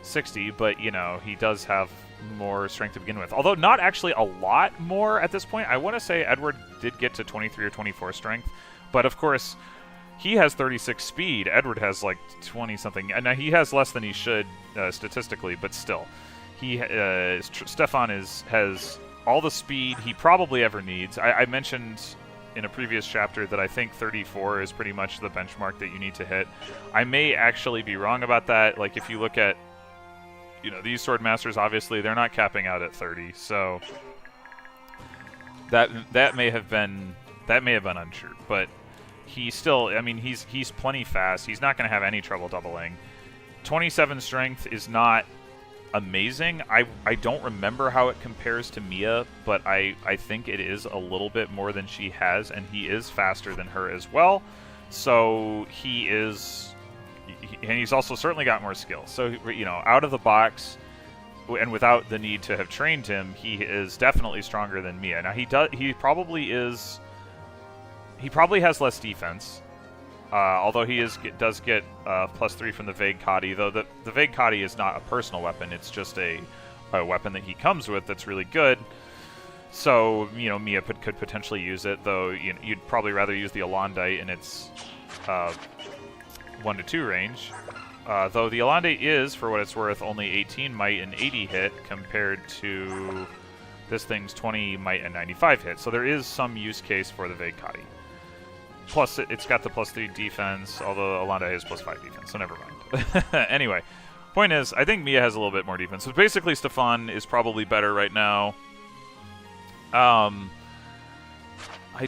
S1: 60, but, you know, he does have more strength to begin with. Although not actually a lot more at this point. I want to say Edward did get to 23 or 24 strength, but of course... He has 36 speed. Edward has like 20-something. And he has less than he should statistically, but still. Stefan has all the speed he probably ever needs. I mentioned in a previous chapter that I think 34 is pretty much the benchmark that you need to hit. I may actually be wrong about that. Like, if you look at, you know, these Sword Masters, obviously, they're not capping out at 30. So that may have been untrue, but... He's still, I mean, he's plenty fast. He's not going to have any trouble doubling. 27 strength is not amazing. I don't remember how it compares to Mia, but I think it is a little bit more than she has, and he is faster than her as well. So and he's also certainly got more skill. So, you know, out of the box, and without the need to have trained him, he is definitely stronger than Mia. Now, he probably has less defense, although he does get +3 from the Vague Kadi, though the Vague Kadi is not a personal weapon, it's just a weapon that he comes with that's really good. So, you know, Mia could potentially use it, though you'd probably rather use the Alondite in its 1 to 2 range. Though the Alondite is, for what it's worth, only 18 might and 80 hit compared to this thing's 20 might and 95 hit. So there is some use case for the Vague Kadi. Plus, it's got the +3 defense, although Alonda has +5 defense, so never mind. Anyway, point is, I think Mia has a little bit more defense. So basically, Stefan is probably better right now. I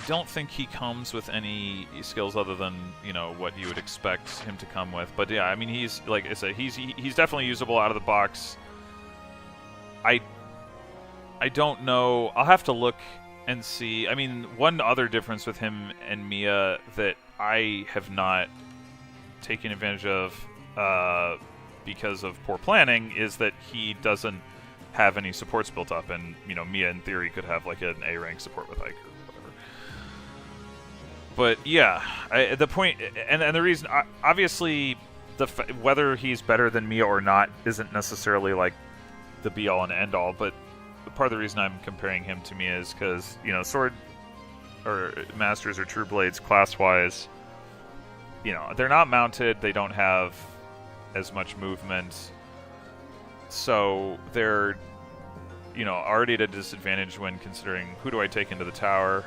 S1: don't think he comes with any skills other than, you know, what you would expect him to come with. But yeah, I mean, he's, like I said, he's definitely usable out of the box. I don't know. I'll have to look and see. I mean, one other difference with him and Mia that I have not taken advantage of because of poor planning is that he doesn't have any supports built up, and, you know, Mia in theory could have like an A rank support with Ike or whatever. But yeah, the point and the reason, obviously, whether he's better than Mia or not isn't necessarily like the be all and end all, but part of the reason I'm comparing him to Mia is because, you know, Sword or Masters or True Blades class-wise you know, they're not mounted. They don't have as much movement. So they're, you know, already at a disadvantage when considering who do I take into the tower.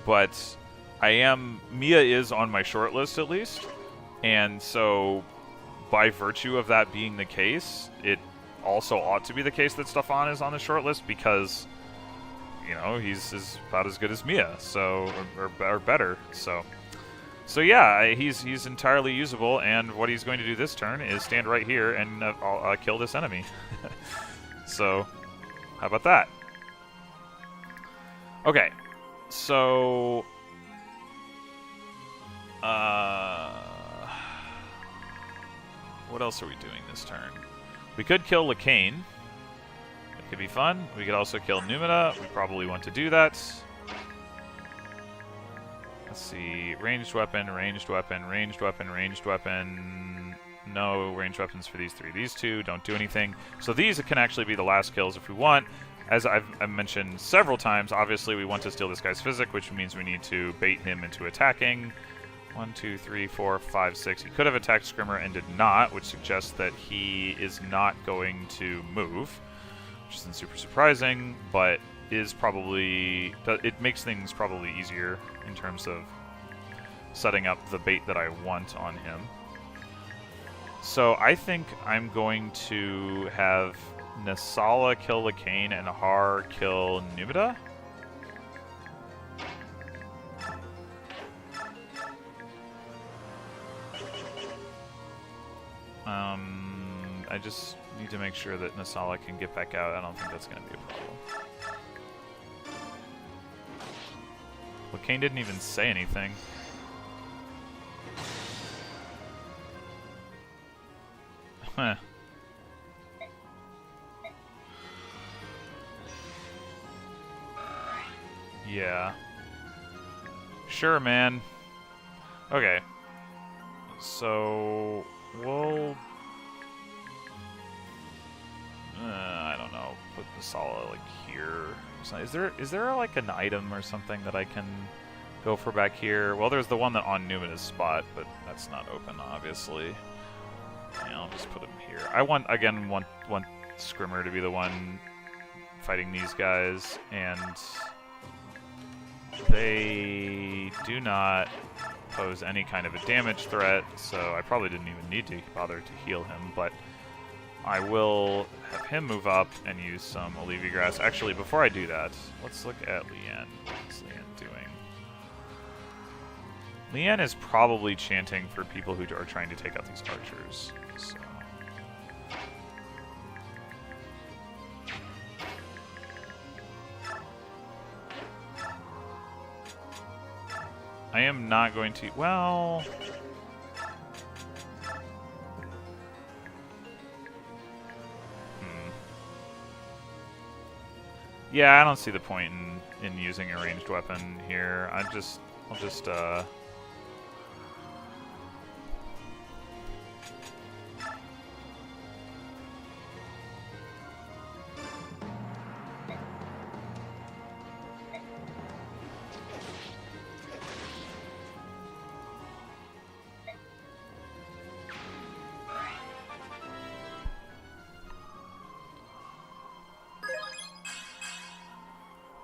S1: But Mia is on my short list at least. And so by virtue of that being the case, it also ought to be the case that Stefan is on the short list because, you know, he's about as good as Mia, so or better. So yeah, he's entirely usable, and what he's going to do this turn is stand right here and I'll kill this enemy. So, how about that? Okay, so what else are we doing this turn? We could kill Lacane. That could be fun. We could also kill Numida. We probably want to do that. Let's see. Ranged weapon, ranged weapon, ranged weapon, ranged weapon. No ranged weapons for these three. These two don't do anything. So these can actually be the last kills if we want. As I've mentioned several times, obviously we want to steal this guy's physic, which means we need to bait him into attacking. 1, 2, 3, 4, 5, 6. He could have attacked Scrimmer and did not, which suggests that he is not going to move, which isn't super surprising, but is probably, it makes things probably easier in terms of setting up the bait that I want on him. So I think I'm going to have Nasala kill Lacane and Har kill Numida. I just need to make sure that Nasala can get back out. I don't think that's going to be a problem. Lacane didn't even say anything. Huh. Yeah. Sure, man. Okay. So, we'll... I don't know. Put the Sala, like, here. Is there like an item or something that I can go for back here? Well, there's the one that on Numina's spot, but that's not open, obviously. Yeah, I'll just put him here. I want Scrimmer to be the one fighting these guys, and they do not pose any kind of a damage threat, so I probably didn't even need to bother to heal him, but I will have him move up and use some Olivia Grass. Actually, before I do that, let's look at Leanne. What's Leanne doing? Leanne is probably chanting for people who are trying to take out these archers. So. I am not going to... Well... Yeah, I don't see the point in using a ranged weapon here. I'll just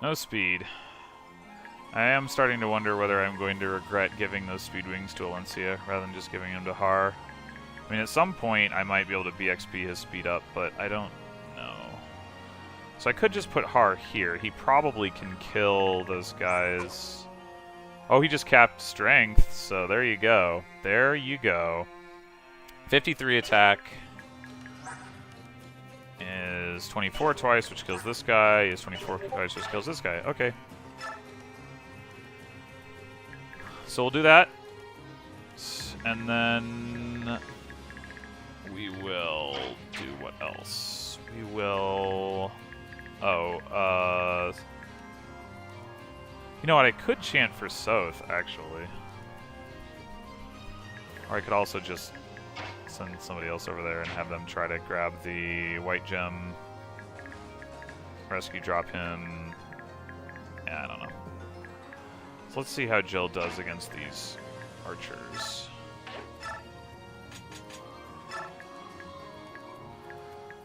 S1: no speed. I am starting to wonder whether I'm going to regret giving those speed wings to Alencia rather than just giving them to Har. I mean, at some point I might be able to BXP his speed up, but I don't know. So I could just put Har here. He probably can kill those guys. Oh, he just capped strength, so there you go. There you go. 53 attack. Is 24 twice, which kills this guy. Is 24 twice, which kills this guy. Okay. So we'll do that. And then we will do what else? We will... Oh, you know what? I could chant for Soth, actually. Or I could also just send somebody else over there and have them try to grab the white gem, rescue drop him. Yeah, I don't know. So let's see how Jill does against these archers.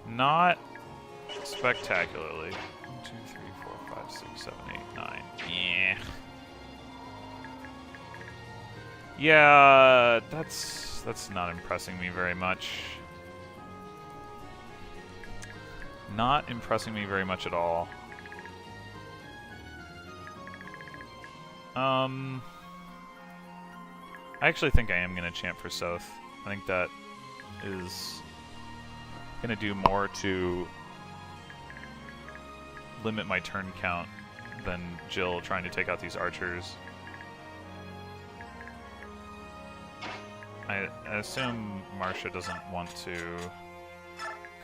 S1: Not spectacularly. 1, 2, 3, 4, 5, 6, 7, 8, 9. Yeah. Yeah, that's not impressing me very much. Not impressing me very much at all. I actually think I am going to champ for South. I think that is going to do more to limit my turn count than Jill trying to take out these archers. I assume Marcia doesn't want to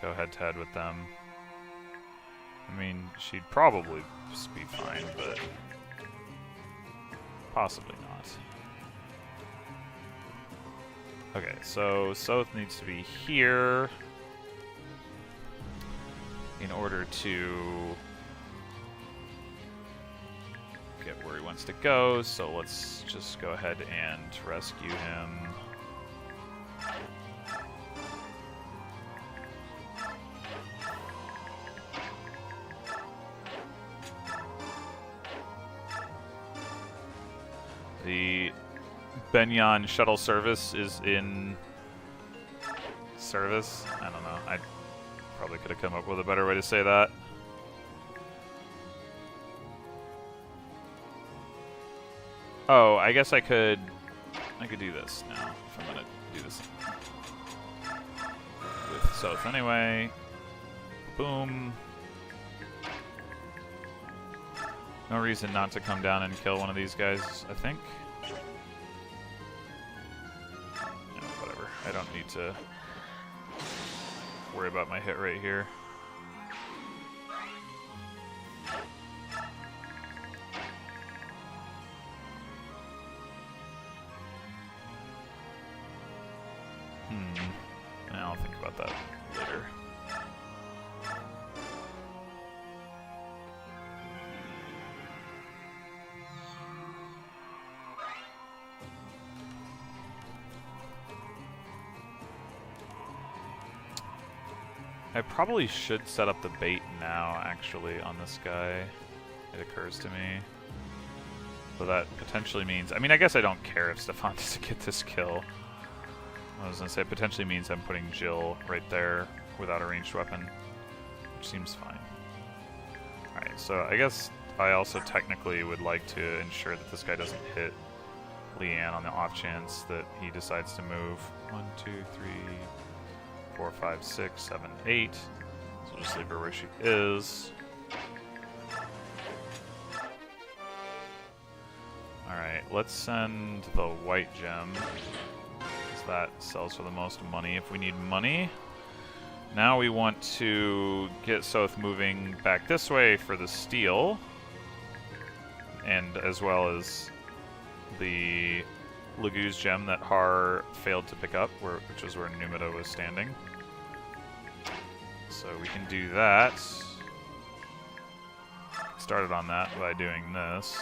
S1: go head-to-head with them. I mean, she'd probably just be fine, but possibly not. Okay, so South needs to be here in order to get where he wants to go, so let's just go ahead and rescue him. The Benyon shuttle service is in service. I don't know. I probably could have come up with a better way to say that. Oh, I guess I could do this now. If I'm gonna do this with South anyway. Boom. No reason not to come down and kill one of these guys, I think. Whatever. I don't need to worry about my hit rate here. I'll think about that later. I probably should set up the bait now, actually, on this guy. It occurs to me. So that potentially means... I mean, I guess I don't care if Stefan doesn't get this kill. I was going to say, it potentially means I'm putting Jill right there without a ranged weapon, which seems fine. Alright, so I guess I also technically would like to ensure that this guy doesn't hit Leanne on the off chance that he decides to move. 1, 2, 3... 4, 5, 6, 7, 8. So we'll just leave her where she is. Alright, let's send the white gem, because that sells for the most money if we need money. Now we want to get South moving back this way for the steel, and as well as the Laguz gem that Har failed to pick up, which was where Numida was standing. So we can do that. Started on that by doing this.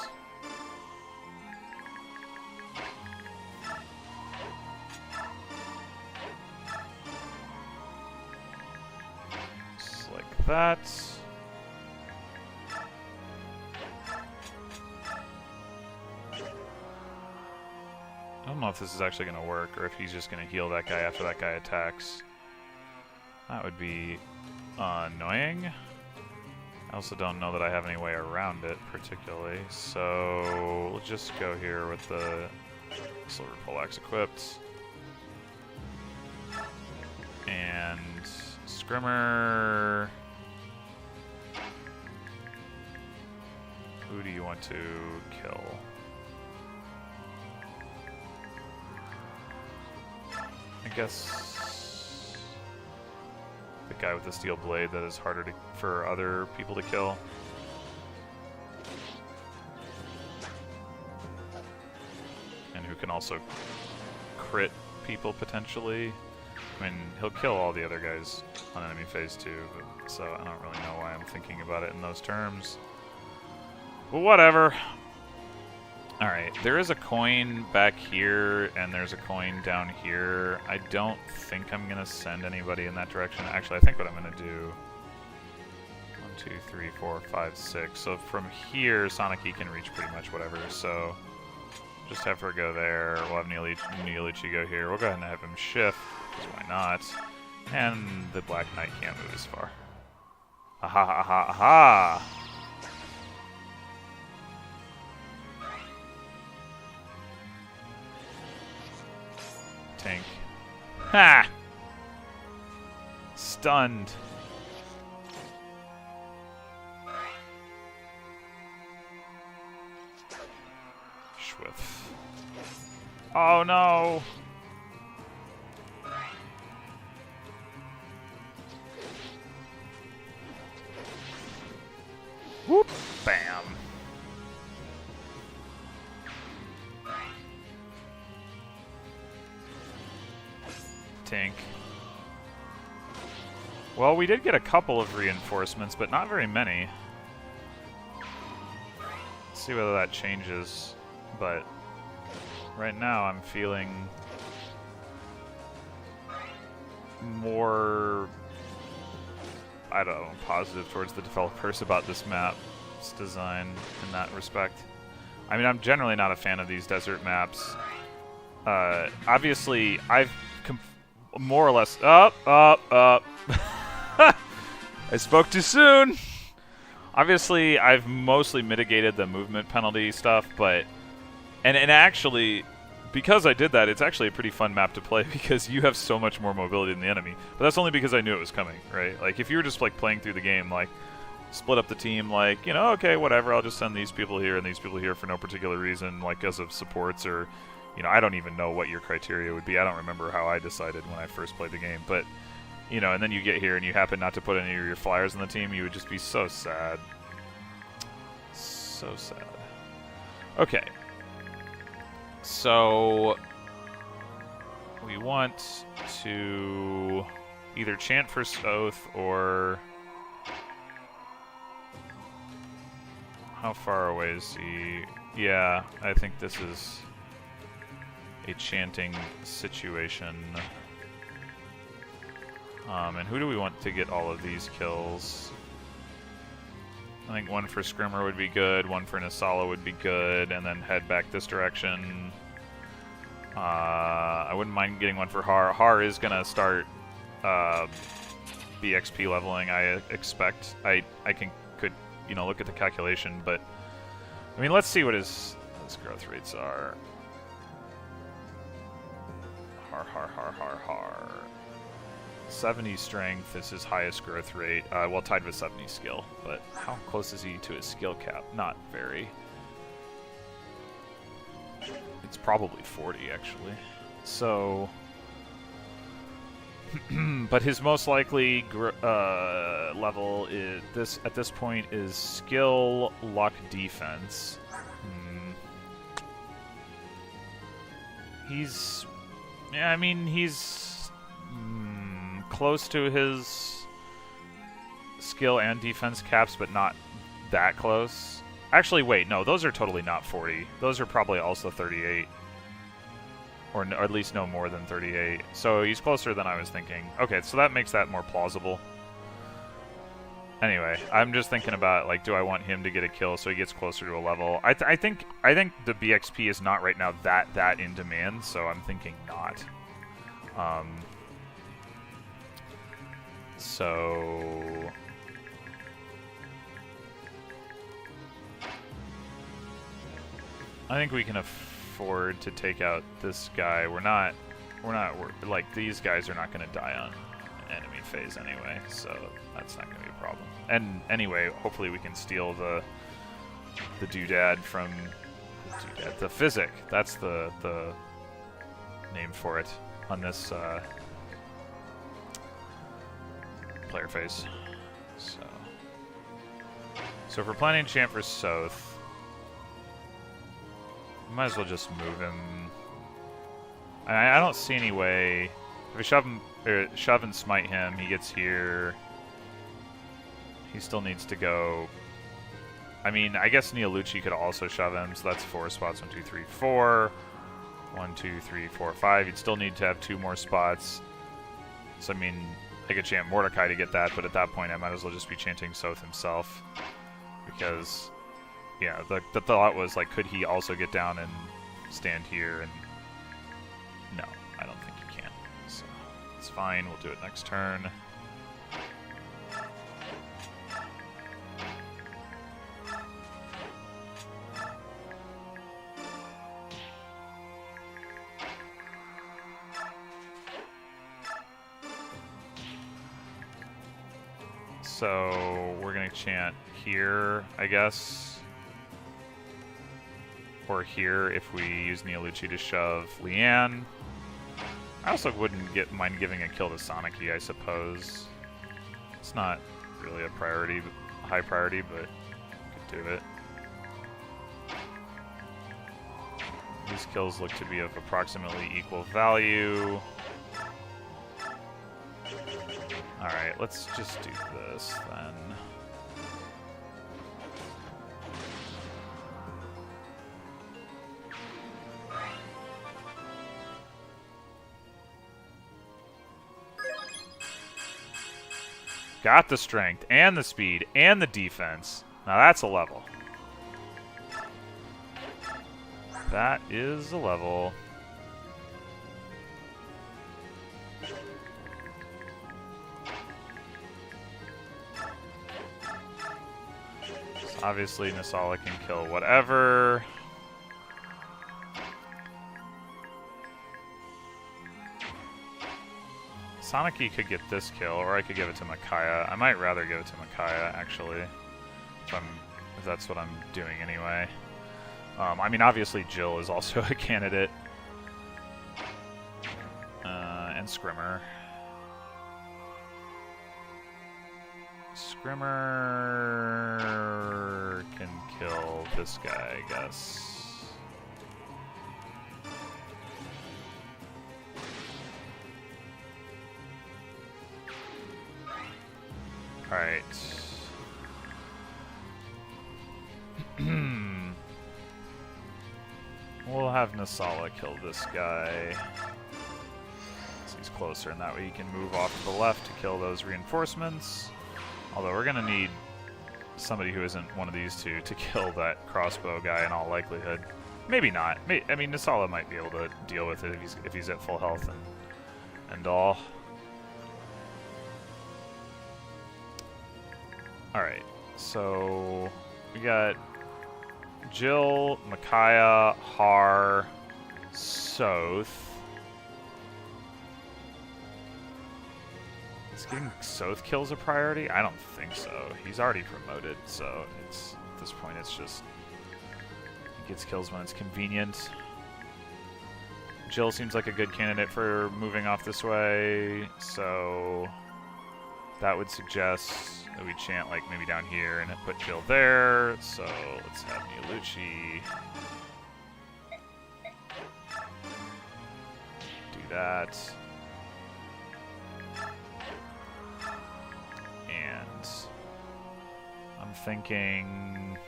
S1: Just like that. I don't know if this is actually going to work, or if he's just going to heal that guy after that guy attacks. That would be annoying. I also don't know that I have any way around it, particularly. So we'll just go here with the Silver Poleaxe equipped. And Scrimmer... Who do you want to kill? I guess the guy with the steel blade that is harder for other people to kill. And who can also crit people potentially. I mean, he'll kill all the other guys on enemy phase 2, but, so I don't really know why I'm thinking about it in those terms. But whatever. Alright, there is a coin back here, and there's a coin down here. I don't think I'm going to send anybody in that direction. Actually, I think what I'm going to do... 1, 2, 3, 4, 5, 6. So from here, Sonic E can reach pretty much whatever, so... just have her go there. We'll have Neolucci go here. We'll go ahead and have him shift, because why not? And the Black Knight can't move as far. Aha, aha, aha! Tank. Ha! Stunned. Schwiff. Oh no! Whoop! Bam! Tink. Well, we did get a couple of reinforcements, but not very many. Let's see whether that changes, but right now I'm feeling more, I don't know, positive towards the developers about this map's design in that respect. I mean, I'm generally not a fan of these desert maps. Obviously, I've more or less... Up. I spoke too soon! Obviously, I've mostly mitigated the movement penalty stuff, but... And actually, because I did that, it's actually a pretty fun map to play because you have so much more mobility than the enemy. But that's only because I knew it was coming, right? Like, if you were just, like, playing through the game, like, split up the team, like, you know, okay, whatever, I'll just send these people here and these people here for no particular reason, like, because of supports or... You know, I don't even know what your criteria would be. I don't remember how I decided when I first played the game. But, you know, and then you get here and you happen not to put any of your flyers on the team, you would just be so sad. So sad. Okay. So, we want to either chant for Soth or... How far away is he? Yeah, I think this is... a chanting situation. And who do we want to get all of these kills? I think one for Scrimmer would be good, one for Nasala would be good, and then head back this direction. I wouldn't mind getting one for Har. Har is going to start BXP leveling, I expect. I could, you know, look at the calculation, but... I mean, let's see what his growth rates are. Har. 70 strength is his highest growth rate. Well, tied with 70 skill. But how close is he to his skill cap? Not very. It's probably 40, actually. So... but his most likely level is at this point is skill, luck, defense. He's... Yeah, I mean, he's close to his skill and defense caps, but not that close. Actually, wait, no, those are totally not 40. Those are probably also 38. Or at least no more than 38. So he's closer than I was thinking. Okay, so that makes that more plausible. Anyway, I'm just thinking about, like, do I want him to get a kill so he gets closer to a level? I think the BXP is not right now that in demand, so I'm thinking not. So I think we can afford to take out this guy. We're not like, these guys are not going to die on enemy phase anyway, so that's not going to be a problem. And anyway, hopefully we can steal the doodad from the physic. That's the name for it on this player phase. So if we're planning chant for Soth, we might as well just move him. I don't see any way. If we shove and smite him, he gets here. He still needs to go I mean, I guess Neolucci could also shove him, so that's 4 spots. 1, 2, 3, 4. 1, 2, 3, 4, 5. You'd still need to have 2 more spots. So, I mean, I could chant Mordecai to get that, but at that point I might as well just be chanting Soth himself. Because, yeah, the thought was, like, could he also get down and stand here? And no, I don't think he can. So, it's fine. We'll do it next turn. So we're going to chant here, I guess. Or here if we use Neolucci to shove Leanne. I also wouldn't mind giving a kill to Soniki, I suppose. It's not really a priority, high priority, but could do it. These kills look to be of approximately equal value. Alright, let's just do this then. Got the strength, and the speed, and the defense. Now that's a level. That is a level. So obviously, Nasala can kill whatever. Soniki could get this kill, or I could give it to Micaiah. I might rather give it to Micaiah, actually, if that's what I'm doing anyway. I mean, obviously Jill is also a candidate. And Scrimmer. Scrimmer can kill this guy, I guess. Alright. We'll have Nasala kill this guy. So he's closer, and that way he can move off to the left to kill those reinforcements. Although we're going to need somebody who isn't one of these two to kill that crossbow guy in all likelihood. Maybe not. I mean, Nasala might be able to deal with it if he's at full health and all. Alright, so we got Jill, Micaiah, Har, Soth. Is getting Soth kills a priority? I don't think so. He's already promoted, so at this point it's just he gets kills when it's convenient. Jill seems like a good candidate for moving off this way, so that would suggest that we chant like maybe down here and put Jill there. So let's have Neolucci do that. And I'm thinking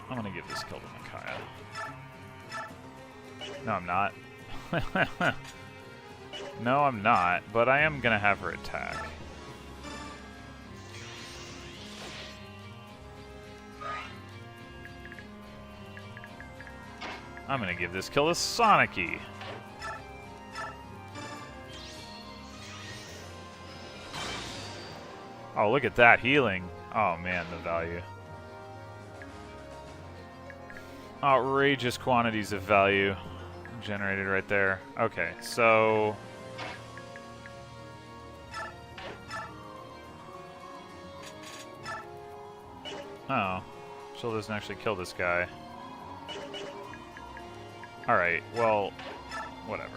S1: I'm gonna give this kill to Micaiah. No, I'm not. No, I'm not, but I am gonna have her attack. I'm gonna give this kill to Soniki. Oh, look at that healing. Oh man, the value. Outrageous quantities of value generated right there. Okay, so oh, Jill doesn't actually kill this guy. Alright, well, whatever.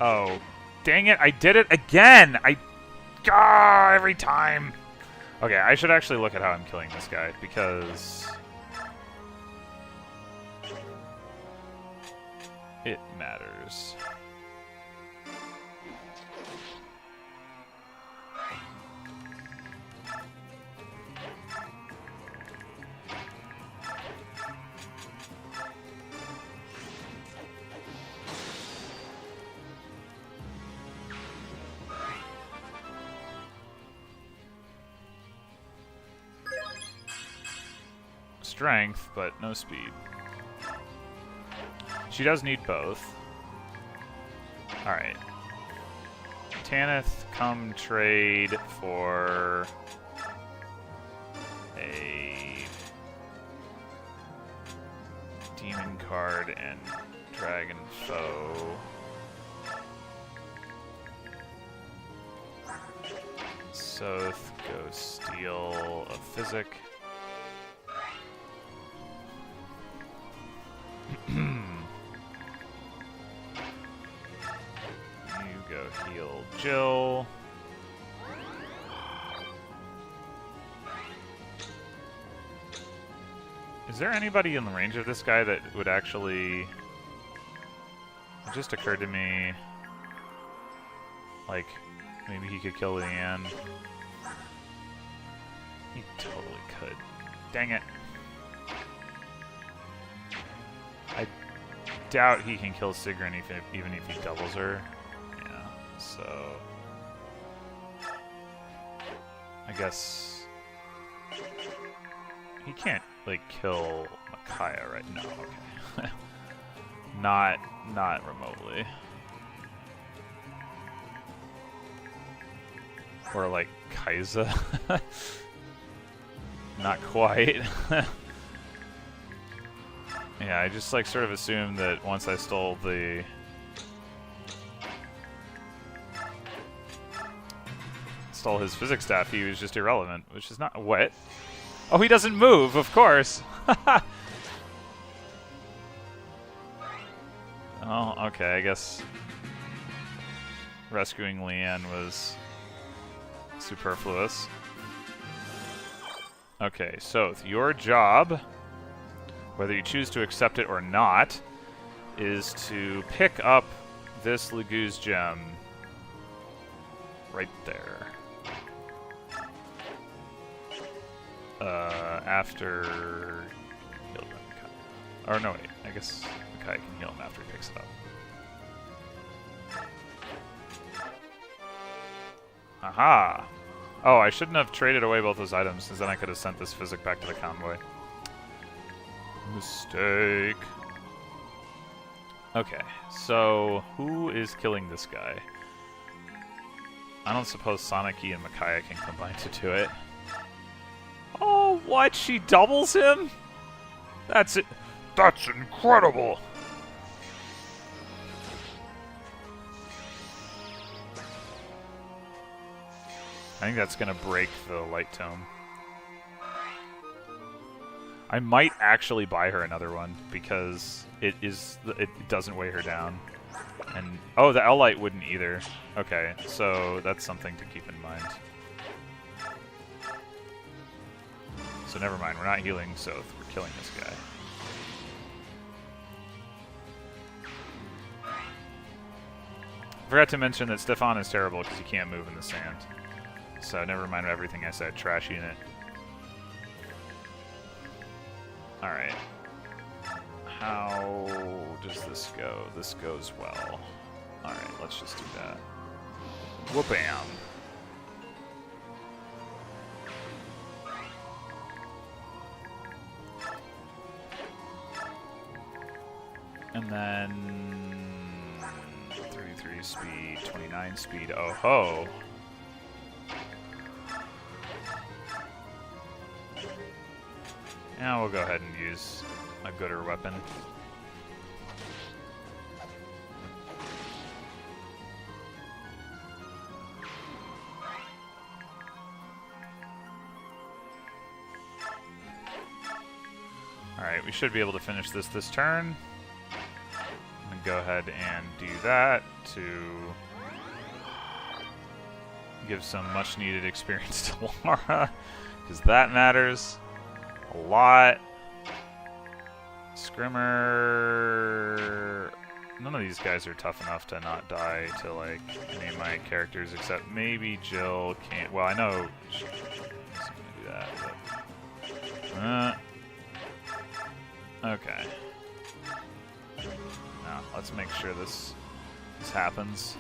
S1: Oh, dang it! I did it again. Every time. Okay, I should actually look at how I'm killing this guy because it matters. Strength, but no speed. She does need both. Alright. Tanith, come trade for a demon card and dragon foe. Soth, go steal a physic. You go heal Jill. Is there anybody in the range of this guy that would actually... It just occurred to me... Like, maybe he could kill Leanne. He totally could. Dang it. I doubt he can kill Sigrun even if he doubles her. Yeah, so... I guess... He can't, like, kill Micaiah right now. Okay. Not remotely. Or, like, Kai'Sa. Not quite. Yeah, I just, like, sort of assumed that once I stole his physics staff, he was just irrelevant, which is not... What? Oh, he doesn't move, of course! Oh, okay, I guess rescuing Leanne was superfluous. Okay, so your job, whether you choose to accept it or not, is to pick up this Laguz gem right there. After... Or no, wait, I guess Micaiah can heal him after he picks it up. Aha! Oh, I shouldn't have traded away both those items, because then I could have sent this physic back to the convoy. Mistake. Okay, so who is killing this guy? I don't suppose Soniki and Micaiah can combine to do it. Oh, what? She doubles him? That's it. That's incredible! I think that's gonna break the light tome. I might actually buy her another one because it doesn't weigh her down. And oh, the L-Light wouldn't either. Okay, so that's something to keep in mind. So never mind, we're not healing Soth, we're killing this guy. Forgot to mention that Stefan is terrible because he can't move in the sand. So never mind everything I said, trash unit. Alright. How does this go? This goes well. Alright, let's just do that. Whoop-bam! And then... 33 speed, 29 speed, oh-ho! Now we'll go ahead and use a gooder weapon. Alright, we should be able to finish this turn. I'm gonna go ahead and do that to give some much-needed experience to Laura, because that matters a lot. Scrimmer... None of these guys are tough enough to not die to, like, any of my characters, except maybe Jill can't... Well, I know she's gonna do that, but... okay. Now, let's make sure this happens.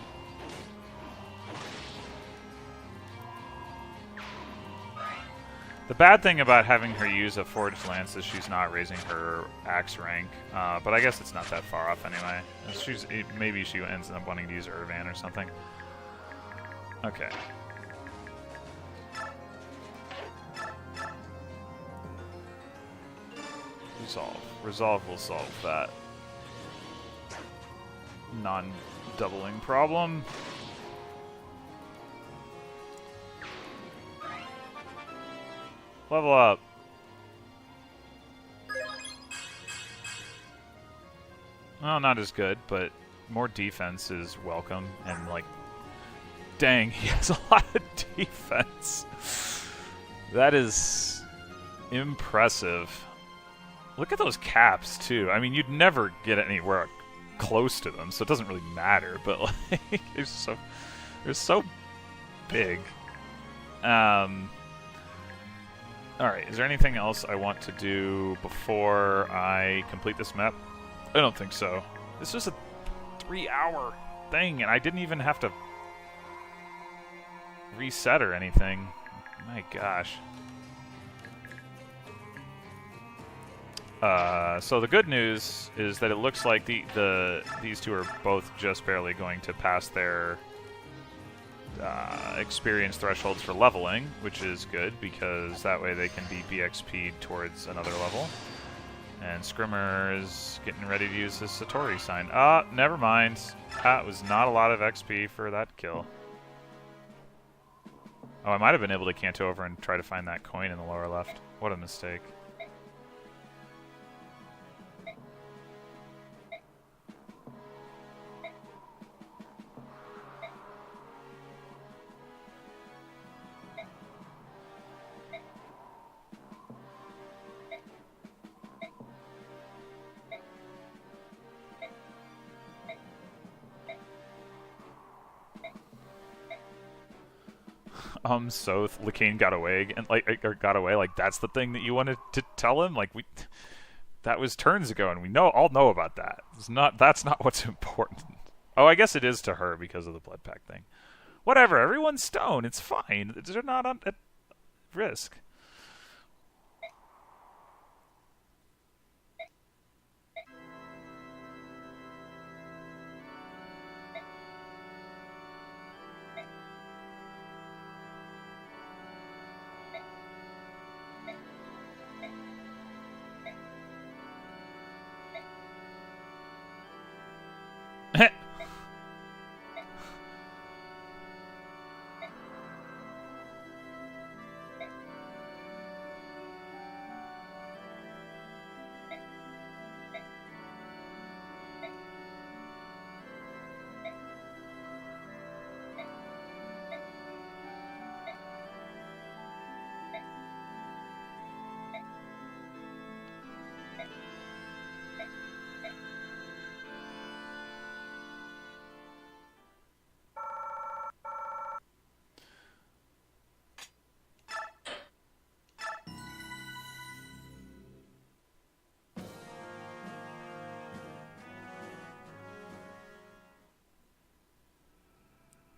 S1: The bad thing about having her use a Forged Lance is she's not raising her axe rank, but I guess it's not that far off anyway. Maybe she ends up wanting to use Irvan or something. Okay. Resolve. Resolve will solve that non-doubling problem. Level up. Well, not as good, but more defense is welcome. And, like, dang, he has a lot of defense. That is impressive. Look at those caps, too. I mean, you'd never get anywhere close to them, so it doesn't really matter. But, like, they're so big. Alright, is there anything else I want to do before I complete this map? I don't think so. This was a 3-hour thing, and I didn't even have to reset or anything. My gosh. So the good news is that it looks like these two are both just barely going to pass their experience thresholds for leveling, which is good because that way they can be BXP'd towards another level. And Scrimmer is getting ready to use his Satori sign. Never mind. That was not a lot of XP for that kill. Oh, I might have been able to canto over and try to find that coin in the lower left. What a mistake. So Lacane got away, and like that's the thing that you wanted to tell him. Like that was turns ago, and we all know about that. That's not what's important. Oh, I guess it is to her because of the blood pack thing. Whatever, everyone's stone. It's fine. They're not at risk.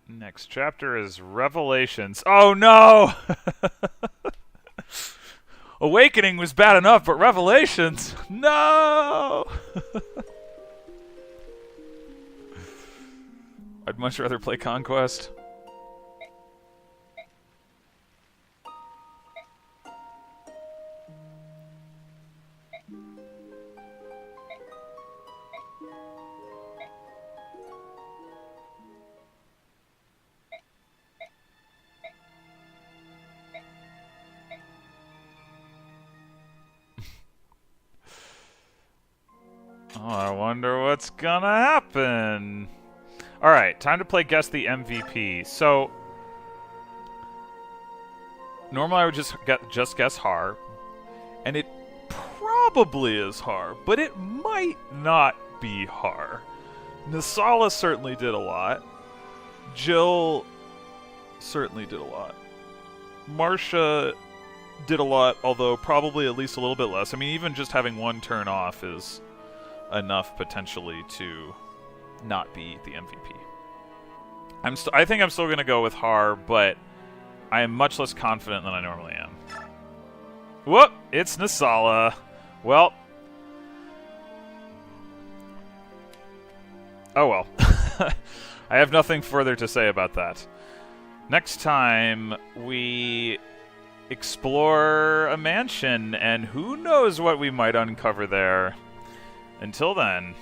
S1: Next chapter is Revelations. Oh no! Awakening was bad enough, but Revelations? No! I'd much rather play Conquest. I wonder what's gonna happen. Alright, time to play Guess the MVP. So, normally I would just guess Har, and it probably is Har, but it might not be Har. Nasala certainly did a lot. Jill certainly did a lot. Marsha did a lot, although probably at least a little bit less. I mean, even just having one turn off is enough potentially to not be the MVP. I think I'm still going to go with Har, but I am much less confident than I normally am. Whoop! It's Nasala. Well. Oh well. I have nothing further to say about that. Next time, we explore a mansion, and who knows what we might uncover there. Until then...